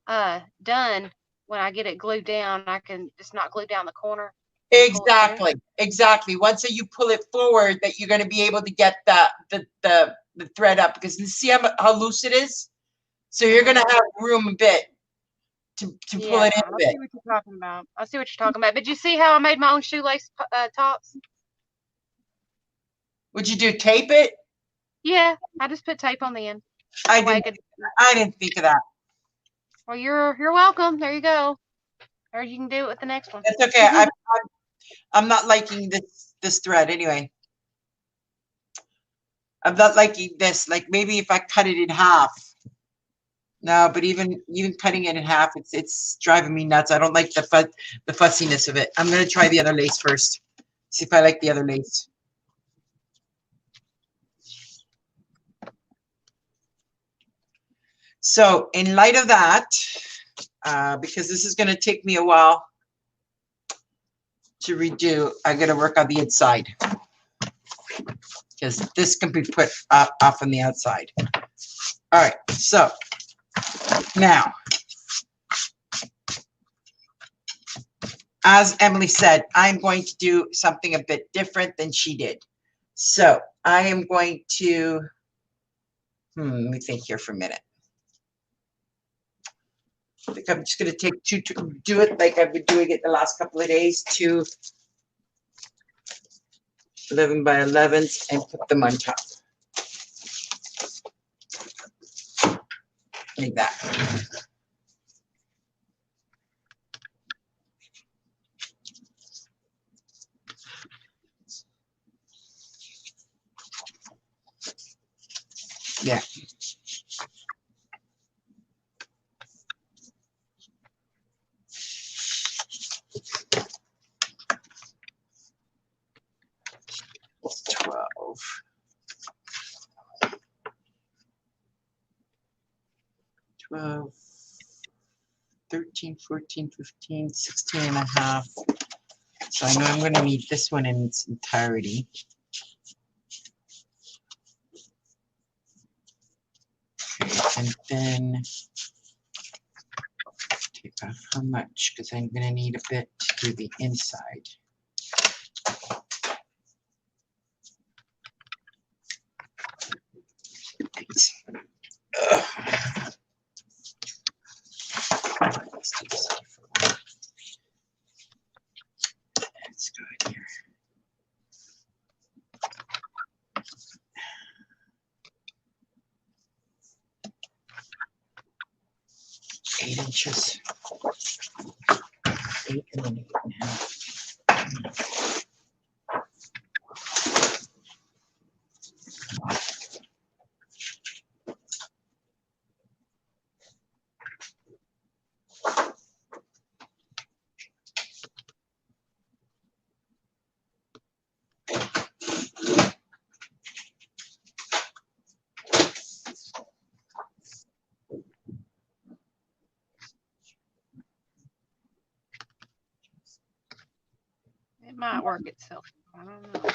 done when I get it glued down. I can just not glue down the corner. Exactly. Exactly. Once you pull it forward, that you're going to be able to get the thread up, because you see how loose it is. So you're going to have room a bit to pull it in a bit. I see what you're talking about. I see what you're talking about. But you see how I made my own shoelace tops? Would you do tape it? Yeah, I just put tape on the end. I didn't think of that. Well, you're welcome. There you go. Or you can do it with the next one. It's okay. I'm not liking this thread anyway. I'm not liking this. Like maybe if I cut it in half. No, but even cutting it in half, it's driving me nuts. I don't like the fussiness of it. I'm gonna try the other lace first. See if I like the other lace. So in light of that, because this is gonna take me a while to redo, I gotta work on the inside. Because this can be put off on the outside. All right, so now, as Emily said, I'm going to do something a bit different than she did. So I am going to, let me think here for a minute. I think I'm just going to take two to do it like I've been doing it the last couple of days, 2 11 by 11s, and put them on top. Like that. Yeah. It's 12. 12, 13, 14, 15, 16 and a half. So I know I'm going to need this one in its entirety. Okay, and then take off how much, because I'm going to need a bit to do the inside. Ugh. Let's do this for one. Let's go in here. Eight inches. 8 and then 8.5. It might work itself. I don't know.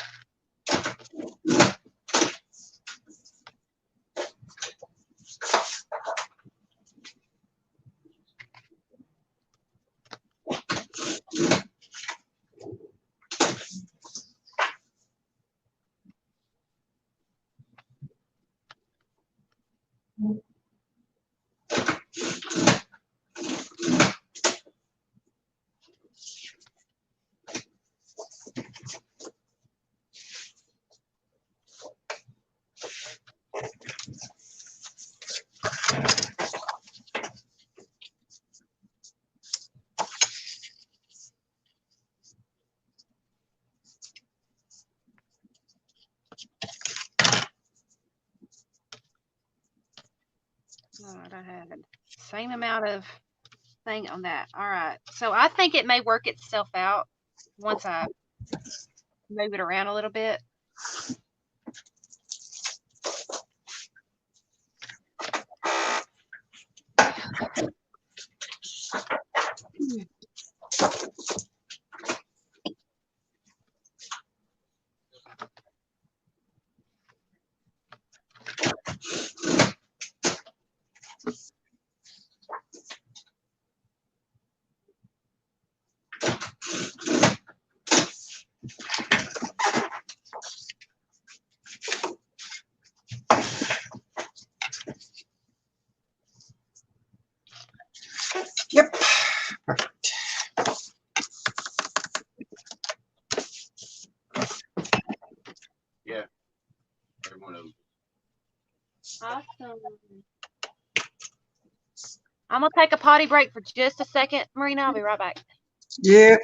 All right, I had same amount of thing on that. All right, so I think it may work itself out once I move it around a little bit. Yep. Perfect. Yeah. Every one of them. Awesome. I'm gonna take a potty break for just a second, Marina. I'll be right back. Yep.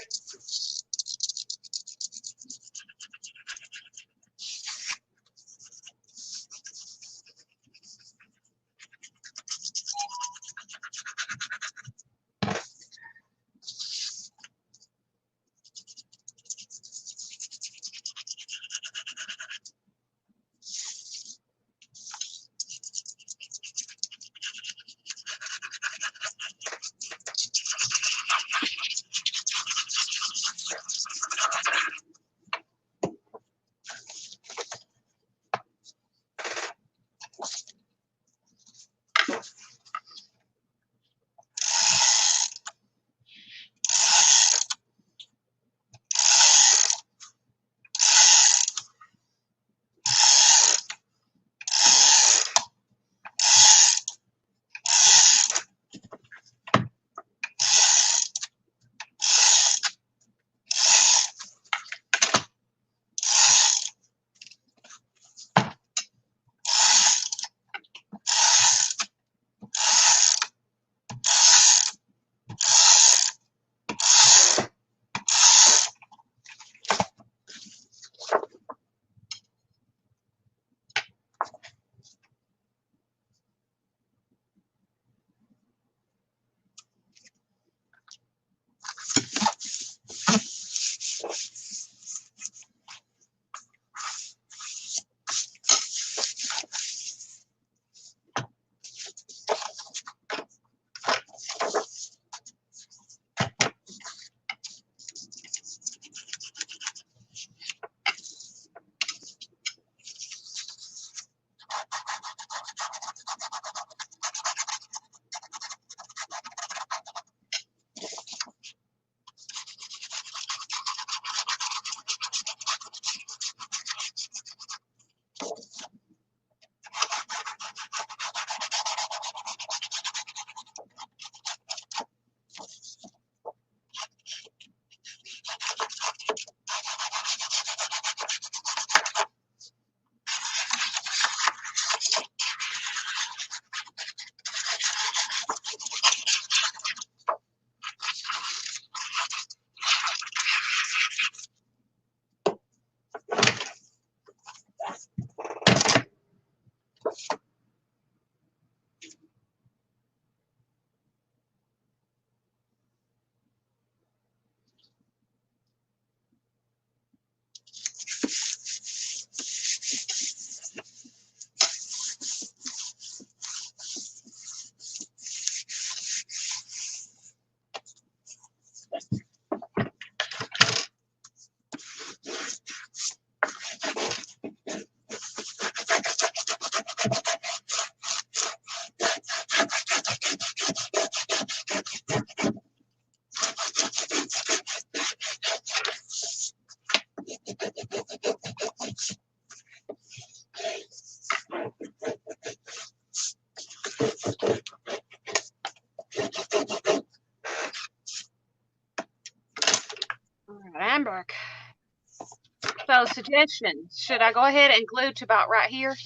So suggestion, should I go ahead and glue to about right here?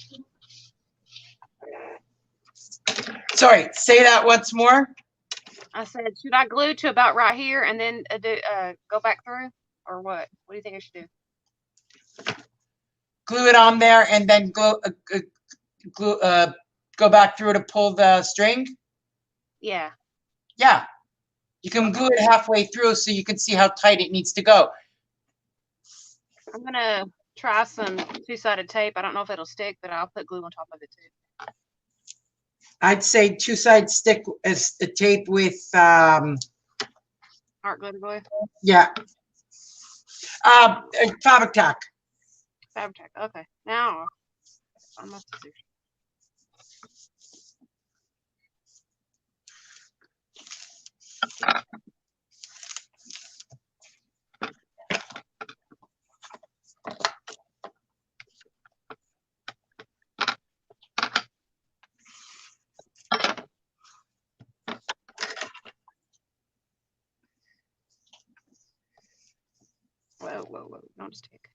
Sorry, say that once more. I said, should I glue to about right here and then go back through, or what? What do you think I should do? Glue it on there and then go back through to pull the string. Yeah. Yeah, you can glue it halfway through so you can see how tight it needs to go. I'm gonna try some two-sided tape. I don't know if it'll stick, but I'll put glue on top of it too. I'd say two-side stick as the tape with Art glitter glue. yeah. Fabric tack. Fabric tack. Okay. Now I must see. Whoa. Don't stick.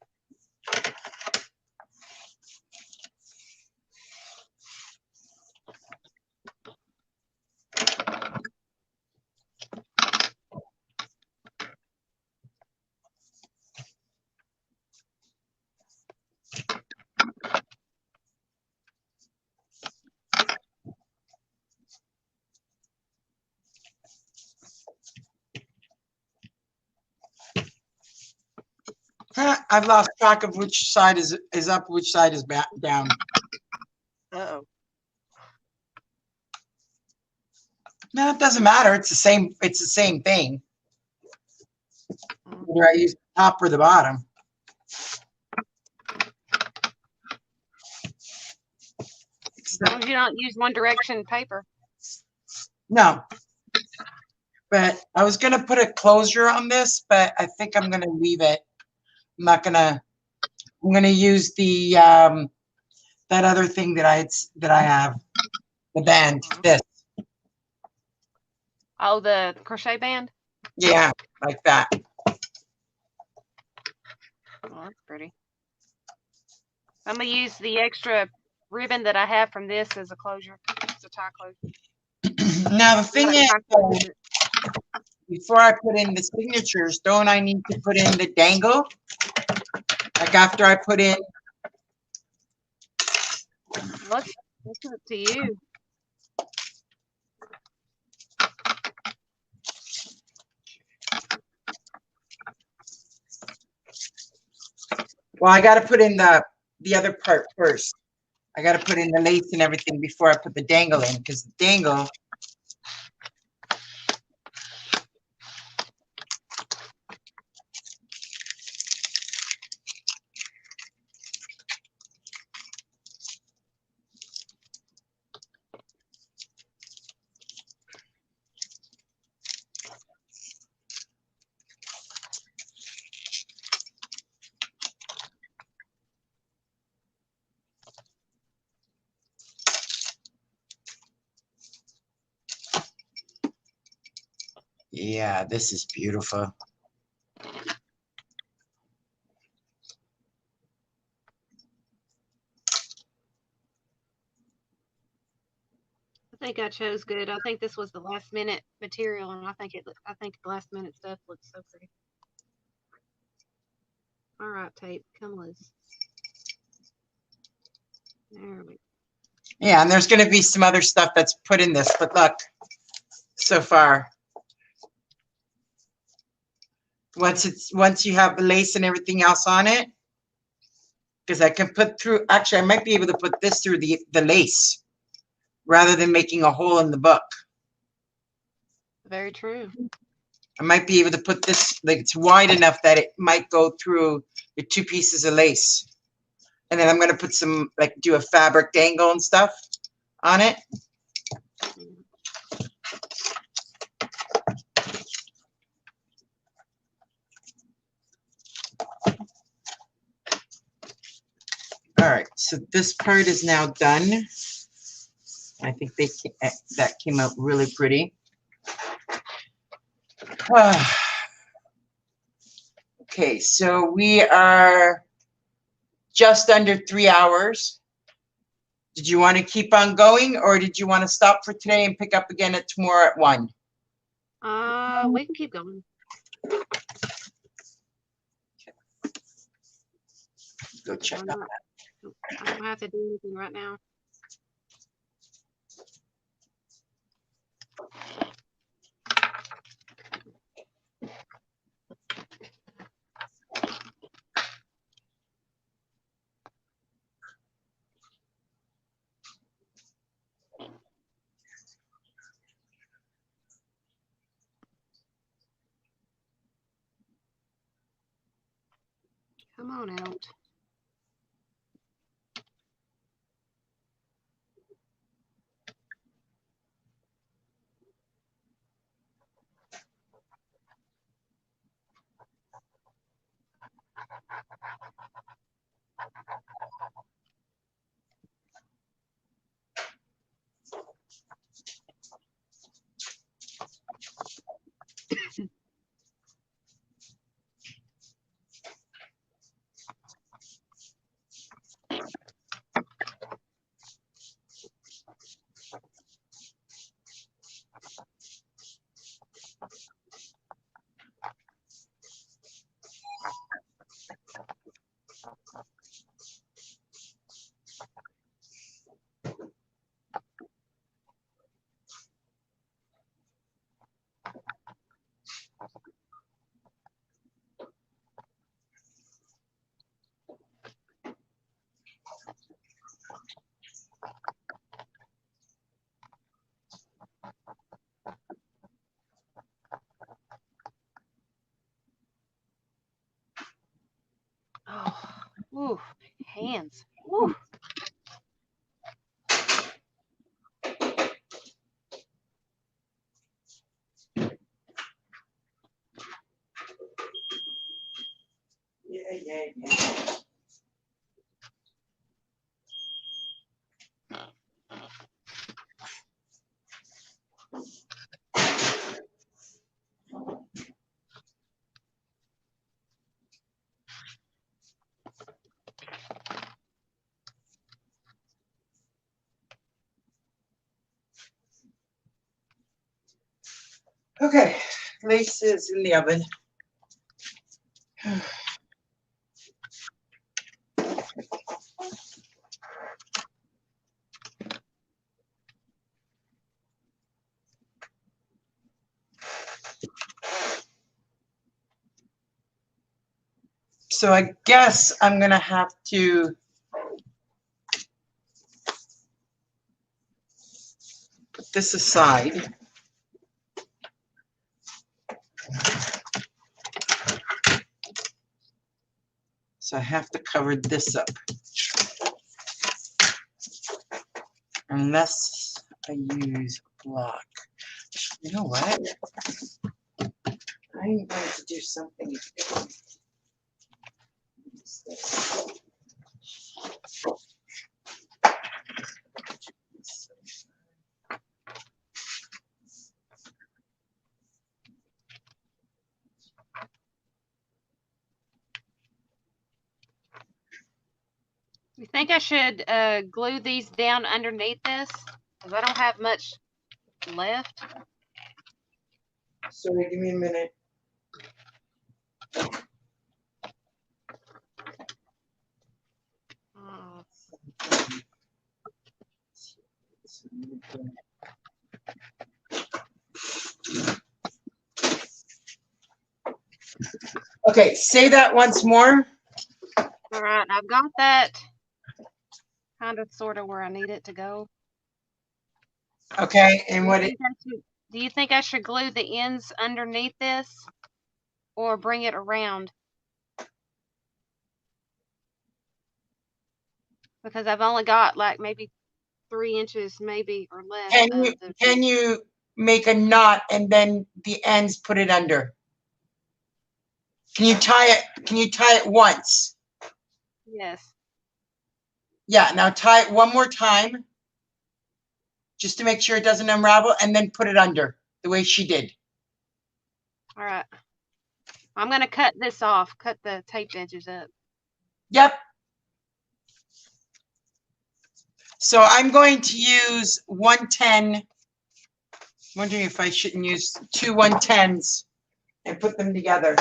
I've lost track of which side is up, which side is back down. Uh-oh. No, it doesn't matter. It's the same. It's the same thing. Whether I use the top or the bottom. As long as you don't use One Direction paper. No. But I was gonna put a closure on this, but I think I'm gonna leave it. I'm not gonna. I'm gonna use the that other thing that I have, the band. This. Oh, the crochet band? Yeah, like that. Oh, that's pretty. I'm gonna use the extra ribbon that I have from this as a closure. It's a tie closure. Now the thing is, before I put in the signatures, don't I need to put in the dangle? Like after I put in. Look, it's up to you. Well, I got to put in the other part first. I got to put in the lace and everything before I put the dangle in, because the dangle. Yeah, this is beautiful. I think I chose good. I think this was the last minute material, and I think last minute stuff looks so pretty. All right, tape, come loose. There we go. Yeah, and there's going to be some other stuff that's put in this, but look, so far. Once you have the lace and everything else on it, because I can put through, actually, I might be able to put this through the lace rather than making a hole in the book. Very true. I might be able to put this, like it's wide enough that it might go through the two pieces of lace. And then I'm going to put some, like do a fabric dangle and stuff on it. All right, so this part is now done. I think that came out really pretty. Okay, so we are just under 3 hours. Did you want to keep on going, or did you want to stop for today and pick up again at tomorrow at 1? We can keep going. Go check Why out. not? I don't have to do anything right now. Come on out. Oh, ooh, hands. Ooh. Yeah. Okay, lace is in the oven. So I guess I'm gonna have to put this aside. So I have to cover this up. Unless I use block. You know what? I'm going to do something different. You think I should glue these down underneath this? Because I don't have much left. Sorry, give me a minute. Oh. Okay, say that once more. All right, I've got that kind of sort of where I need it to go. Okay, and what it, Do you think I should glue the ends underneath this or bring it around? Because I've only got like maybe 3 inches maybe or less. can you make a knot and then the ends put it under? Can you tie it once? Yes. Yeah, now tie it one more time. Just to make sure it doesn't unravel, and then put it under the way she did. All right. I'm going to cut this off, cut the taped edges up. Yep. So I'm going to use 110. Wondering if I shouldn't use two 110s and put them together.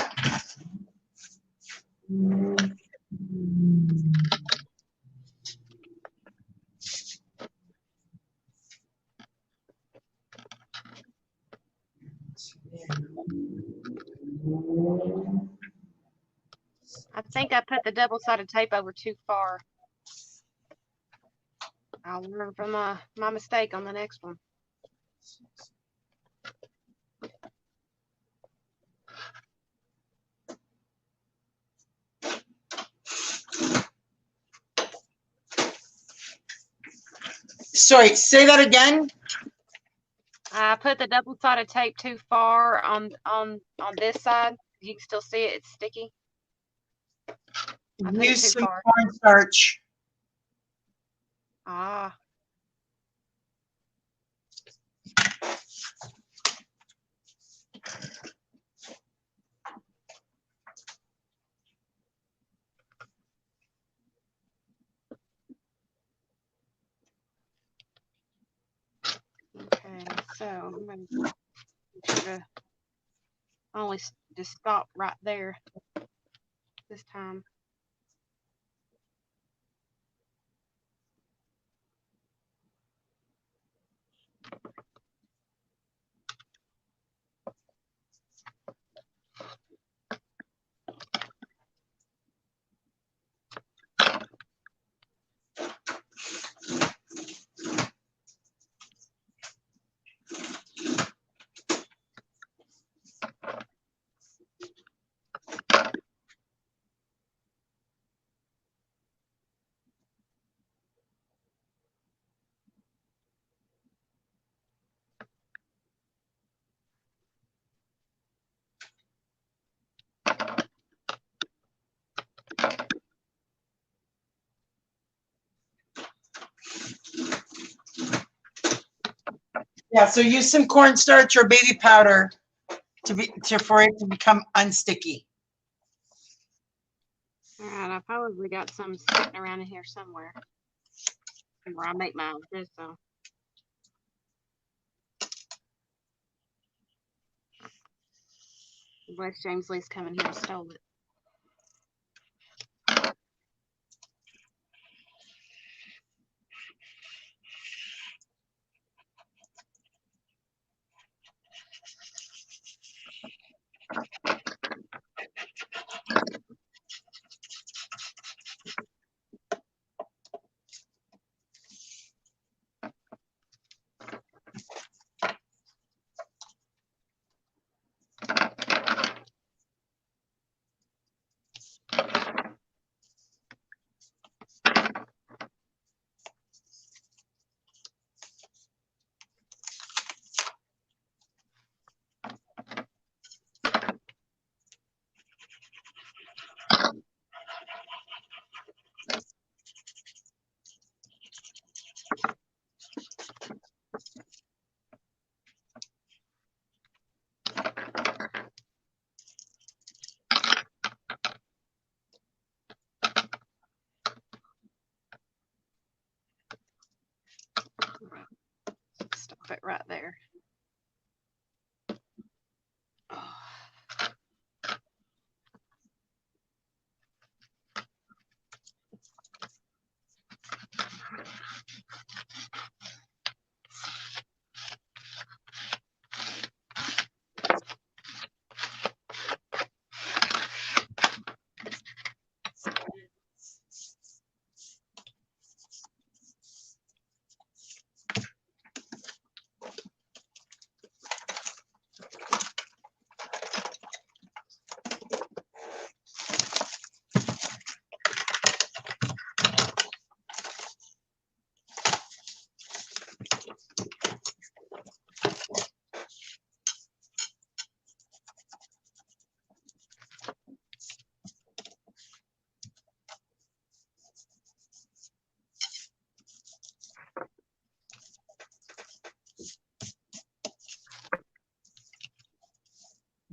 I think I put the double-sided tape over too far. I'll learn from my mistake on the next one. Sorry, say that again. I put the double-sided tape too far on this side. You can still see it. It's sticky. I put it Use too some far. cornstarch. Ah. Okay, so I'm going to sort of only just stop right there this time. Yeah, so use some cornstarch or baby powder for it to become unsticky. All right, I probably got some sitting around in here somewhere where I make my own so. Bless James Lee's coming here and stole it. Stop it right there. Oh.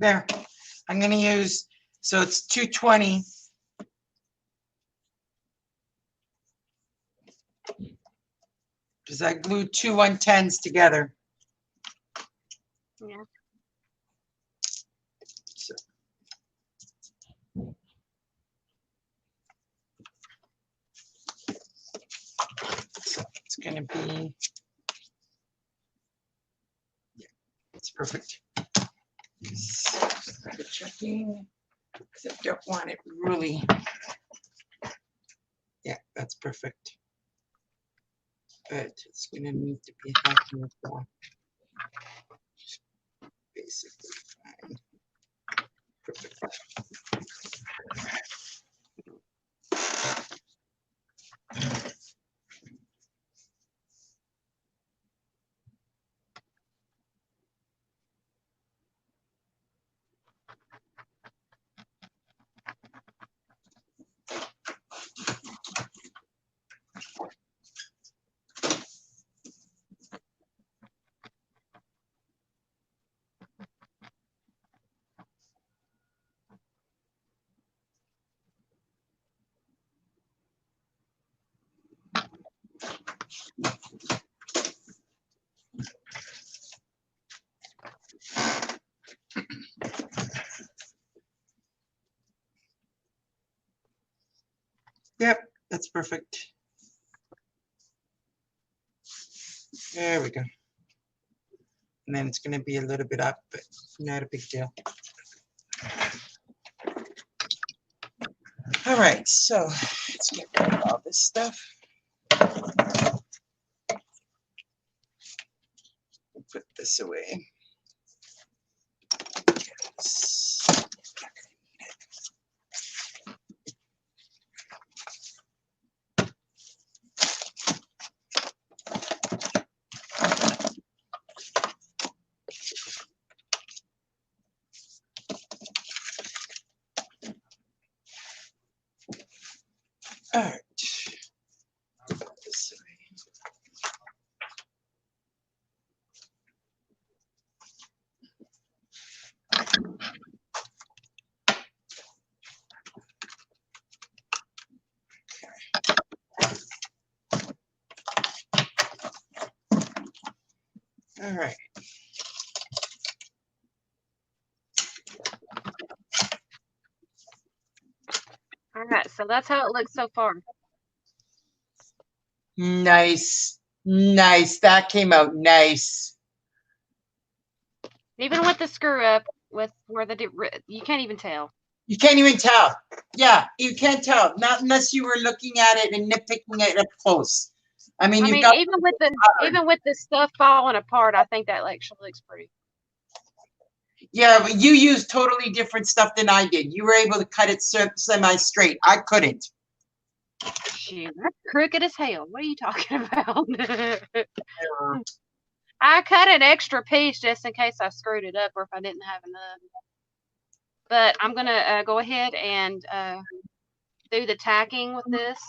There. I'm going to use, so it's 220. because I glued two 110s together. Yeah. So it's going to be, yeah, it's perfect. Checking, because I don't want it really. Yeah, that's perfect. But it's going to need to be half more. Basically fine. Perfect. Yep, that's perfect. There we go. And then it's going to be a little bit up, but not a big deal. All right, so let's get rid of all this stuff. Put this away. All right. Put this away. All right. All right, so that's how it looks so far. Nice. Nice. That came out nice. Even with the screw up, with where you can't even tell. You can't even tell. Yeah, you can't tell. Not unless you were looking at it and nitpicking it up close. I mean, you've got even with the stuff falling apart, I think that actually looks pretty. yeah, but you used totally different stuff than I did. You were able to cut it semi-straight. I couldn't. Shoot, that's crooked as hell. What are you talking about? I cut an extra piece just in case I screwed it up or if I didn't have enough. But I'm gonna go ahead and do the tacking with this,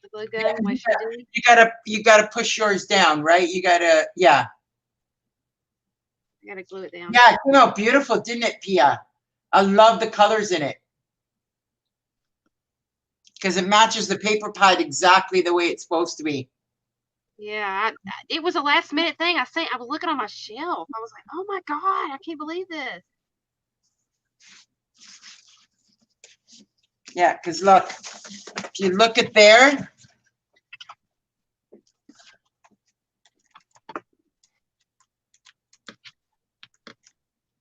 the glue gun. You gotta push yours down, right? You gotta, yeah. I gotta glue it down. Yeah, it came out beautiful, didn't it, Pia? I love the colors in it. Because it matches the paper pie exactly the way it's supposed to be. Yeah, it was a last minute thing. I was looking on my shelf. I was like, oh my God, I can't believe this. Yeah, because look, if you look at there,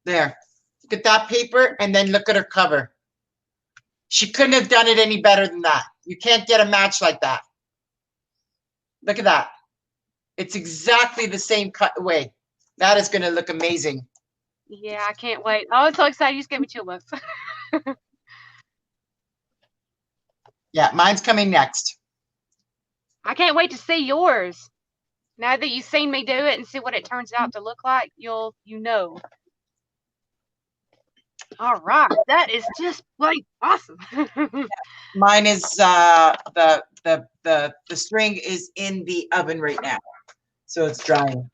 there, look at that paper and then look at her cover. She couldn't have done it any better than that. You can't get a match like that. Look at that. It's exactly the same cut way. That is going to look amazing. Yeah, I can't wait. Oh, I'm so excited. You just gave me chill bumps. Yeah, mine's coming next. I can't wait to see yours. Now that you've seen me do it and see what it turns out to look like, you know. All right, that is just like awesome. Mine is the string is in the oven right now, so it's drying.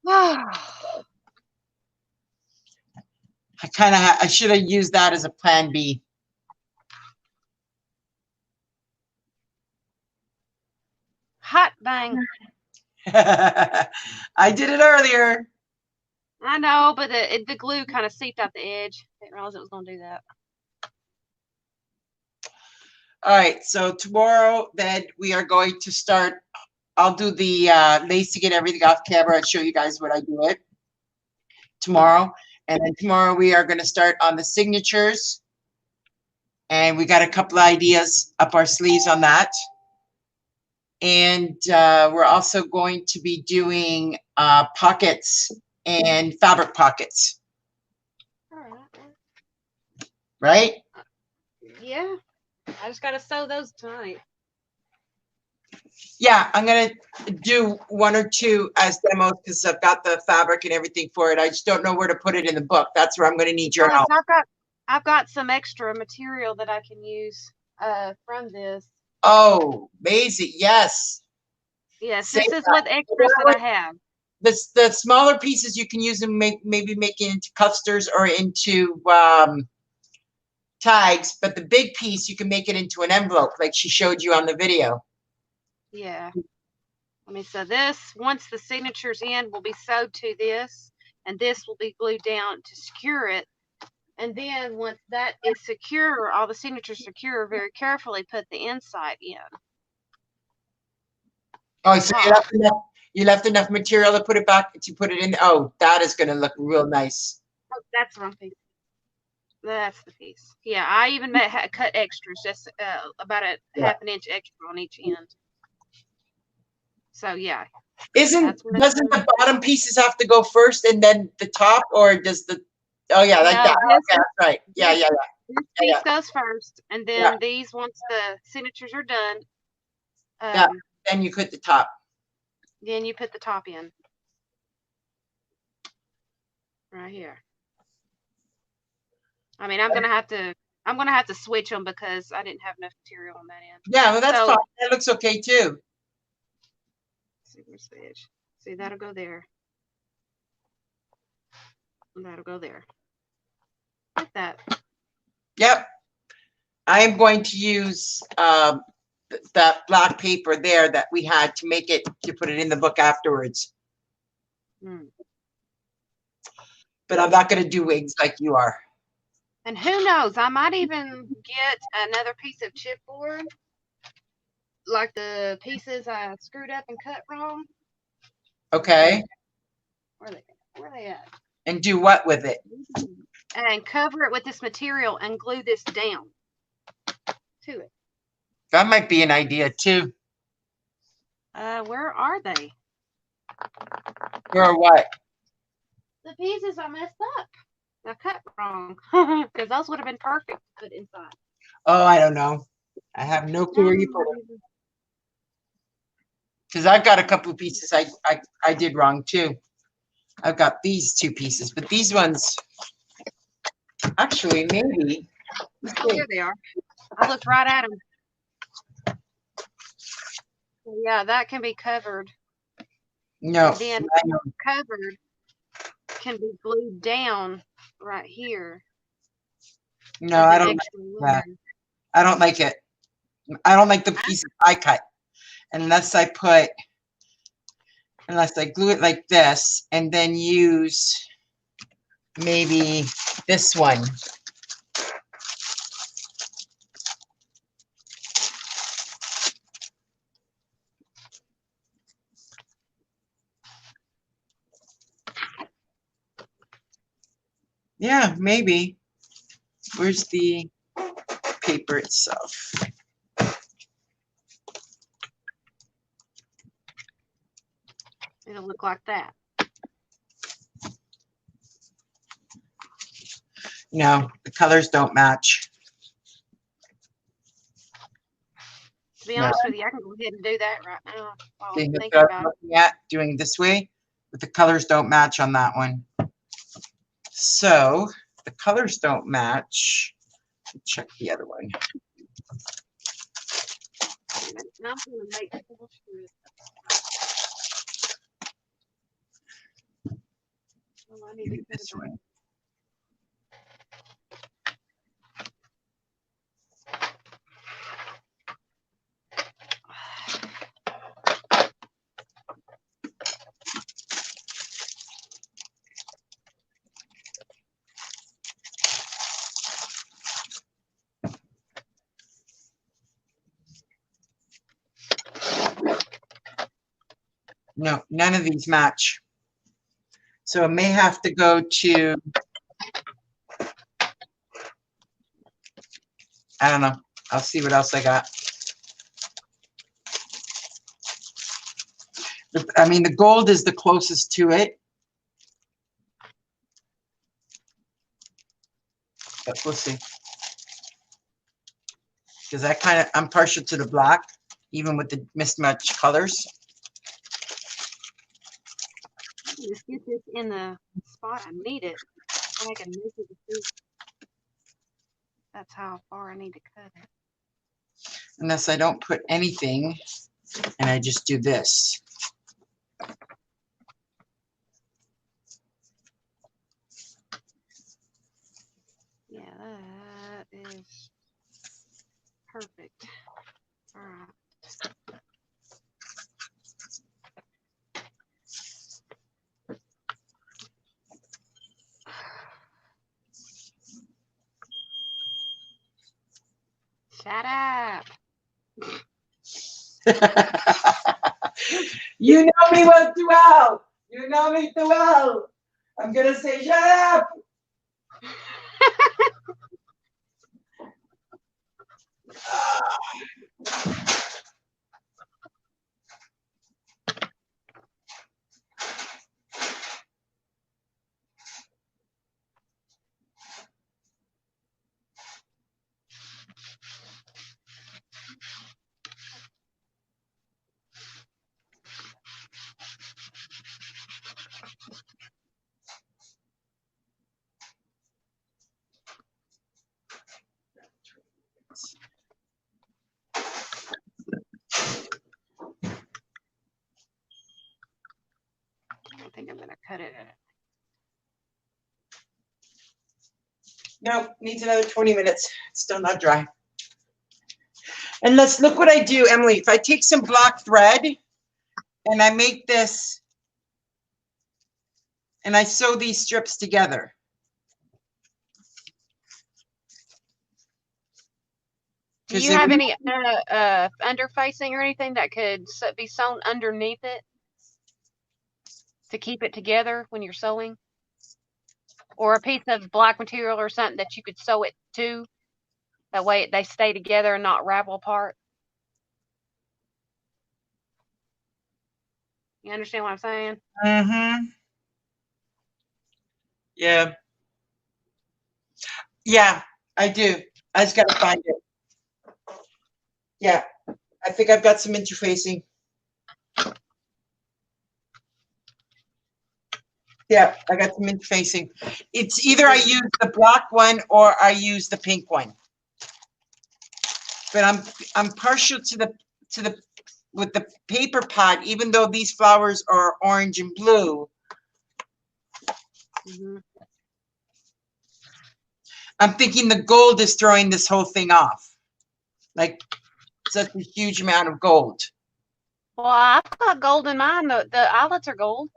I should have used that as a plan B. Hot dang. I did it earlier. I know, but the glue kind of seeped out the edge. Didn't realize it was going to do that. All right, so tomorrow then we are going to start. I'll do the lace to get everything off camera and show you guys what I do it tomorrow. And then tomorrow we are going to start on the signatures. And we got a couple of ideas up our sleeves on that. And we're also going to be doing pockets and fabric pockets. All right. Right? Yeah. I just got to sew those tonight. Yeah, I'm going to do one or two as demos because I've got the fabric and everything for it. I just don't know where to put it in the book. That's where I'm going to need your help. I've got some extra material that I can use from this. Oh, amazing. Yes. Yes, this is what extras that I have. The smaller pieces you can use and maybe make it into custers or into tags, but the big piece you can make it into an envelope like she showed you on the video. Yeah. I mean, so this, once the signature's in, will be sewed to this, and this will be glued down to secure it. And then once that is secure, all the signatures secure, very carefully put the inside in. Oh, so you left enough material to put it back, to put it in. Oh, that is going to look real nice. Oh, that's the wrong piece. That's the piece. Yeah, I even cut extras, just about a half an inch extra on each end. So yeah. Doesn't the bottom pieces have to go first and then the top, or does the? Oh yeah, like that. Okay, that's right. Yeah. This piece goes first, and then these, once the signatures are done. Then you put the top. Then you put the top in. Right here. I mean, I'm gonna have to switch them because I didn't have enough material on that end. Yeah, well, that's fine. That looks okay too. See, where's the edge? See, that'll go there. And that'll go there. Like that. Yep. I am going to use that black paper there that we had to make it, to put it in the book afterwards. But I'm not going to do wigs like you are. And who knows, I might even get another piece of chipboard, like the pieces I screwed up and cut wrong. Okay. Where are they at? And do what with it? And cover it with this material and glue this down to it. That might be an idea too. Where are they? Where what? The pieces I messed up. I cut wrong because those would have been perfect to put inside. Oh, I don't know. I have no clue where you put them. Because I've got a couple of pieces I did wrong too. I've got these two pieces, but these ones, actually, maybe. Oh, here they are. I looked right at them. Yeah, that can be covered. No. And then covered can be glued down right here. No, I don't like that. I don't like it. I don't like the pieces I cut. Unless I glue it like this and then use maybe this one. Yeah, maybe. Where's the paper itself? It'll look like that. No, the colors don't match. To be honest with you, I can go ahead and do that right now. That's what I'm looking at, doing this way, but the colors don't match on that one. So the colors don't match. Check the other one. I'm going to make this one. No, none of these match. So it may have to go to, I don't know. I'll see what else I got. I mean, the gold is the closest to it. But we'll see. Because I'm partial to the black, even with the mismatched colors. Just get this in the spot I need it. And I can move it to see. That's how far I need to cut it. Unless I don't put anything and I just do this. Yeah, that is perfect. All right. Shut up. You know me well too well. You know me too well. I'm gonna say shut up. I think I'm gonna cut it. No, needs another 20 minutes. It's still not dry. And let's look what I do, Emily. If I take some black thread and I make this and I sew these strips together. Do you have any underfacing or anything that could be sewn underneath it to keep it together when you're sewing? Or a piece of black material or something that you could sew it to? That way they stay together and not ravel apart. You understand what I'm saying? Mm-hmm. Yeah. Yeah, I do. I just gotta find it. Yeah, I think I've got some interfacing. Yeah, I got some interfacing. It's either I use the black one or I use the pink one. But I'm partial to the with the paper pot, even though these flowers are orange and blue. Mm-hmm. I'm thinking the gold is throwing this whole thing off. Like such a huge amount of gold. Well, I've got gold in mine. The eyelets are gold.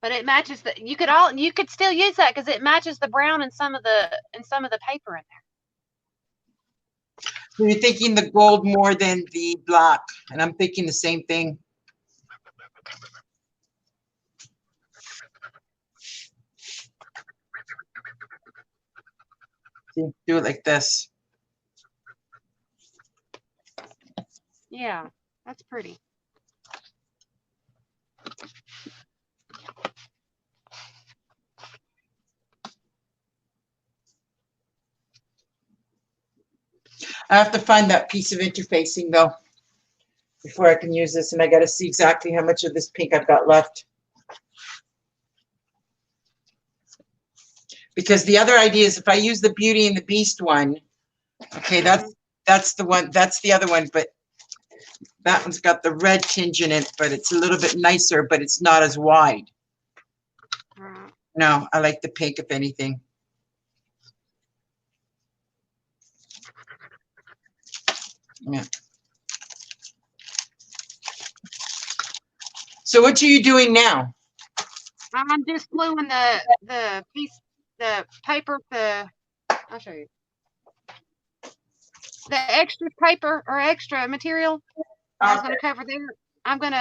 But it matches the you could still use that because it matches the brown in some of the paper in there. So you're thinking the gold more than the black, and I'm thinking the same thing. See, do it like this. Yeah, that's pretty. I have to find that piece of interfacing though before I can use this, and I got to see exactly how much of this pink I've got left. Because the other idea is if I use the Beauty and the Beast one, okay, that's the one, that's the other one, but that one's got the red tinge in it, but it's a little bit nicer, but it's not as wide. No, I like the pink, if anything. Yeah. So what are you doing now? I'm just gluing the piece, the paper, I'll show you. the extra paper or extra material I was going to cover there, I went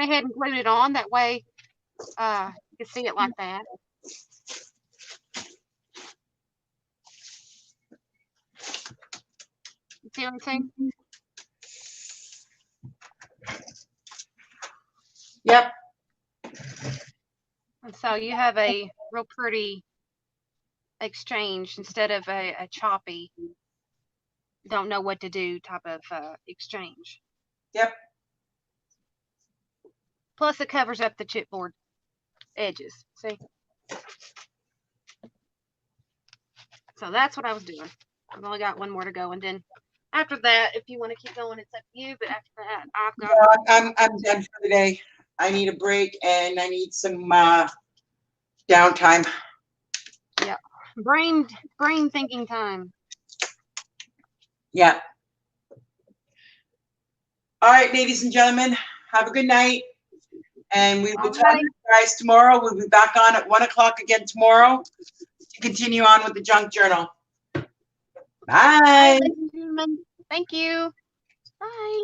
ahead and glued it on. That way you can see it like that. You see what I'm saying? Yep. And so you have a real pretty exchange instead of a choppy, don't know what to do type of exchange. Yep. Plus it covers up the chipboard edges. See? So that's what I was doing. I've only got one more to go, and then after that, if you want to keep going, it's up to you. But after that, I've got. No, I'm done for the day. I need a break and I need some downtime. Yeah, brain thinking time. Yeah. All right, ladies and gentlemen, have a good night. And we will talk to you guys tomorrow. We'll be back on at 1 o'clock again tomorrow to continue on with the junk journal. Bye. Bye, ladies and gentlemen. Thank you. Bye.